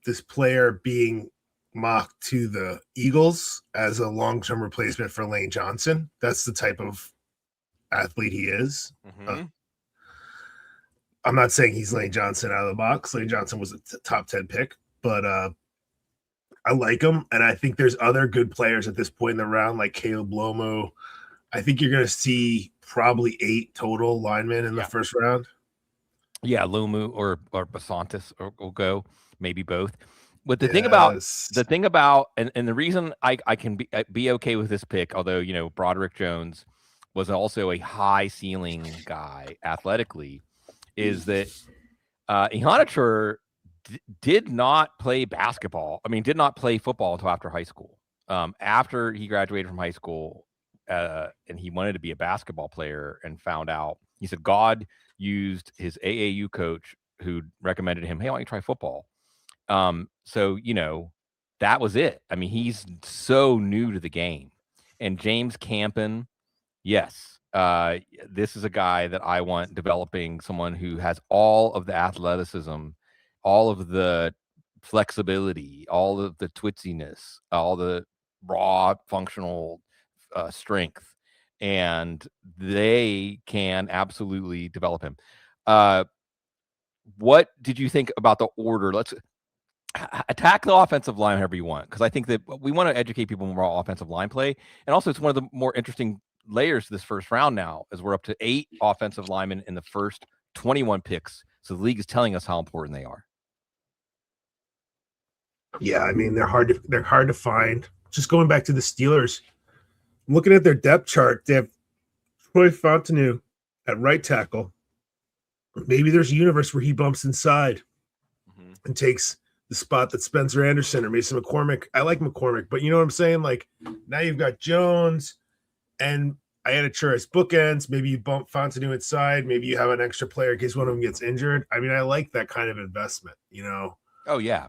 Speaker 7: this player being mocked to the Eagles as a long-term replacement for Lane Johnson. That's the type of athlete he is. Mm-hmm. I'm not saying he's Lane Johnson out of the box. Lane Johnson was a top 10 pick, but I like him, and I think there's other good players at this point in the round, like Caleb Lomu. I think you're going to see probably 8 total linemen in the first round. Yeah,
Speaker 1: Lomu or Basantis will go, maybe both. But the thing about and the reason I can be okay with this pick, although Broderick Jones was also a high ceiling guy athletically, is that Iheanachor did not play basketball. I mean, did not play football until after high school. After he graduated from high school, and he wanted to be a basketball player, and found out, he said God used his AAU coach who recommended him, hey, why don't you try football? So, you know, that was it. I mean, he's so new to the game. And James Campen, yes, this is a guy that I want developing, someone who has all of the athleticism, all of the flexibility, all of the twitziness, all the raw functional strength, and they can absolutely develop him. What did you think about the order? Let's attack the offensive line however you want, because I think that we want to educate people more about offensive line play, and also it's one of the more interesting layers to this first round now, as we're up to 8 offensive linemen in the first 21 picks. So the league is telling us how important they are.
Speaker 7: Yeah, I mean, they're hard to find. Just going back to the Steelers, looking at their depth chart, they have Troy Fontenot at right tackle. Maybe there's a universe where he bumps inside and takes the spot that Spencer Anderson or Mason McCormick. I like McCormick, but you know what I'm saying? Like, now you've got Jones and Iheanachor as bookends. Maybe you bump Fontenot inside. Maybe you have an extra player in case one of them gets injured. I mean, I like that kind of investment, you know?
Speaker 1: Oh, yeah.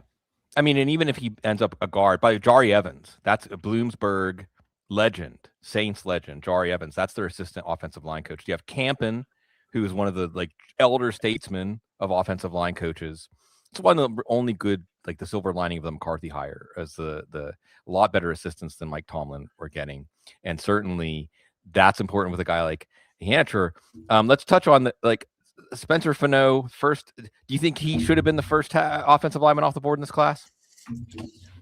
Speaker 1: I mean, and even if he ends up a guard, by Jari Evans, that's a Bloomsburg legend, Saints legend, Jari Evans. That's their assistant offensive line coach. You have Campen, who is one of the like elder statesmen of offensive line coaches. It's one of the only good, like the silver lining of the McCarthy hire, as the lot better assistants than Mike Tomlin were getting. And certainly that's important with a guy like Iheanachor. Let's touch on the, like, Spencer Fano first. Do you think he should have been the first offensive lineman off the board in this class?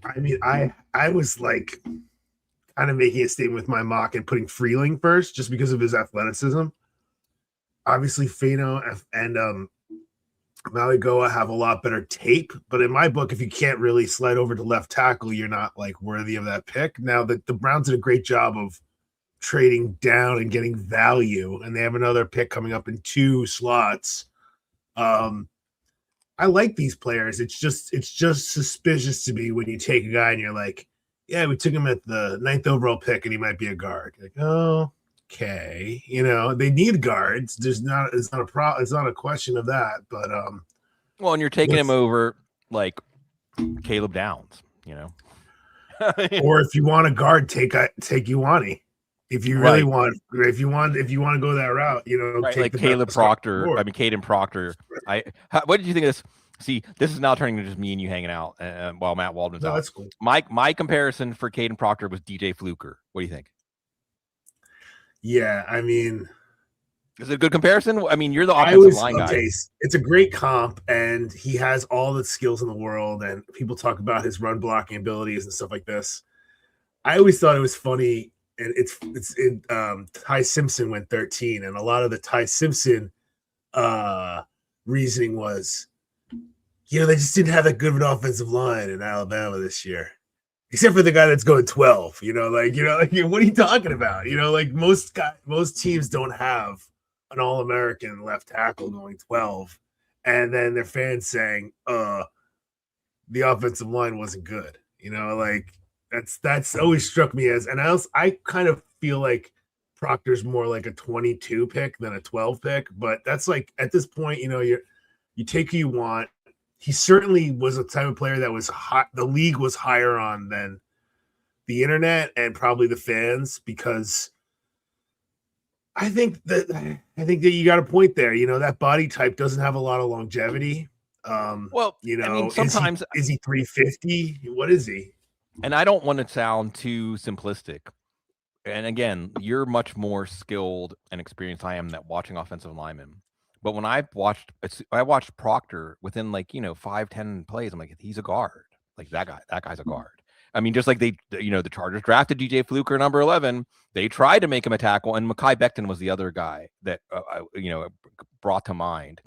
Speaker 7: I mean, I was like kind of making a statement with my mock and putting Freeling first just because of his athleticism. Obviously, Fano and Mauigoa have a lot better tape, but in my book, if you can't really slide over to left tackle, you're not like worthy of that pick. Now the Browns did a great job of trading down and getting value, and they have another pick coming up in 2 slots. I like these players. It's just suspicious to me when you take a guy and you're like, yeah, we took him at the 9th overall pick and he might be a guard. Like, oh, okay, you know, they need guards. It's not a question of that, but
Speaker 1: well, and you're taking him over like Caleb Downs, you know.
Speaker 7: Or if you want a guard, take Ioane. If you really want, if you want to go that route, you know,
Speaker 1: right, like Caleb Proctor. I mean, Kadyn Proctor. What did you think of this? See, this is now turning into just me and you hanging out while Matt Waldman's out.
Speaker 7: That's cool.
Speaker 1: My comparison for Kadyn Proctor was DJ Fluker. What do you think?
Speaker 7: Yeah, I mean,
Speaker 1: is it a good comparison? I mean, you're the offensive line guy.
Speaker 7: It's a great comp, and he has all the skills in the world. And people talk about his run blocking abilities and stuff like this. I always thought it was funny. And Ty Simpson went 13, and a lot of the Ty Simpson reasoning was, you know, they just didn't have that good of an offensive line in Alabama this year, except for the guy that's going 12. You know, like what are you talking about? You know, like most teams don't have an All-American left tackle going 12, and then their fans saying, the offensive line wasn't good. You know, like. That's always struck me as, and I kind of feel like Proctor's more like a 22 pick than a 12 pick, but that's like at this point, you know, you take who you want. He certainly was a type of player that was hot. The league was higher on than the internet and probably the fans, because I think that you got a point there. You know, that body type doesn't have a lot of longevity.
Speaker 1: Well,
Speaker 7: you know,
Speaker 1: I mean, sometimes
Speaker 7: is he 350? What is he?
Speaker 1: And I don't want to sound too simplistic. And again, you're much more skilled and experienced I am at watching offensive linemen. But when I watched Proctor within 5-10 plays, I'm like, he's a guard. Like that guy's a guard. I mean, just like the Chargers drafted DJ Fluker number 11, they tried to make him a tackle, and Mekhi Becton was the other guy that brought to mind.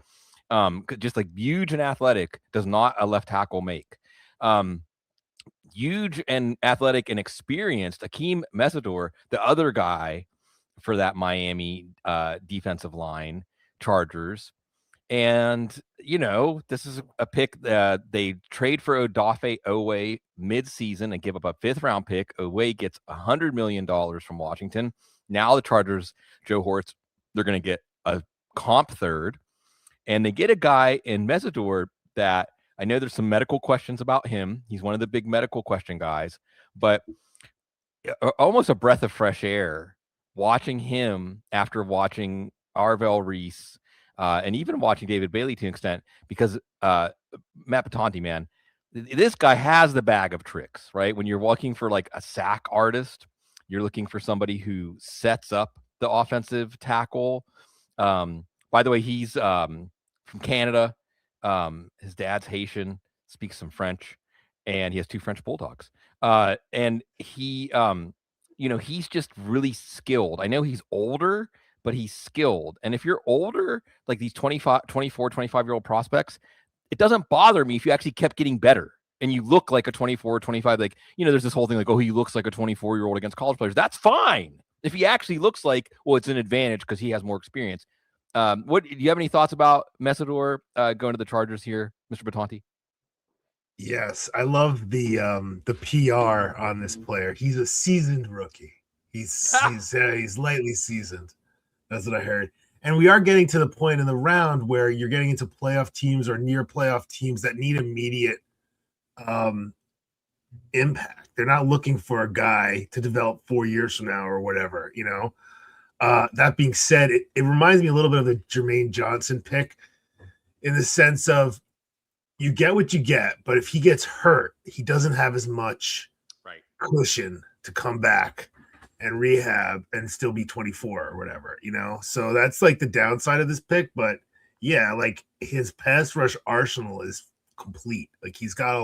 Speaker 1: Just like huge and athletic does not a left tackle make. Huge and athletic and experienced Akheem Mesidor, the other guy for that Miami defensive line, Chargers. And, you know, this is a pick that they trade for Odafe Oweh mid-season and give up a 5th-round pick. Oweh gets $100 million from Washington. Now the Chargers, Joe Hortz, they're going to get a comp 3rd. And they get a guy in Mesidor that I know there's some medical questions about him. He's one of the big medical question guys. But almost a breath of fresh air watching him after watching Arvell Reese and even watching David Bailey to an extent, because Matt Patonti, man, this guy has the bag of tricks, right? When you're looking for like a sack artist, you're looking for somebody who sets up the offensive tackle. By the way, he's from Canada. His dad's Haitian, speaks some French, and he has 2 French bulldogs. And he, you know, he's just really skilled. I know he's older, but he's skilled. And if you're older, like these 24, 25-year-old prospects, it doesn't bother me if you actually kept getting better and you look like a 24 or 25. Like, you know, there's this whole thing like, oh, he looks like a 24-year-old against college players. That's fine. If he actually looks like, well, it's an advantage because he has more experience. What do you have any thoughts about Mesidor going to the Chargers here, Mr. Patonti?
Speaker 7: Yes, I love the PR on this player. He's a seasoned rookie. He's lightly seasoned. That's what I heard. And we are getting to the point in the round where you're getting into playoff teams or near playoff teams that need immediate impact. They're not looking for a guy to develop 4 years from now or whatever, you know. That being said, it reminds me a little bit of the Jermaine Johnson pick in the sense of you get what you get, but if he gets hurt, he doesn't have as much cushion to come back and rehab and still be 24 or whatever, you know? So that's like the downside of this pick. But yeah, like his pass rush arsenal is complete. Like he's got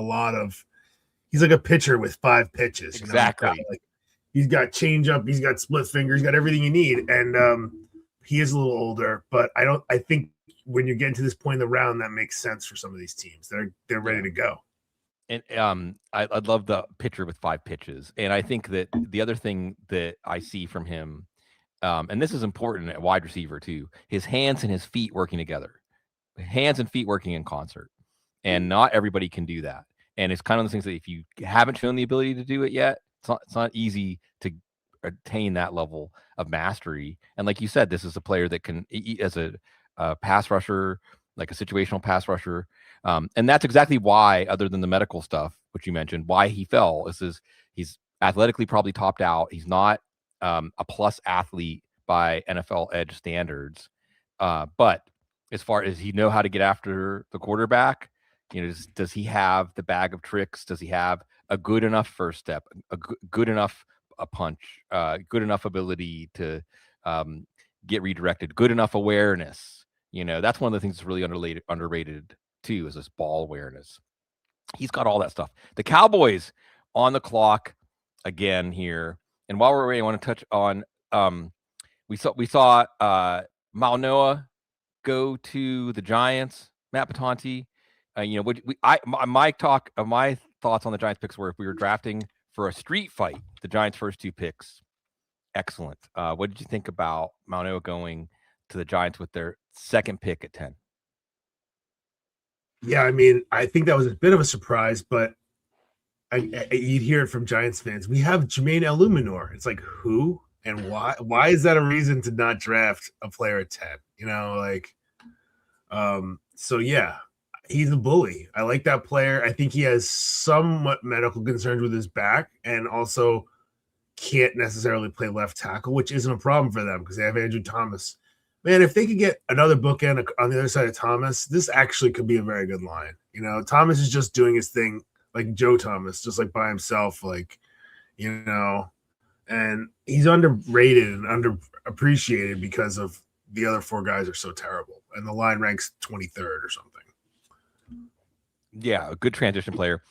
Speaker 7: he's like a pitcher with 5 pitches.
Speaker 1: Exactly.
Speaker 7: You know? He's got change up, he's got split fingers, he's got everything you need. And he is a little older, but I think when you're getting to this point in the round, that makes sense for some of these teams. They're ready to go.
Speaker 1: And I love the pitcher with 5 pitches. And I think that the other thing that I see from him, and this is important at wide receiver too, his hands and his feet working together, hands and feet working in concert. And not everybody can do that. And it's kind of those things that if you haven't shown the ability to do it yet, it's not easy to attain that level of mastery. And like you said, this is a player that can, as a pass rusher, like a situational pass rusher. And that's exactly why, other than the medical stuff, which you mentioned, why he fell. He's athletically probably topped out. He's not a plus athlete by NFL edge standards. But as far as he know how to get after the quarterback, you know, does he have the bag of tricks? Does he have a good enough first step, a good enough punch, good enough ability to get redirected, good enough awareness? You know, that's one of the things that's really underrated too, is this ball awareness. He's got all that stuff. The Cowboys on the clock again here. And while we're away, I want to touch on we saw Mauigoa go to the Giants, Matt Patonti. You know, my thoughts on the Giants picks were, if we were drafting for a street fight, the Giants' first 2 picks, excellent. What did you think about Mauigoa going to the Giants with their 2nd pick at 10?
Speaker 7: Yeah, I mean, I think that was a bit of a surprise, but you'd hear it from Giants fans. We have Jermaine Eluemunor. It's like, who and why? Why is that a reason to not draft a player at 10? You know, like, so yeah, he's a bully. I like that player. I think he has somewhat medical concerns with his back and also can't necessarily play left tackle, which isn't a problem for them because they have Andrew Thomas. Man, if they could get another bookend on the other side of Thomas, this actually could be a very good line. You know, Thomas is just doing his thing like Joe Thomas, just like by himself, like, you know, and he's underrated and underappreciated because of the other 4 guys are so terrible. And the line ranks 23rd or something.
Speaker 1: Yeah, a good transition player.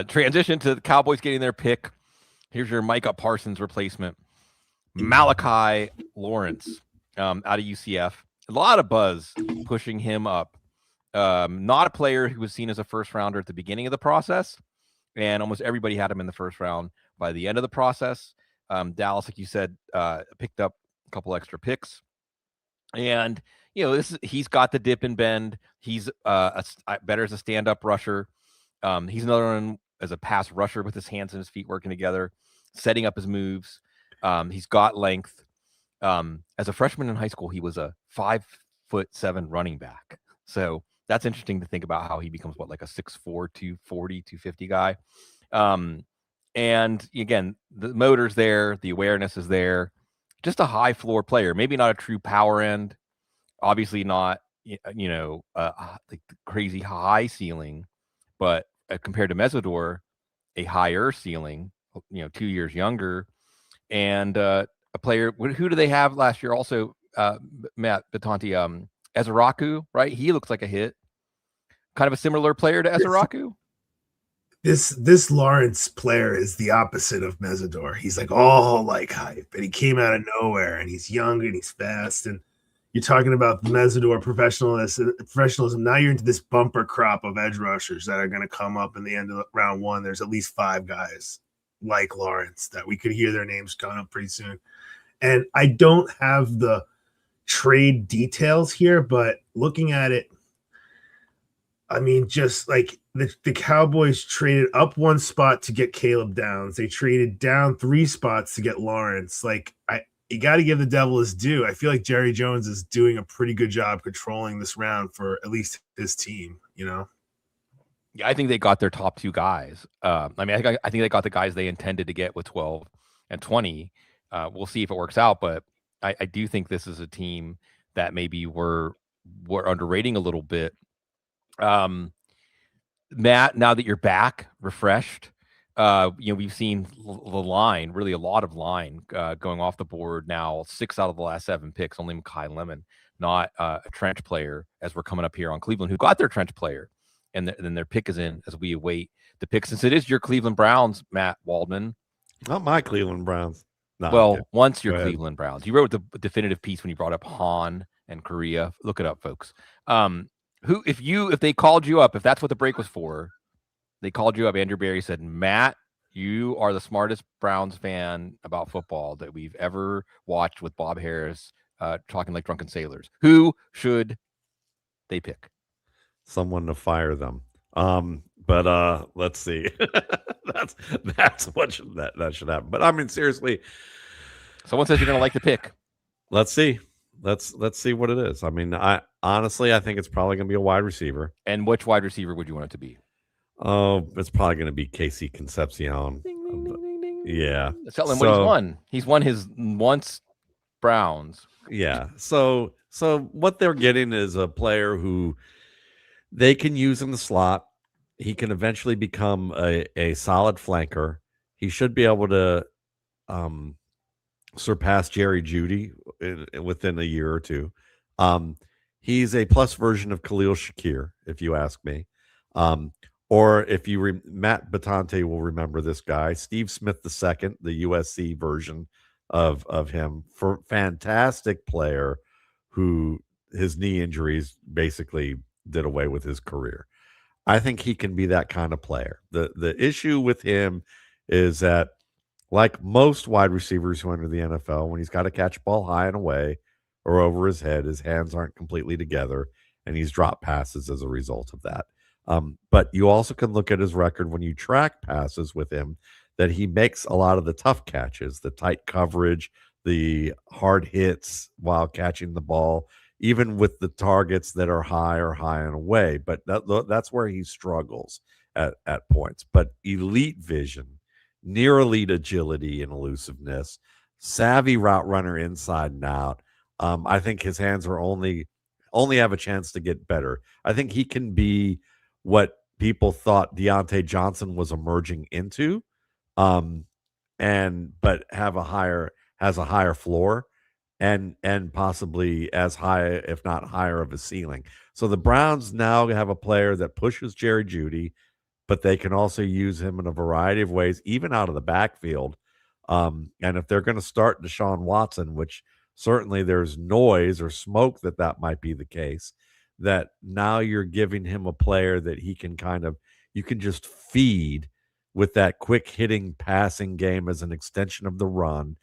Speaker 1: Transition to the Cowboys getting their pick. Here's your Micah Parsons replacement, Malachi Lawrence, out of UCF. A lot of buzz pushing him up. Not a player who was seen as a first rounder at the beginning of the process, and almost everybody had him in the first round by the end of the process. Dallas, like you said, picked up a couple extra picks. And, you know, he's got the dip and bend. He's better as a stand-up rusher. He's another one as a pass rusher with his hands and his feet working together, setting up his moves. He's got length. As a freshman in high school, he was a 5'7" running back. So that's interesting to think about how he becomes like a 6'4", 240, 250 guy. And again, the motor's there, the awareness is there. Just a high floor player, maybe not a true power end, obviously not, you know, like the crazy high ceiling, but compared to Mesidor, a higher ceiling, you know, 2 years younger, and a player. Who do they have last year? Also, Matt Batanti, Iheanachor, right? He looks like a hit, kind of a similar player to Iheanachor.
Speaker 7: This Lawrence player is the opposite of Mesidor. He's like all like hype, and he came out of nowhere, and he's young and he's fast. And you're talking about Mesidor professionalism. Now you're into this bumper crop of edge rushers that are going to come up in the end of round one. There's at least 5 guys like Lawrence that we could hear their names coming up pretty soon. And I don't have the trade details here, but looking at it, I mean, just like the Cowboys traded up 1 spot to get Caleb Downs. They traded down 3 spots to get Lawrence. Like, you got to give the devil his due. I feel like Jerry Jones is doing a pretty good job controlling this round for at least his team, you know?
Speaker 1: Yeah, I think they got their top 2 guys. I mean, I think they got the guys they intended to get with 12 and 20. We'll see if it works out, but I do think this is a team that maybe we're underrating a little bit. Matt, now that you're back, refreshed, you know, we've seen the line, really a lot of line going off the board now. 6 out of the last 7 picks, only Makai Lemon, not a trench player, as we're coming up here on Cleveland, who got their trench player, and then their pick is in as we await the pick. Since it is your Cleveland Browns, Matt Waldman.
Speaker 6: Not my Cleveland Browns. No,
Speaker 1: well, once your Cleveland Browns. You wrote the definitive piece when you brought up Han and Korea. Look it up, folks. If they called you up, if that's what the break was for, they called you up, Andrew Berry said, Matt, you are the smartest Browns fan about football that we've ever watched, with Bob Harris talking like drunken sailors. Who should they pick?
Speaker 6: Someone to fire them. But let's see. that's what that should happen. But I mean, seriously,
Speaker 1: someone says you're gonna like the pick.
Speaker 6: Let's see. Let's see what it is. I mean, I honestly think it's probably gonna be a wide receiver.
Speaker 1: And which wide receiver would you want it to be?
Speaker 6: Oh, it's probably gonna be KC Concepcion.
Speaker 1: Ding, ding, ding, ding, ding.
Speaker 6: Yeah.
Speaker 1: Tell him what he's won. He's won his once Browns.
Speaker 6: Yeah. So what they're getting is a player who they can use in the slot. He can eventually become a solid flanker. He should be able to surpass Jerry Jeudy within a year or two. He's a plus version of Khalil Shakir, if you ask me. Or if you Matt Batante will remember this guy, Steve Smith II, the USC version of him, for fantastic player who his knee injuries basically did away with his career. I think he can be that kind of player. The issue with him is that, like most wide receivers who enter the NFL, when he's got to catch a ball high and away or over his head, his hands aren't completely together, and he's dropped passes as a result of that. But you also can look at his record when you track passes with him, that he makes a lot of the tough catches, the tight coverage, the hard hits while catching the ball, even with the targets that are high and away. But that's where he struggles at points. But elite vision, near elite agility and elusiveness, savvy route runner inside and out. I think his hands are only have a chance to get better. I think he can be what people thought Deontay Johnson was emerging into, but has a higher floor and possibly as high, if not higher, of a ceiling. So the Browns now have a player that pushes Jerry Jeudy, but they can also use him in a variety of ways, even out of the backfield. And if they're going to start Deshaun Watson, which certainly there's noise or smoke that might be the case, that now you're giving him a player that he can you can just feed with that quick hitting passing game as an extension of the run.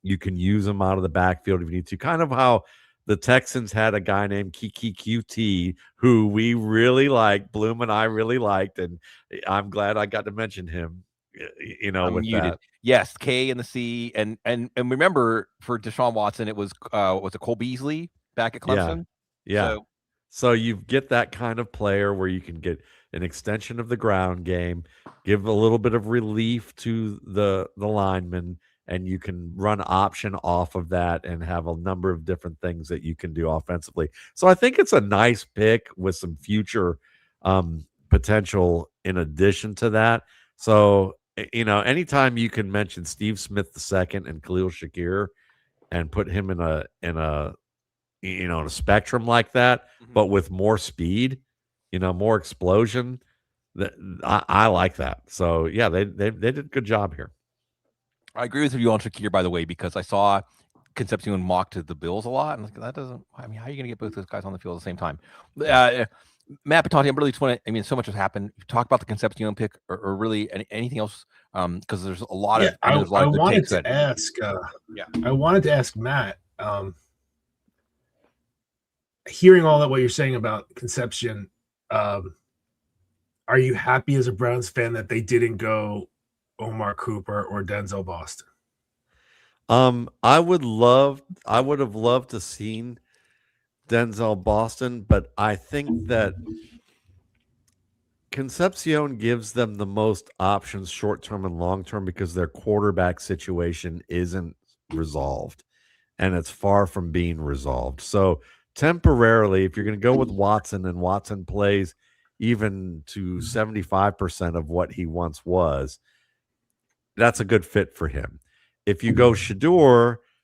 Speaker 6: You can use him out of the backfield if you need to. Kind of how the Texans had a guy named Kiki QT, who we really liked. Bloom and I really liked, and I'm glad I got to mention him. With
Speaker 1: muted.
Speaker 6: that.
Speaker 1: Yes, K and the C, and remember for Deshaun Watson, it was Cole Beasley back at Clemson.
Speaker 6: Yeah. So you get that kind of player where you can get an extension of the ground game, give a little bit of relief to the linemen, and you can run option off of that and have a number of different things that you can do offensively. So I think it's a nice pick with some future potential in addition to that. So, anytime you can mention Steve Smith II and Khalil Shakir and put him in a spectrum like that, but with more speed, more explosion, I like that. So yeah, they did a good job here.
Speaker 1: I agree with you on Shakir, by the way, because I saw Concepcion mock to the Bills a lot, and that doesn't. I mean, how are you going to get both those guys on the field at the same time? Matt Patati, I really just want to. I mean, so much has happened. Talk about the Concepcion pick, or really anything else, because there's a lot of.
Speaker 7: I wanted to ask Matt. Hearing all that what you're saying about Concepcion, are you happy as a Browns fan that they didn't go Omar Cooper or Denzel Boston?
Speaker 6: I would have loved to seen Denzel Boston, but I think that Concepcion gives them the most options short-term and long-term because their quarterback situation isn't resolved, and it's far from being resolved. So temporarily, if you're going to go with Watson and Watson plays even to 75% of what he once was, that's a good fit for him. If you go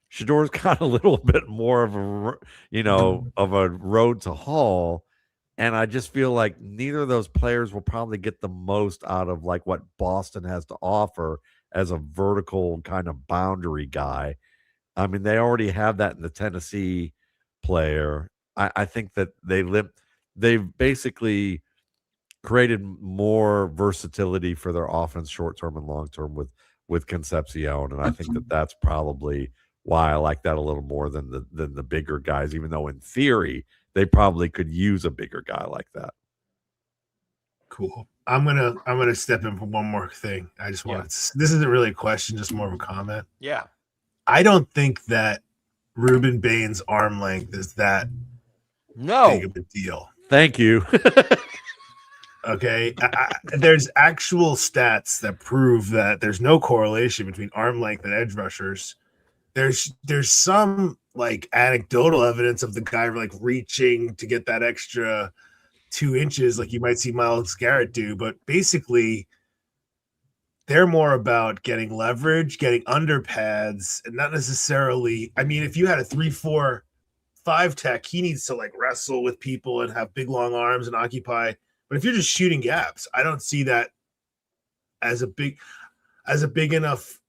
Speaker 6: Shador's got a little bit more of a road to haul. And I just feel like neither of those players will probably get the most out of like what Boston has to offer as a vertical kind of boundary guy. I mean, they already have that in the Tennessee player. I think that they've basically created more versatility for their offense short-term and long-term with Concepcion. And I think that that's probably why I like that a little more than the bigger guys, even though in theory they probably could use a bigger guy like that.
Speaker 7: Cool. I'm gonna step in for one more thing. I just want this isn't really a question, just more of a comment.
Speaker 1: Yeah.
Speaker 7: I don't think that Rueben Bain's arm length is that big of a deal.
Speaker 6: Thank you.
Speaker 7: Okay. There's actual stats that prove that there's no correlation between arm length and edge rushers. There's some like anecdotal evidence of the guy like reaching to get that extra 2 inches, like you might see Myles Garrett do, but basically they're more about getting leverage, getting under pads, and not necessarily. I mean, if you had a 3-4-5 tech, he needs to like wrestle with people and have big long arms and occupy. But if you're just shooting gaps, I don't see that as a big enough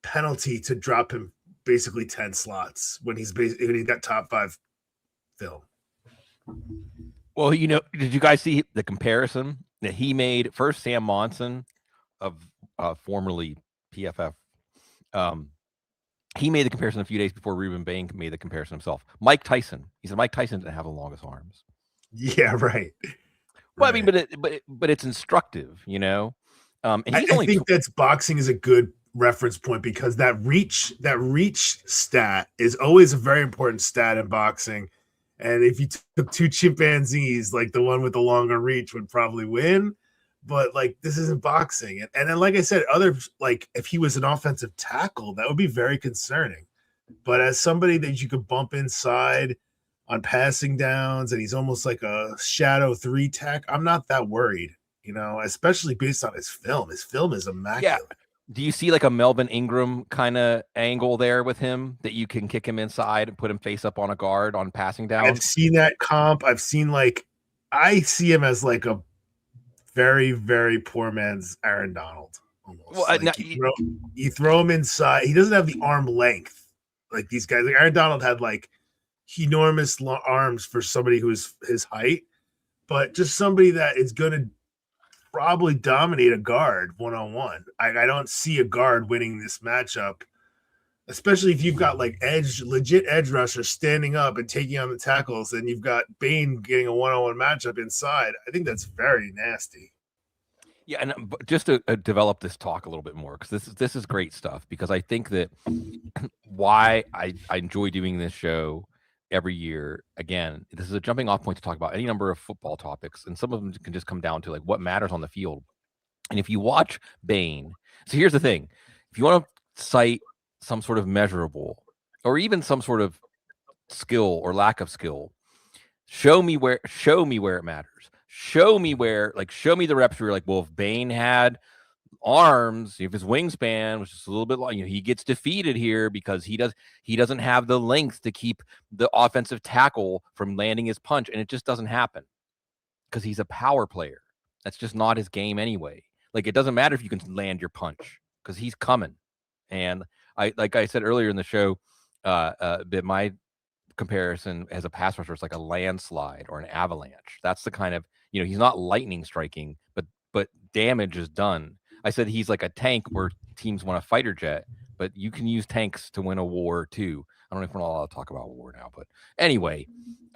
Speaker 7: penalty to drop him basically 10 slots when he's got top 5 film.
Speaker 1: Well, did you guys see the comparison that he made? First, Sam Monson of formerly PFF. He made the comparison a few days before Rueben Bain made the comparison himself. Mike Tyson. He said Mike Tyson didn't have the longest arms.
Speaker 7: Yeah, right.
Speaker 1: Well, I mean, but it's instructive, And
Speaker 7: I think that's boxing is a good reference point because that reach stat is always a very important stat in boxing. And if you took 2 chimpanzees, like the one with the longer reach would probably win. But like this isn't boxing. And then, like I said, like if he was an offensive tackle, that would be very concerning. But as somebody that you could bump inside on passing downs, and he's almost like a shadow 3 tech, I'm not that worried, especially based on his film. His film is immaculate.
Speaker 1: Yeah. Do you see like a Melvin Ingram kind of angle there with him that you can kick him inside and put him face up on a guard on passing down?
Speaker 7: I've seen that comp. I see him as like a very, very poor man's Aaron Donald. Almost.
Speaker 1: Well,
Speaker 7: like you throw him inside. He doesn't have the arm length like these guys. Like Aaron Donald had like enormous arms for somebody who's his height, but just somebody that is going to probably dominate a guard one-on-one. I don't see a guard winning this matchup especially if you've got like legit edge rushers standing up and taking on the tackles, and you've got Bain getting a one-on-one matchup inside. I think that's very nasty.
Speaker 1: Yeah, and just to develop this talk a little bit more, because this is great stuff. Because I think that why I enjoy doing this show every year. Again, this is a jumping off point to talk about any number of football topics, and some of them can just come down to like what matters on the field. And if you watch Bain, so here's the thing: if you want to cite some sort of measurable, or even some sort of skill or lack of skill, show me where it matters. Show me where, like, show me the reps where you're like, well, if Bain had arms, if his wingspan was just a little bit long, he gets defeated here because he doesn't have the length to keep the offensive tackle from landing his punch, and it just doesn't happen because he's a power player. That's just not his game anyway. Like, it doesn't matter if you can land your punch because he's coming. And like I said earlier in the show, that my comparison as a pass rusher is like a landslide or an avalanche. That's the kind of, he's not lightning striking, but damage is done. I said he's like a tank where teams want a fighter jet, but you can use tanks to win a war too. I don't know if we're not allowed to talk about war now, but anyway,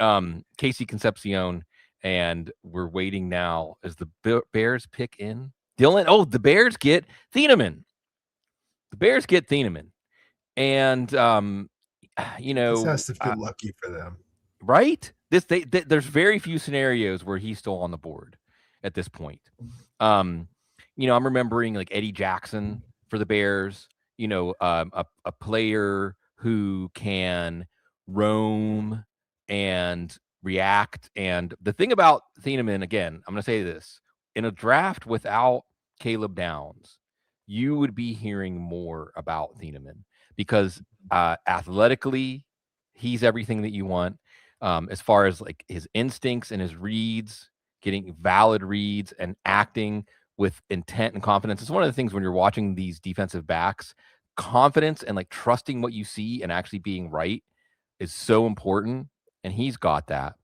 Speaker 1: KC Concepcion, and we're waiting now as the Bears pick in Dillon. Oh, the Bears get Thieneman. And
Speaker 7: this has to feel lucky for them,
Speaker 1: right? There's very few scenarios where he's still on the board at this point. I'm remembering like Eddie Jackson for the Bears, a player who can roam and react. And the thing about Thieneman, again, I'm going to say this, in a draft without Caleb Downs, you would be hearing more about Thieneman because athletically, he's everything that you want. As far as like his instincts and his reads, getting valid reads and acting with intent and confidence. It's one of the things when you're watching these defensive backs, confidence and like trusting what you see and actually being right is so important. And he's got that.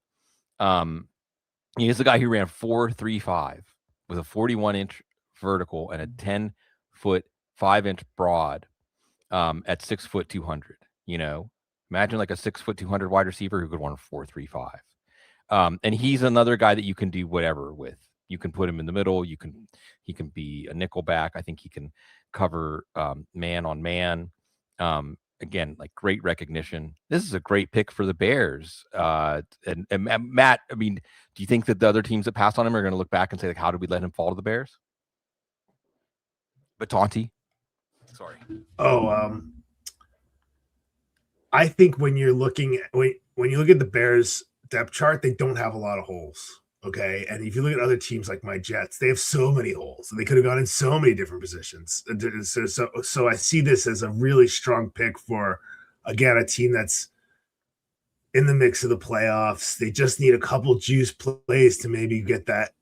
Speaker 1: He's the guy who ran 4.35 with a 41-inch vertical and a 10-foot 5-inch broad at 6 foot 200. Imagine like a 6 foot 200 wide receiver who could run 4.35. And he's another guy that you can do whatever with. You can put him in the middle. He can be a nickel back. I think he can cover man on man. Again, like great recognition. This is a great pick for the Bears. And Matt, I mean, do you think that the other teams that passed on him are going to look back and say, like, how did we let him fall to the Bears? But Tonti, sorry.
Speaker 7: I think when you look at the Bears depth chart, they don't have a lot of holes. Okay. And if you look at other teams like my Jets, they have so many holes and they could have gone in so many different positions. So I see this as a really strong pick for, again, a team that's in the mix of the playoffs. They just need a couple juice plays to maybe get that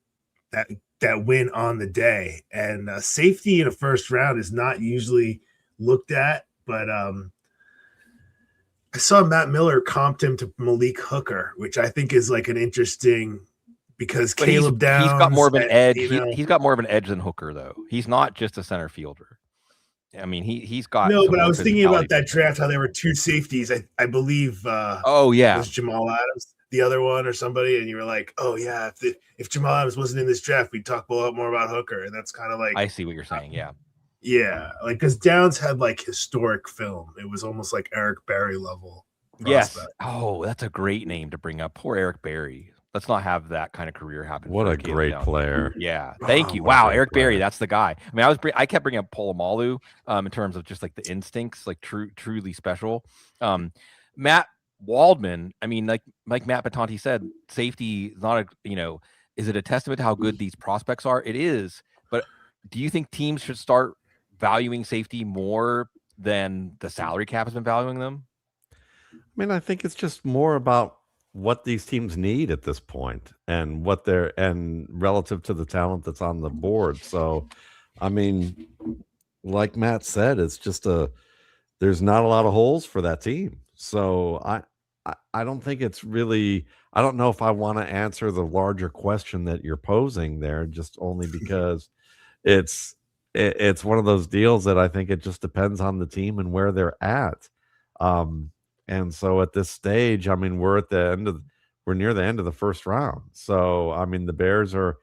Speaker 7: win on the day. And safety in a first round is not usually looked at, but I saw Matt Miller comped him to Malik Hooker, which I think is like an interesting, because but Caleb Downs,
Speaker 1: he's got more of an edge. He's got more of an edge than Hooker, though. He's not just a center fielder. I mean, he's got
Speaker 7: no. But I was thinking about that draft, how there were two safeties. I believe.
Speaker 1: It
Speaker 7: was Jamal Adams the other one or somebody, and you were like, oh yeah, if Jamal Adams wasn't in this draft, we'd talk a lot more about Hooker, and that's kind of like
Speaker 1: I see what you're saying.
Speaker 7: Yeah, like because Downs had like historic film. It was almost like Eric Berry level.
Speaker 1: Yes. Oh, that's a great name to bring up. Poor Eric Berry. Let's not have that kind of career happen.
Speaker 6: What a great player.
Speaker 1: Yeah. Thank you. Wow. Eric Berry. That's the guy. I mean, I kept bringing up Polamalu in terms of just like the instincts, like truly special. Matt Waldman. I mean, like Matt Batanti said, safety is not is it a testament to how good these prospects are? It is. But do you think teams should start valuing safety more than the salary cap has been valuing them?
Speaker 6: I mean, I think it's just more about what these teams need at this point and what and relative to the talent that's on the board. So, I mean, like Matt said, it's just there's not a lot of holes for that team. So I don't think it's really, I don't know if I want to answer the larger question that you're posing there, just only because it's it's one of those deals that I think it just depends on the team and where they're at. And so at this stage, I mean, we're near the end of the first round. So, I mean, the Bears are,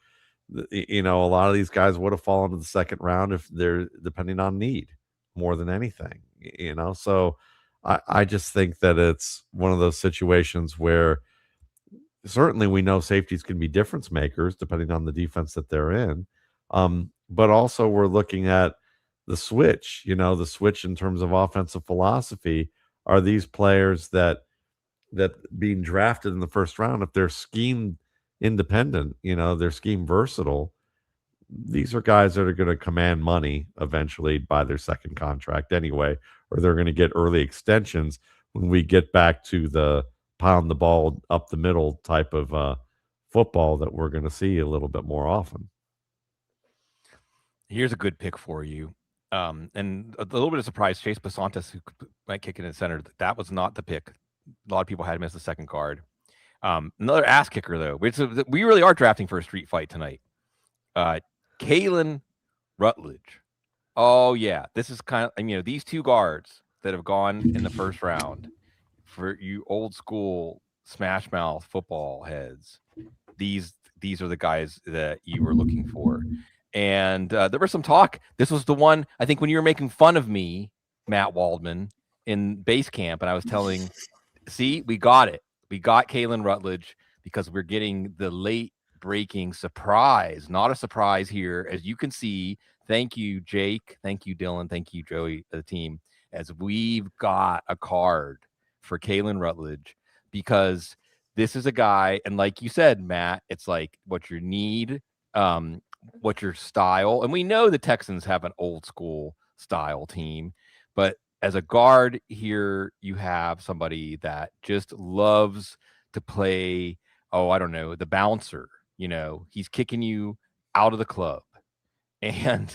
Speaker 6: a lot of these guys would have fallen to the second round if they're depending on need more than anything, So I just think that it's one of those situations where certainly we know safeties can be difference makers depending on the defense that they're in. But also we're looking at the switch, the switch in terms of offensive philosophy. Are these players that being drafted in the first round, if they're scheme independent, they're scheme versatile, these are guys that are going to command money eventually by their second contract anyway, or they're going to get early extensions when we get back to the pound the ball up the middle type of football that we're going to see a little bit more often.
Speaker 1: Here's a good pick for you. And a little bit of surprise, Chase Basantis, who might kick it in center, that was not the pick. A lot of people had him as the second guard. Another ass kicker, though. We really are drafting for a street fight tonight. Keylan Rutledge. Oh, yeah. This is kind of, these two guards that have gone in the first round, for you old school smash mouth football heads, these are the guys that you were looking for. And there was some talk. This was the one, I think, when you were making fun of me, Matt Waldman, in base camp, and I was telling, see, we got it. We got Keylan Rutledge because we're getting the late breaking surprise. Not a surprise here, as you can see. Thank you, Jake. Thank you, Dillon. Thank you, Joey, the team, as we've got a card for Keylan Rutledge, because this is a guy, and like you said, Matt, it's like what you need, what your style, and we know the Texans have an old school style team, but as a guard here, you have somebody that just loves to play, I don't know, the bouncer. He's kicking you out of the club. And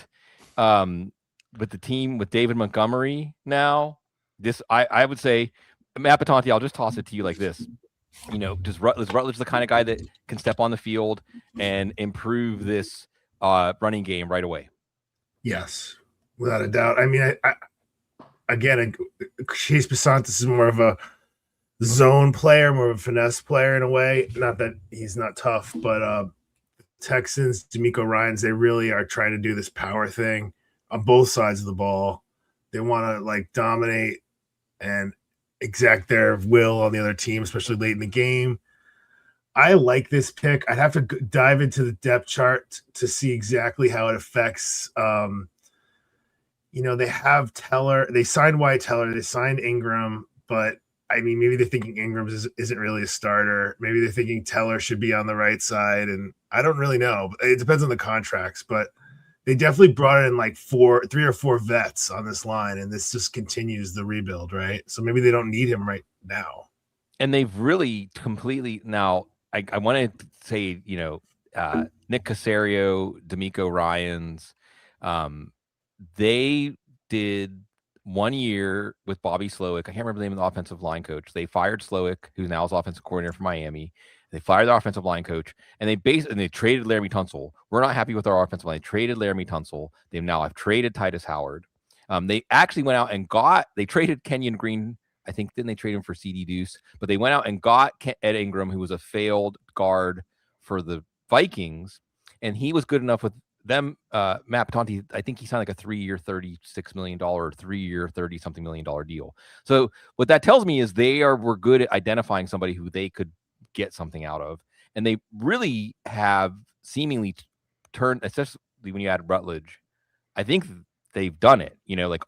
Speaker 1: with the team with David Montgomery now, this I would say, Matt Batanti, I'll just toss it to you like this. Is Rutledge the kind of guy that can step on the field and improve this running game right away?
Speaker 7: Yes, without a doubt. I mean, again, Chase Basantis is more of a zone player, more of a finesse player in a way. Not that he's not tough, but Texans, D'Amico Ryans, they really are trying to do this power thing on both sides of the ball. They want to dominate and exact their will on the other team, especially late in the game. I like this pick. I'd have to dive into the depth chart to see exactly how it affects. They have Teller. They signed Wyatt Teller. They signed Ingram, but I mean, maybe they're thinking Ingram isn't really a starter. Maybe they're thinking Teller should be on the right side, and I don't really know. It depends on the contracts, but they definitely brought in 3 or 4 vets on this line, and this just continues the rebuild, right? So maybe they don't need him right now.
Speaker 1: And they've really completely now. I want to say, Nick Caserio, D'Amico Ryans, they did 1 year with Bobby Slowick. I can't remember the name of the offensive line coach. They fired Slowick, who now is offensive coordinator for Miami. They fired the offensive line coach, and they traded Laramie Tunsil. We're not happy with our offensive line. They traded Laramie Tunsil. They now have traded Titus Howard. They actually went out and they traded Kenyon Green. I think didn't they trade him for CD Deuce? But they went out and got Ed Ingram, who was a failed guard for the Vikings, and he was good enough with them. Matt Batanti, I think he signed a 3-year, $36 million, 3-year, $30-something million deal. So what that tells me is were good at identifying somebody who they could get something out of, and they really have seemingly turned, especially when you add Rutledge. I think they've done it,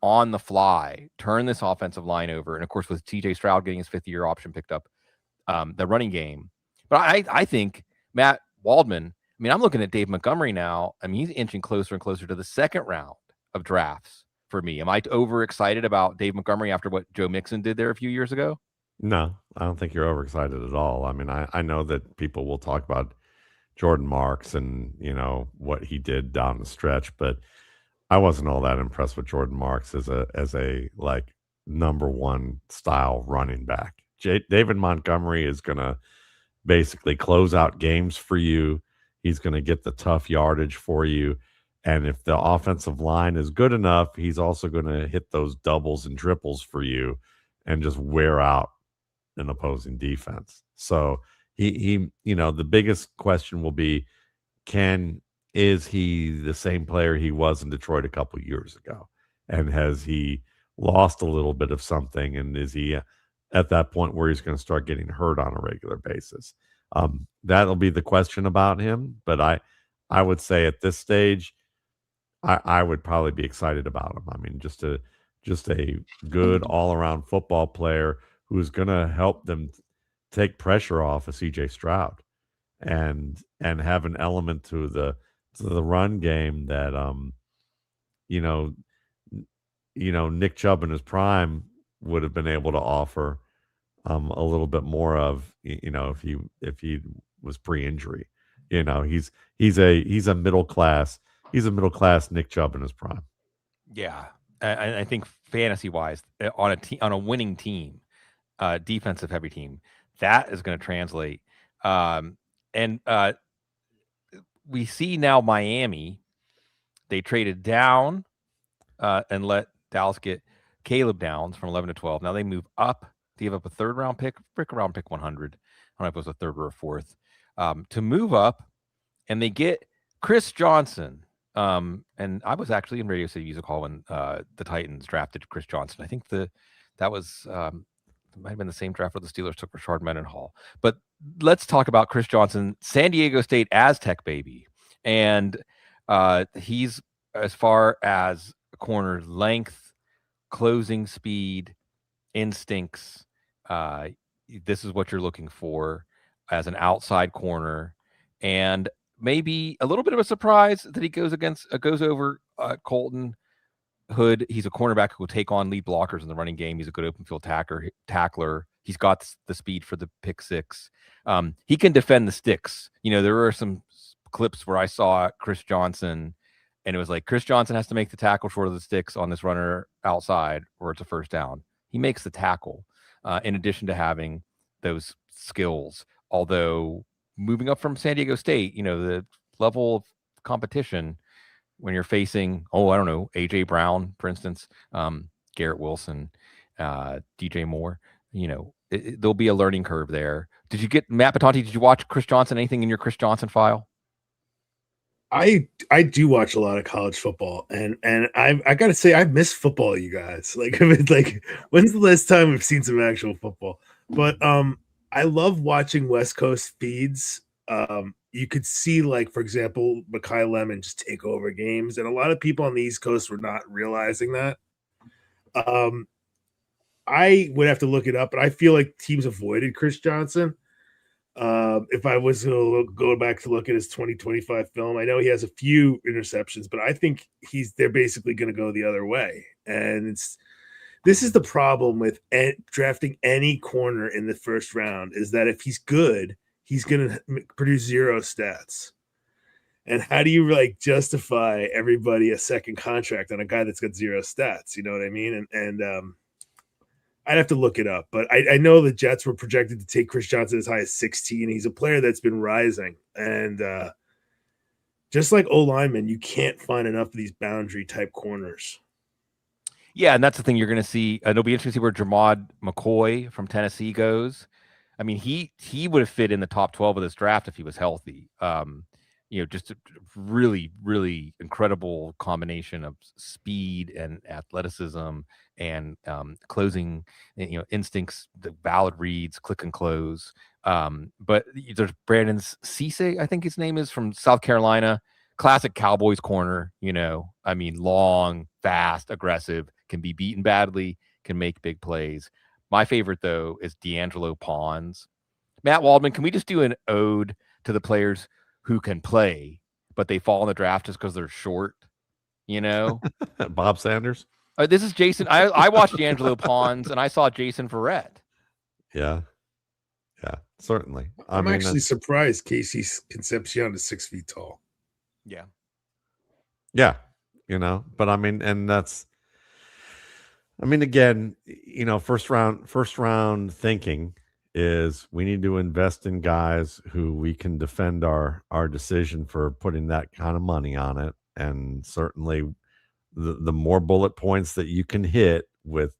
Speaker 1: on the fly, turn this offensive line over. And of course, with TJ Stroud getting his 5th-year option picked up, the running game. But I think Matt Waldman, I'm looking at Dave Montgomery now. He's inching closer and closer to the second round of drafts for me. Am I overexcited about Dave Montgomery after what Joe Mixon did there a few years ago?
Speaker 6: No, I don't think you're overexcited at all. I know that people will talk about Jordan Marks and, what he did down the stretch, but I wasn't all that impressed with Jordan Marks as a number 1 style running back. David Montgomery is going to basically close out games for you. He's going to get the tough yardage for you. And if the offensive line is good enough, he's also going to hit those doubles and triples for you and just wear out an opposing defense. So he the biggest question will be, is he the same player he was in Detroit a couple years ago? And has he lost a little bit of something? And is he at that point where he's going to start getting hurt on a regular basis? That'll be the question about him. But I would say at this stage, I would probably be excited about him. I mean, just a good all around football player who's going to help them take pressure off of CJ Stroud and have an element to the run game that Nick Chubb in his prime would have been able to offer a little bit more of, if he was pre-injury. He's a middle class Nick Chubb in his prime.
Speaker 1: Yeah, I think fantasy wise, on a winning team, defensive heavy team, that is going to translate. And we see now Miami, they traded down and let Dallas get Caleb Downs from 11 to 12. Now they move up to give up a third round pick 100. I don't know if it was a third or a fourth, to move up, and they get Chris Johnson. And I was actually in Radio City Music Hall when the Titans drafted Chris Johnson. I think that was it might have been the same draft where the Steelers took Rashard Mendenhall. But let's talk about Chris Johnson, San Diego State Aztec baby. And he's, as far as corner length, closing speed, instincts, this is what you're looking for as an outside corner. And maybe a little bit of a surprise that he goes over Colton Hood. He's a cornerback who will take on lead blockers in the running game. He's a good open field tackler. He's got the speed for the pick six. He can defend the sticks. There are some clips where I saw Chris Johnson, and it was like Chris Johnson has to make the tackle short of the sticks on this runner outside, or it's a first down. He makes the tackle, in addition to having those skills. Although moving up from San Diego State, the level of competition when you're facing, A.J. Brown, for instance, Garrett Wilson, DJ Moore, there'll be a learning curve there. Did you get Matt Batanti? Did you watch Chris Johnson? Anything in your Chris Johnson file?
Speaker 7: I do watch a lot of college football, and I gotta say I miss football, you guys. When's the last time we've seen some actual football? But I love watching West Coast feeds. You could see, for example, Makai Lemon just take over games, and a lot of people on the East Coast were not realizing that. I would have to look it up, but I feel like teams avoided Chris Johnson. If I was to go back to look at his 2025 film, I know he has a few interceptions, but I think they're basically going to go the other way. And this is the problem with drafting any corner in the first round, is that if he's good, he's going to produce zero stats. And how do you justify everybody a second contract on a guy that's got zero stats? You know what I mean? And I'd have to look it up, but I know the Jets were projected to take Chris Johnson as high as 16. He's a player that's been rising. And just like O-lineman, you can't find enough of these boundary type corners.
Speaker 1: Yeah, and that's the thing you're going to see. It'll be interesting to see where Jermod McCoy from Tennessee goes. I mean, he would have fit in the top 12 of this draft if he was healthy. Just a really, really incredible combination of speed and athleticism and closing, instincts, the valid reads, click and close. But there's Brandon Cisse, I think his name is, from South Carolina, classic Cowboys corner. Long, fast, aggressive, can be beaten badly, can make big plays. My favorite, though, is D'Angelo Pons. Matt Waldman, can we just do an ode to the players who can play, but they fall in the draft just because they're short?
Speaker 6: Bob Sanders.
Speaker 1: This is Jason. I watched D'Angelo Pons, and I saw Jason Verrett.
Speaker 6: Yeah, certainly.
Speaker 7: I'm actually surprised Casey's Concepcion is 6 feet tall.
Speaker 1: Yeah.
Speaker 6: But and that's. Again, first round thinking is we need to invest in guys who we can defend our decision for putting that kind of money on it. and certainly the more bullet points that you can hit with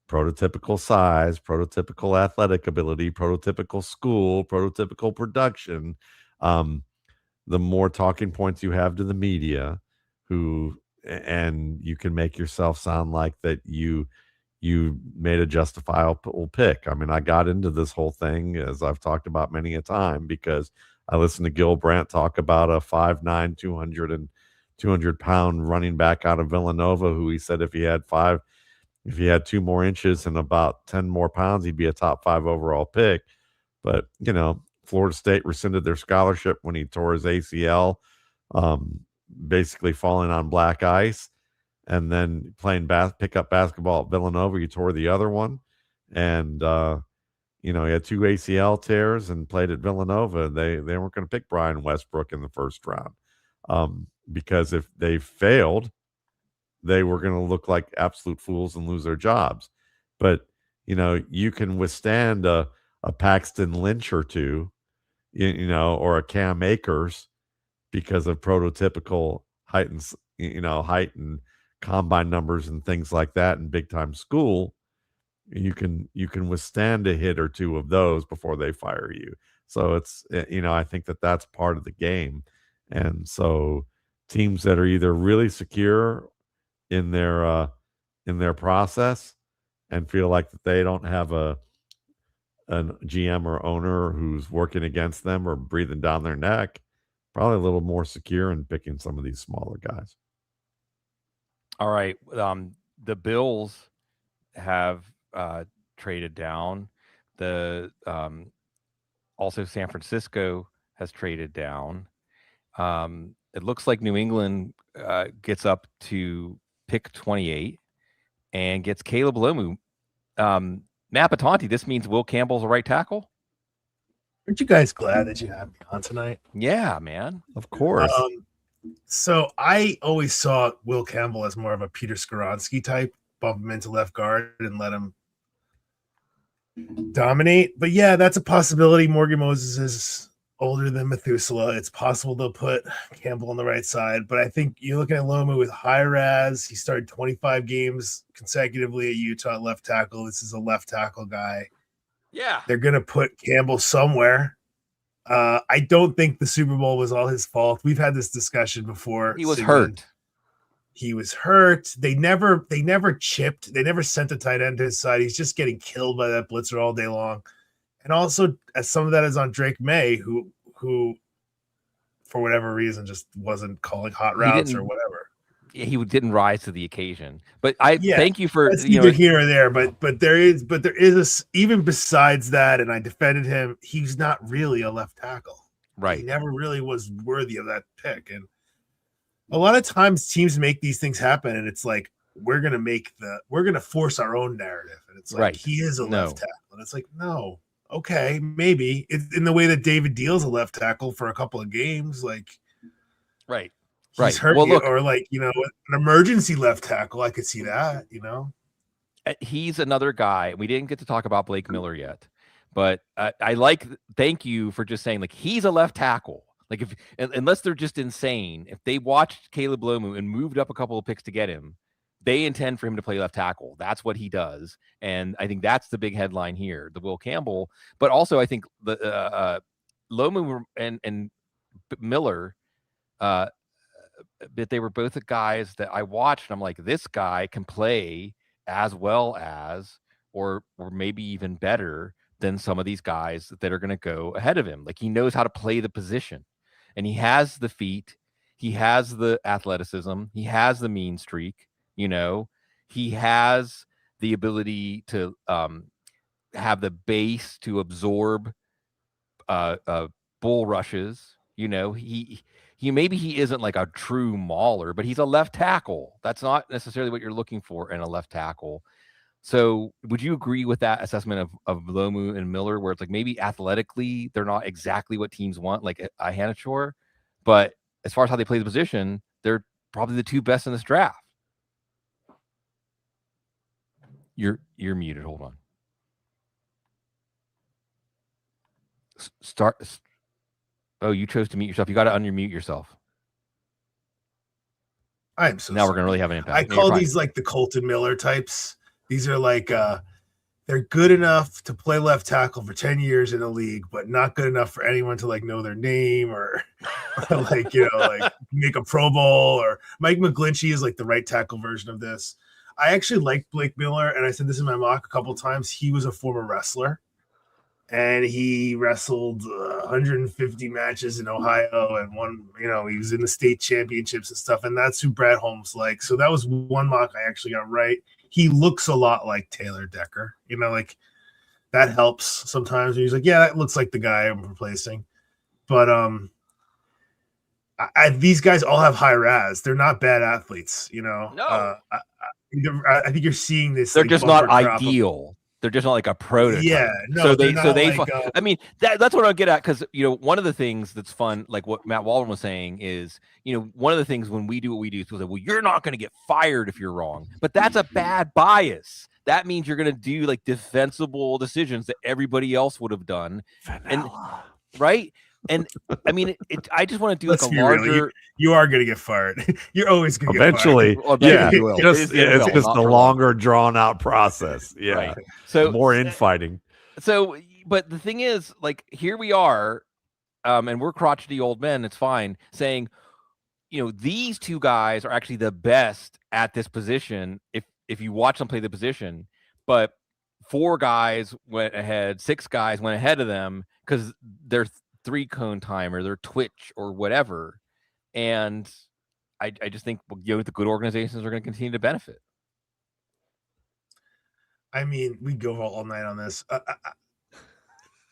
Speaker 6: prototypical size, prototypical athletic ability, prototypical school, prototypical production, the more talking points you have to the media, and you can make yourself sound like that you made a justifiable pick. I mean, I got into this whole thing, as I've talked about many a time, because I listened to Gil Brandt talk about a 5'9", 200-pound running back out of Villanova, who he said if he had 2 more inches and about 10 more pounds, he'd be a top 5 overall pick. But, Florida State rescinded their scholarship when he tore his ACL, basically falling on black ice, and then playing pickup basketball at Villanova. He tore the other one, and he had 2 ACL tears and played at Villanova. They weren't going to pick Brian Westbrook in the first round, because if they failed, they were going to look like absolute fools and lose their jobs. But you can withstand a Paxton Lynch or two, or a Cam Akers, because of prototypical height and combine numbers and things like that in big time school. You can withstand a hit or two of those before they fire you. So it's I think that's part of the game. And so teams that are either really secure in their process and feel like that they don't have a GM or owner who's working against them or breathing down their neck, probably a little more secure in picking some of these smaller guys.
Speaker 1: All right. The Bills have traded down. Also San Francisco has traded down. It looks like New England gets up to pick 28 and gets Caleb Lomu. Matt Batanti, this means Will Campbell's a right tackle?
Speaker 7: Aren't you guys glad that you have me on tonight?
Speaker 1: Yeah, man.
Speaker 6: Of course.
Speaker 7: So I always saw Will Campbell as more of a Peter Skoronski type, bump him into left guard and let him dominate. But yeah, that's a possibility. Morgan Moses is older than Methuselah. It's possible they'll put Campbell on the right side. But I think you're looking at Lomu with high raz. He started 25 games consecutively at Utah at left tackle. This is a left tackle guy.
Speaker 1: Yeah.
Speaker 7: They're going to put Campbell somewhere. I don't think the Super Bowl was all his fault. We've had this discussion before.
Speaker 1: He was hurt.
Speaker 7: He was hurt. They never chipped. They never sent a tight end to his side. He's just getting killed by that blitzer all day long. And also, some of that is on Drake May, who for whatever reason just wasn't calling hot routes or whatever.
Speaker 1: He didn't rise to the occasion. But thank you for
Speaker 7: either here or there. But there is even besides that, and I defended him. He's not really a left tackle.
Speaker 1: Right.
Speaker 7: He never really was worthy of that pick. And a lot of times teams make these things happen, and it's like we're gonna force our own narrative, and it's like he is a left tackle, and it's like no. Okay, maybe it's in the way that David Deal's a left tackle for a couple of games, like he's hurt, well, or like an emergency left tackle. I could see that.
Speaker 1: He's another guy. We didn't get to talk about Blake Miller yet, but thank you for just saying like he's a left tackle. Like unless they're just insane, if they watched Caleb Lomu and moved up a couple of picks to get him, they intend for him to play left tackle. That's what he does. And I think that's the big headline here, the Will Campbell. But also I think the Lomu and Miller, but they were both the guys that I watched. And I'm like, this guy can play as well as, or maybe even better than some of these guys that are going to go ahead of him. Like he knows how to play the position, and he has the feet. He has the athleticism. He has the mean streak. He has the ability to have the base to absorb bull rushes. He maybe he isn't like a true mauler, but he's a left tackle. That's not necessarily what you're looking for in a left tackle. So would you agree with that assessment of Lomu and Miller, where it's like maybe athletically they're not exactly what teams want, like Iheanachor, but as far as how they play the position, they're probably the 2 best in this draft? You're muted. Hold on. Oh, you chose to mute yourself. You got to unmute yourself.
Speaker 7: I'm so
Speaker 1: now
Speaker 7: sorry.
Speaker 1: we're gonna really have an impact.
Speaker 7: I
Speaker 1: No,
Speaker 7: call
Speaker 1: you're
Speaker 7: these like the Colton Miller types. These are like they're good enough to play left tackle for 10 years in the league, but not good enough for anyone to like know their name or like, you know, like make a Pro Bowl. Or Mike McGlinchey is like the right tackle version of this. I actually like Blake Miller, and I said this in my mock a couple of times. He was a former wrestler, and he wrestled 150 matches in Ohio and won, you know, he was in the state championships and stuff, and that's who Brad Holmes likes. So that was one mock I actually got right. He looks a lot like Taylor Decker, you know, like that helps sometimes. He's like, yeah, that looks like the guy I'm replacing. But these guys all have high RAS. They're not bad athletes, you know.
Speaker 1: No.
Speaker 7: I think you're seeing this.
Speaker 1: They're
Speaker 7: like,
Speaker 1: just not ideal. They're just not like a prototype.
Speaker 7: Yeah, no,
Speaker 1: I mean, that's what I'll get at, because, you know, one of the things that's fun, like what Matt Waldman was saying, is, you know, one of the things when we do what we do, people say, well, you're not going to get fired if you're wrong, but that's a bad bias. That means you're going to do like defensible decisions that everybody else would have done, and right. And I mean, I just want to do like a larger.
Speaker 7: You are going to get fired. You're always going to
Speaker 6: eventually.
Speaker 7: Get fired.
Speaker 6: Yeah, it's just a longer, drawn out process. Yeah,
Speaker 1: right. So
Speaker 6: more infighting.
Speaker 1: So, but the thing is, like, here we are, and we're crotchety old men. It's fine saying, you know, these two guys are actually the best at this position. If you watch them play the position, but 4 guys went ahead, 6 guys went ahead of them because they're 3-cone time or their Twitch or whatever. And I just think, you know, the good organizations are going to continue to benefit.
Speaker 7: I mean, we go all night on this.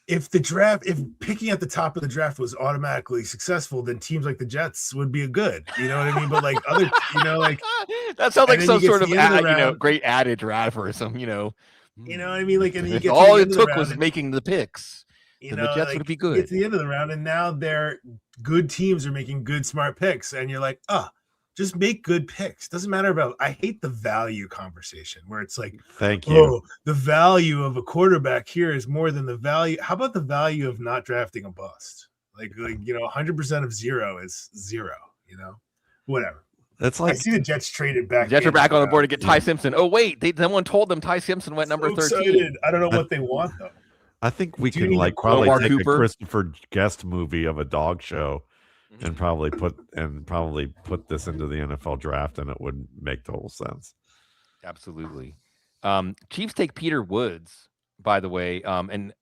Speaker 7: If picking at the top of the draft was automatically successful, then teams like the Jets would be good. You know what I mean? But like other, you know, like
Speaker 1: that sounds like some sort of, you know, great adage or aphorism, you know.
Speaker 7: You know what I mean? Like, and you
Speaker 1: all it took was making the picks.
Speaker 7: You
Speaker 1: know, the Jets
Speaker 7: like,
Speaker 1: would be good.
Speaker 7: Get to the end of the round, and now they're good teams are making good, smart picks, and you're like, just make good picks. Doesn't matter about. I hate the value conversation where it's like,
Speaker 6: thank you.
Speaker 7: Oh, the value of a quarterback here is more than the value. How about the value of not drafting a bust? Like you know, 100% of 0 is 0. You know, whatever.
Speaker 6: That's like,
Speaker 7: I see the Jets traded back.
Speaker 1: The Jets are back on the board to get Ty Simpson. Oh wait, someone told them Ty Simpson went number 13.
Speaker 7: Excited. I don't know what they want though.
Speaker 6: I think we can like probably
Speaker 1: Omar
Speaker 6: take
Speaker 1: Cooper?
Speaker 6: a Christopher Guest movie of a dog show and probably put this into the NFL draft, and it would make total sense.
Speaker 1: Absolutely. Chiefs take Peter Woods, by the way. And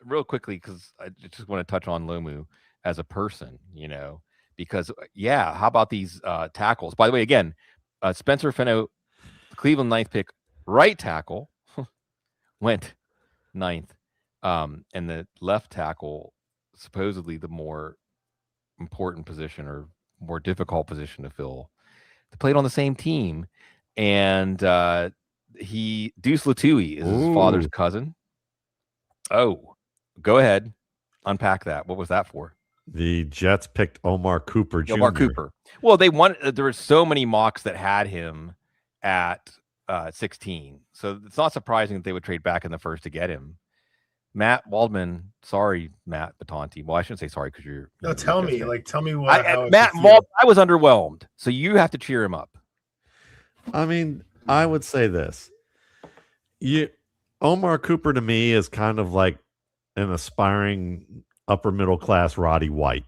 Speaker 1: real quickly, because I just want to touch on Lomu as a person, you know, because how about these tackles? By the way, again, Spencer Fano, Cleveland 9th pick, right tackle, went 9th. And the left tackle, supposedly the more important position or more difficult position to fill. They played on the same team, and Deuce Latui is his father's cousin. Oh, go ahead, unpack that. What was that for?
Speaker 6: The Jets picked Omar Cooper Jr.
Speaker 1: Omar Cooper. Well, they wanted. There were so many mocks that had him at 16, so it's not surprising that they would trade back in the first to get him. Matt Waldman, sorry, Matt Batanti. Well, I shouldn't say sorry because you're.
Speaker 7: No, tell me what.
Speaker 1: Matt Waldman, I was underwhelmed, so you have to cheer him up.
Speaker 6: I mean, I would say this: Omar Cooper to me is kind of like an aspiring upper middle class Roddy White,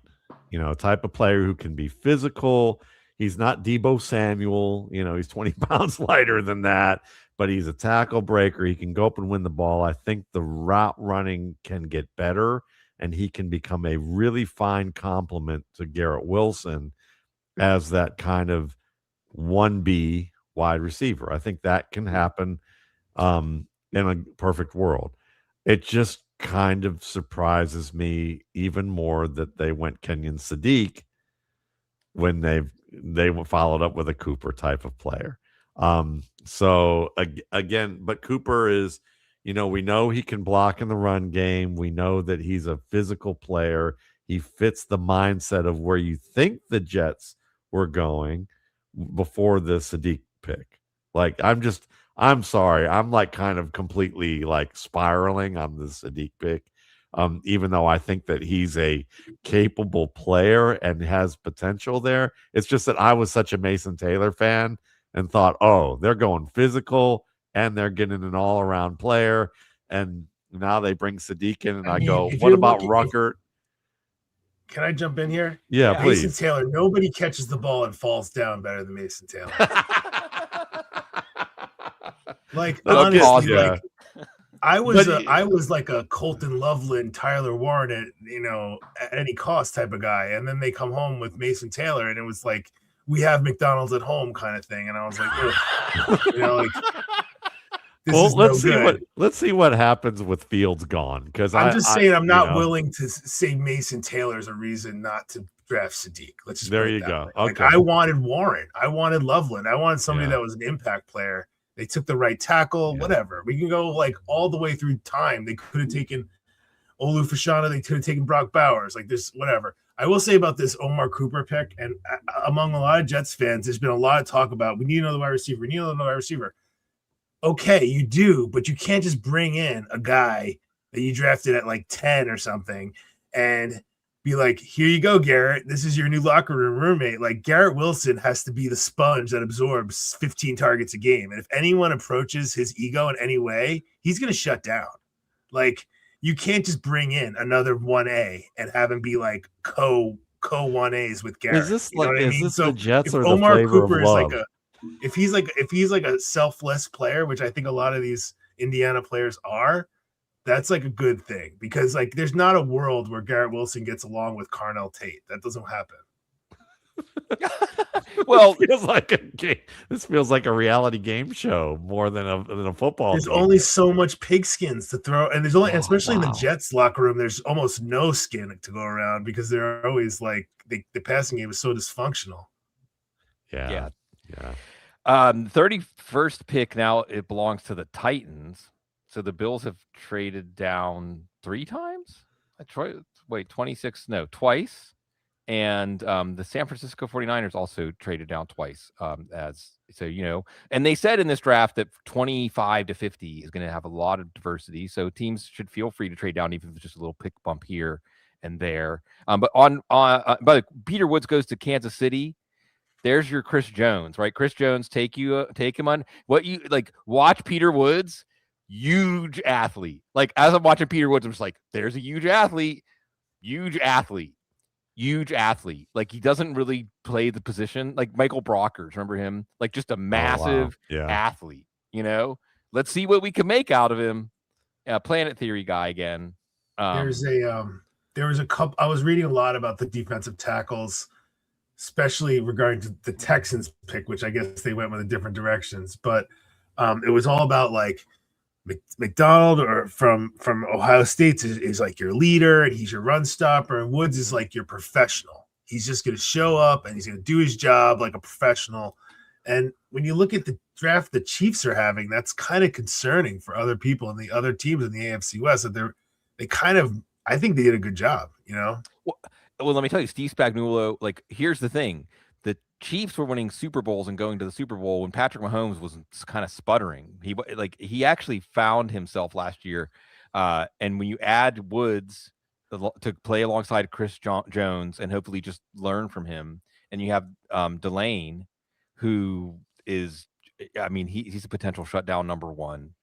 Speaker 6: you know, type of player who can be physical. He's not Deebo Samuel, you know, he's 20 pounds lighter than that, but he's a tackle breaker. He can go up and win the ball. I think the route running can get better, and he can become a really fine complement to Garrett Wilson as that kind of 1B wide receiver. I think that can happen in a perfect world. It just kind of surprises me even more that they went Kenyon Sadiq when they followed up with a Cooper type of player. So again, but Cooper is, you know, we know he can block in the run game. We know that he's a physical player. He fits the mindset of where you think the Jets were going before the Sadiq pick. Like, I'm sorry. I'm like kind of completely like spiraling on the Sadiq pick even though I think that he's a capable player and has potential there. It's just that I was such a Mason Taylor fan and thought, oh, they're going physical and they're getting an all-around player. And now they bring Sadiq in, and I go, what about Ruckert?
Speaker 7: Can I jump in here?
Speaker 6: Yeah, please.
Speaker 7: Mason Taylor, nobody catches the ball and falls down better than Mason Taylor. Like, honestly, like, I was like a Colton Loveland, Tyler Warren at any cost type of guy. And then they come home with Mason Taylor, and it was like, we have McDonald's at home kind of thing. And I was like, like,
Speaker 6: well, let's see what happens with Fields gone. Because
Speaker 7: I'm just saying, I'm not willing to say Mason Taylor is a reason not to draft Sadiq. Let's just
Speaker 6: there you go.
Speaker 7: Okay. Like, I wanted Warren, I wanted Loveland, I wanted somebody that was an impact player. They took the right tackle, whatever. We can go like all the way through time. They could have taken Olu Fashanu. They could have taken Brock Bowers. Like this, whatever. I will say about this Omar Cooper pick, and among a lot of Jets fans, there's been a lot of talk about we need another wide receiver. We need another wide receiver. Okay, you do, but you can't just bring in a guy that you drafted at like 10 or something and be like, here you go, Garrett. This is your new locker room roommate. Like, Garrett Wilson has to be the sponge that absorbs 15 targets a game. And if anyone approaches his ego in any way, he's going to shut down. Like, you can't just bring in another 1A and have him be like co 1As with Garrett.
Speaker 6: Is this like, is this the Jets or
Speaker 7: Omar
Speaker 6: the flavor
Speaker 7: Cooper
Speaker 6: of love?
Speaker 7: Is like if he's like a selfless player, which I think a lot of these Indiana players are, that's like a good thing, because like there's not a world where Garrett Wilson gets along with Carnell Tate. That doesn't happen.
Speaker 1: Well,
Speaker 6: this feels like a reality game show more than a football.
Speaker 7: There's
Speaker 6: game.
Speaker 7: only so much pigskins to throw, and there's only, especially in the Jets locker room, there's almost no skin to go around because they're always like the passing game is so dysfunctional.
Speaker 6: Yeah.
Speaker 1: 31st pick now, it belongs to the Titans. So the Bills have traded down 3 times. Twice. And the San Francisco 49ers also traded down twice. And they said in this draft that 25 to 50 is going to have a lot of diversity. So teams should feel free to trade down, even if it's just a little pick bump here and there. But Peter Woods goes to Kansas City. There's your Chris Jones, right? Chris Jones, take him on what you like. Watch Peter Woods, huge athlete. Like, as I'm watching Peter Woods, I'm just like, there's a huge athlete. Like, he doesn't really play the position like Michael Brockers. Remember him? Like, just a massive athlete. Let's see what we can make out of him. Planet Theory guy again.
Speaker 7: There was a couple. I was reading a lot about the defensive tackles, especially regarding to the Texans pick, which I guess they went with in different directions. But it was all about like McDonald or from Ohio State is like your leader and he's your run stopper, and Woods is like your professional. He's just going to show up and he's going to do his job like a professional. And when you look at the draft the Chiefs are having, that's kind of concerning for other people and the other teams in the AFC West, that I think they did a good job,
Speaker 1: Well, let me tell you, Steve Spagnuolo, like, here's the thing. The Chiefs were winning Super Bowls and going to the Super Bowl when Patrick Mahomes was kind of sputtering. He actually found himself last year. And when you add Woods to play alongside Chris Jones and hopefully just learn from him, and you have Delane, who is, he's a potential shutdown number 1.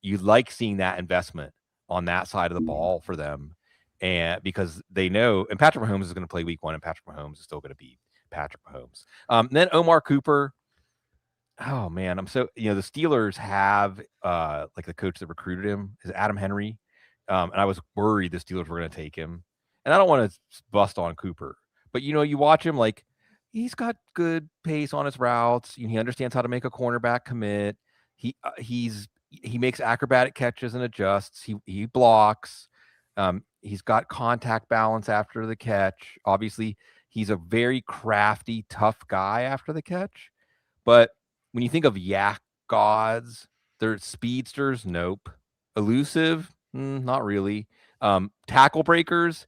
Speaker 1: You like seeing that investment on that side of the ball for them. And because they know, and Patrick Mahomes is going to play week 1, and Patrick Mahomes is still going to be Patrick Mahomes. Then Omar Cooper. Oh man, the Steelers have like the coach that recruited him is Adam Henry. And I was worried the Steelers were going to take him. And I don't want to bust on Cooper, but you watch him, like, he's got good pace on his routes. He understands how to make a cornerback commit. He makes acrobatic catches and adjusts. He blocks. He's got contact balance after the catch. Obviously, he's a very crafty, tough guy after the catch. But when you think of yak gods, they're speedsters. Nope. Elusive. Not really. Tackle breakers.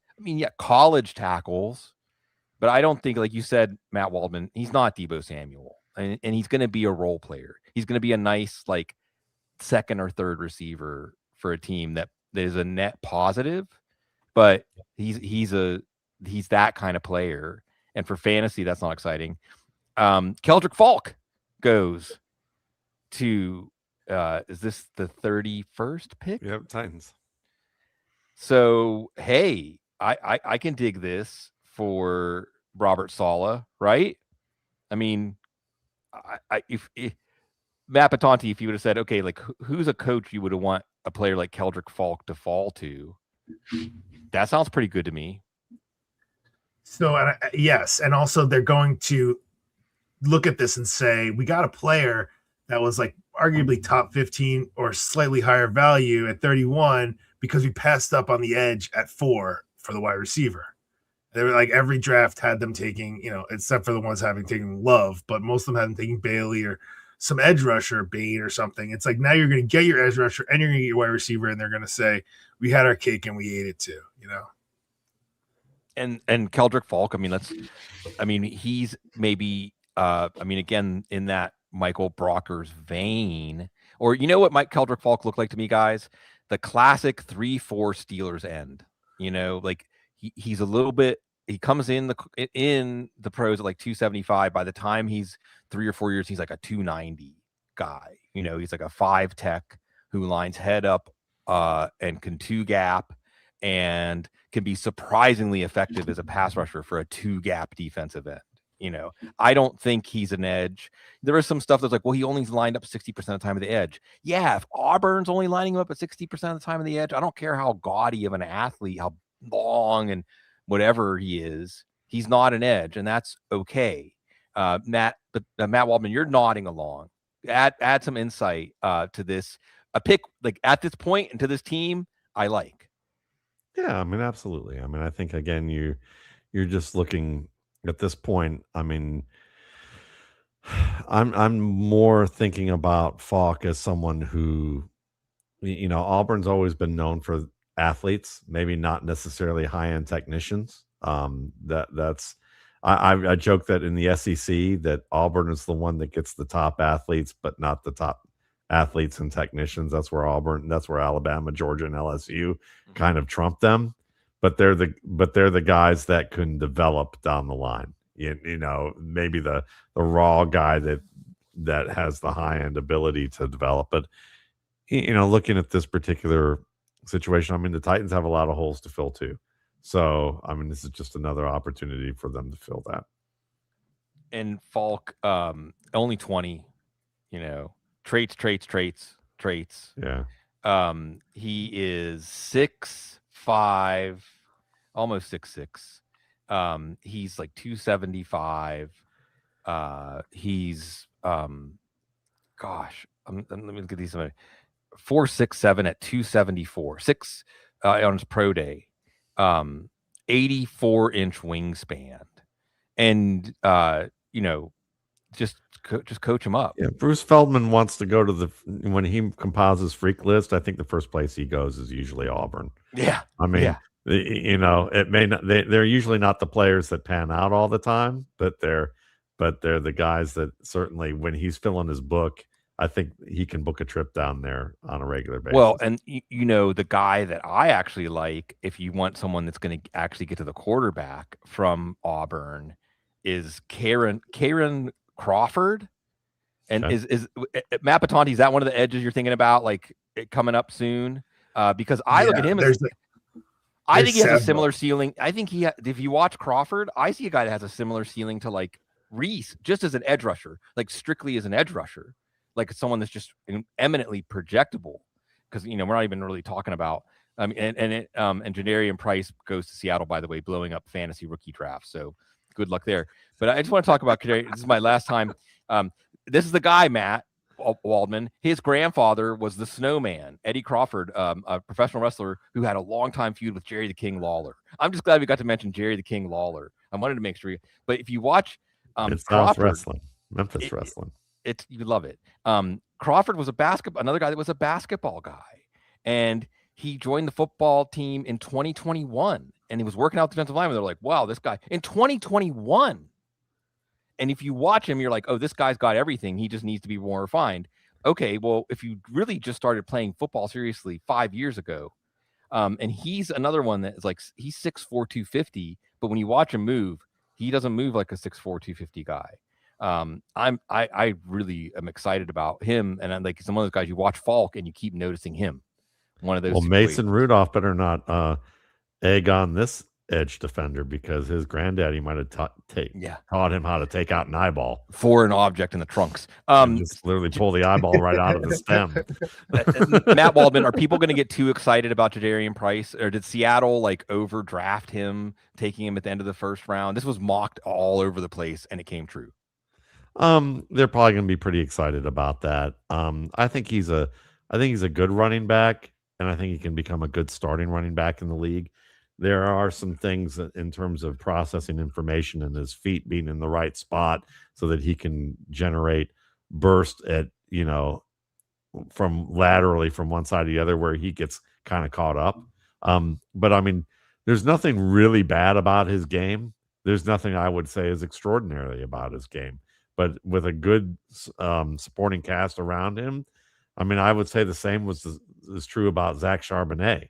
Speaker 1: College tackles. But I don't think, like you said, Matt Waldman, he's not Deebo Samuel. And he's going to be a role player. He's going to be a nice, like, second or third receiver for a team that that is a net positive, but he's that kind of player. And for fantasy, that's not exciting. Keldric Faulk goes to is this the 31st pick?
Speaker 6: Yep, Titans.
Speaker 1: So hey, I can dig this for Robert Saleh, right? I mean, if Matt Patonti, if you would have said, okay, like who's a coach you would have want a player like Keldric Faulk to fall to, that sounds pretty good to me.
Speaker 7: So yes, and also they're going to look at this and say, we got a player that was like arguably top 15 or slightly higher value at 31 because we passed up on the edge at 4 for the wide receiver. They were like every draft had them taking, except for the ones having taken Love, but most of them had them taking Bailey or some edge rusher, Bain or something. It's like now you're going to get your edge rusher and you're going to get your wide receiver, and they're going to say, we had our cake and we ate it too,
Speaker 1: And Keldric Faulk, he's maybe again, in that Michael Brockers vein, or you know what Keldric Faulk looked like to me, guys? The classic 3-4 Steelers end. Like he's a little bit. He comes in the pros at like 275. By the time he's 3 or 4 years, he's like a 290 guy. He's like a 5 tech who lines head up and can 2 gap and can be surprisingly effective as a pass rusher for a 2 gap defensive end. I don't think he's an edge. There is some stuff that's like, well, he only lined up 60% of the time of the edge. Yeah, if Auburn's only lining him up at 60% of the time of the edge, I don't care how gaudy of an athlete, how long and whatever he is, he's not an edge, and that's okay. Matt Waldman, you're nodding along. Add some insight to this. A pick like at this point and to this team, I like.
Speaker 6: Yeah, absolutely. I think again, you're just looking at this point. I'm more thinking about Faulk as someone who, Auburn's always been known for athletes, maybe not necessarily high-end technicians. That's I joke that in the SEC that Auburn is the one that gets the top athletes, but not the top athletes and technicians. That's where Alabama, Georgia, and LSU kind of trump them. But they're the guys that can develop down the line. Maybe the raw guy that has the high end ability to develop. But looking at this particular situation, the Titans have a lot of holes to fill too. So this is just another opportunity for them to fill that.
Speaker 1: And Faulk, only 20. Traits.
Speaker 6: Yeah.
Speaker 1: He is 6'5", almost 6'6". He's like 275. He's let me look at these. 4'6'7" at 274. 6 on his pro day. 84-inch wingspan, and just coach him up.
Speaker 6: Yeah, Bruce Feldman wants to go to when he compiles his freak list. I think the first place he goes is usually Auburn.
Speaker 1: Yeah,
Speaker 6: it may not. They're usually not the players that pan out all the time, but they're the guys that certainly when he's filling his book, I think he can book a trip down there on a regular basis.
Speaker 1: Well, and the guy that I actually like, if you want someone that's going to actually get to the quarterback from Auburn, is Karen Crawford. And
Speaker 6: okay.
Speaker 1: is Matt Patonti, is that one of the edges you're thinking about, like coming up soon? Because I look at him as I think he has a similar ceiling. I think if you watch Crawford, I see a guy that has a similar ceiling to like Reese, just as an edge rusher, like strictly as an edge rusher. Like someone that's just eminently projectable, because we're not even really talking about and Jadarian Price goes to Seattle, by the way, blowing up fantasy rookie drafts. So good luck there. But I just want to talk about Kadyn. This is my last time. This is the guy, Matt Waldman. His grandfather was the Snowman, Eddie Crawford, a professional wrestler who had a long-time feud with Jerry the King Lawler. I'm just glad we got to mention Jerry the King Lawler. I wanted to make sure. But if you watch
Speaker 6: it's
Speaker 1: Crawford,
Speaker 6: wrestling, Memphis wrestling.
Speaker 1: You love it. Crawford was another guy that was a basketball guy, and he joined the football team in 2021, and he was working out defensive lineman. They're like, wow, this guy in 2021. And if you watch him, you're like, oh, this guy's got everything. He just needs to be more refined. Okay, well, if you really just started playing football seriously 5 years ago, And he's another one that is like, he's 6'4", 250, but when you watch him move, he doesn't move like a 6'4", 250 guy. I really am excited about him, and I'm like some of those guys you watch Faulk and you keep noticing him. One of those.
Speaker 6: Well, Mason Rudolph better not egg on this edge defender, because his granddaddy might have taught him how to take out an eyeball
Speaker 1: for an object in the trunks.
Speaker 6: Just literally pull the eyeball right out of the stem.
Speaker 1: Matt Waldman, are people going to get too excited about Jadarian Price, or did Seattle like overdraft him, taking him at the end of the first round? This was mocked all over the place, and it came true.
Speaker 6: They're probably going to be pretty excited about that. I think he's a good running back, and I think he can become a good starting running back in the league. There are some things in terms of processing information and his feet being in the right spot so that he can generate burst at, from laterally from one side to the other where he gets kind of caught up. But I mean, there's nothing really bad about his game. There's nothing I would say is extraordinarily about his game, but with a good supporting cast around him, I mean, I would say the same is true about Zach Charbonnet,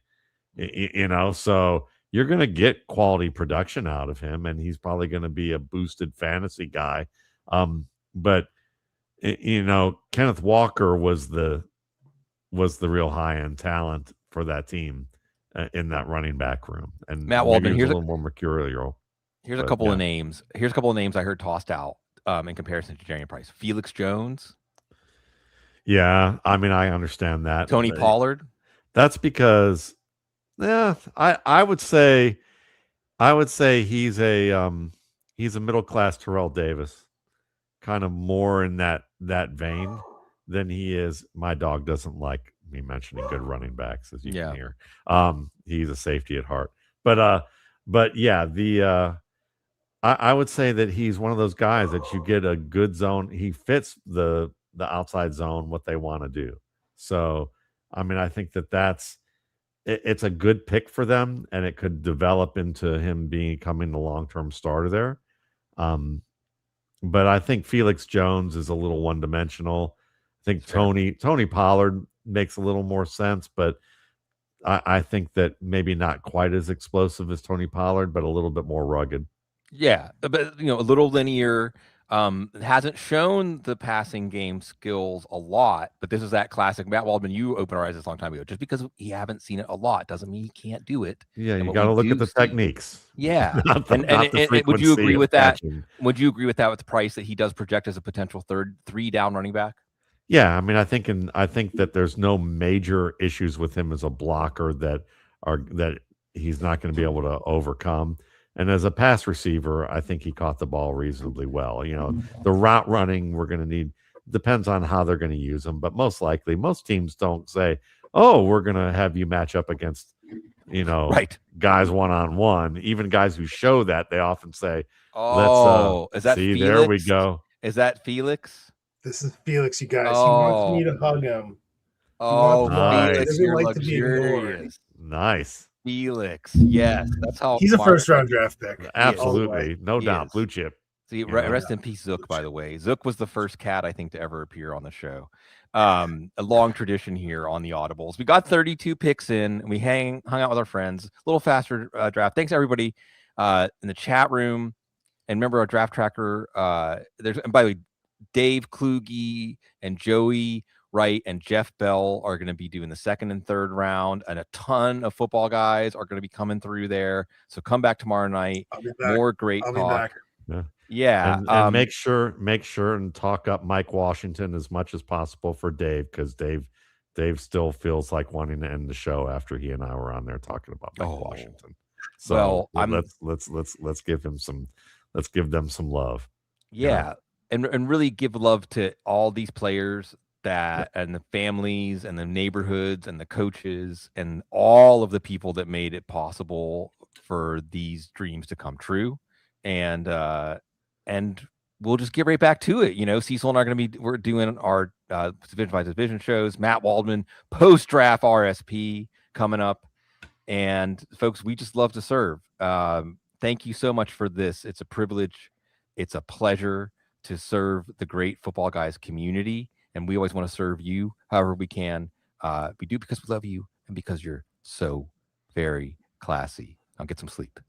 Speaker 6: so you're going to get quality production out of him, and he's probably going to be a boosted fantasy guy. But Kenneth Walker was the real high-end talent for that team in that running back room. And
Speaker 1: Matt Waldman,
Speaker 6: here's a little more mercurial.
Speaker 1: Here's a couple of names. Here's a couple of names I heard tossed out in comparison to Jadarian Price. Felix Jones.
Speaker 6: Yeah, I mean, I understand that.
Speaker 1: Tony Pollard.
Speaker 6: That's because, I would say he's a middle class Terrell Davis, kind of more in that vein than he is. My dog doesn't like me mentioning good running backs, as you can hear. He's a safety at heart, but yeah, I would say that he's one of those guys that you get a good zone. He fits the outside zone, what they want to do. So, I mean, I think it's a good pick for them, and it could develop into him becoming the long-term starter there. But I think Felix Jones is a little one-dimensional. I think Tony Pollard makes a little more sense, but I think that maybe not quite as explosive as Tony Pollard, but a little bit more rugged.
Speaker 1: Yeah, but a little linear. Hasn't shown the passing game skills a lot, but this is that classic Matt Waldman. You opened our eyes this a long time ago. Just because you haven't seen it a lot doesn't mean you can't do it.
Speaker 6: Yeah, you got to look at the techniques.
Speaker 1: Yeah, and would you agree with that? Would you agree with that with the Price, that he does project as a potential three down running back?
Speaker 6: Yeah, I mean, I think that there's no major issues with him as a blocker that he's not going to be able to overcome. And as a pass receiver, I think he caught the ball reasonably well. The route running we're going to need depends on how they're going to use them. But most likely, most teams don't say, oh, we're going to have you match up against, guys one-on-one. Even guys who show that, they often say,
Speaker 1: is that
Speaker 6: see,
Speaker 1: Felix?
Speaker 6: there we go.
Speaker 1: Is that Felix?
Speaker 7: This is Felix, you guys. He wants me to hug him.
Speaker 6: Nice.
Speaker 1: Felix, you're luxurious.
Speaker 6: Nice.
Speaker 1: Felix, yes, that's how
Speaker 7: he's a first-round draft pick.
Speaker 6: Absolutely, no doubt, blue chip.
Speaker 1: See, rest in peace, Zook. By the way, Zook was the first cat I think to ever appear on the show. A long tradition here on the Audibles. We got 32 picks in, and we hung out with our friends. A little faster draft. Thanks everybody in the chat room, and remember our draft tracker. And by the way, Dave Kluge and Joey Wright and Jeff Bell are going to be doing the second and third round, and a ton of football guys are going to be coming through there. So come back tomorrow night. More great talk. Yeah.
Speaker 6: And make sure and talk up Mike Washington as much as possible for Dave, because Dave still feels like wanting to end the show after he and I were on there talking about Mike Washington. So let's give them some love.
Speaker 1: Yeah. And really give love to all these players and the families and the neighborhoods and the coaches and all of the people that made it possible for these dreams to come true. And we'll just get right back to it. Cecil and I are going to we're doing our division by division shows. Matt Waldman post-draft RSP coming up. And folks, we just love to serve. Thank you so much for this. It's a privilege. It's a pleasure to serve the great football guys community. And we always want to serve you however we can. We do because we love you and because you're so very classy. I'll get some sleep.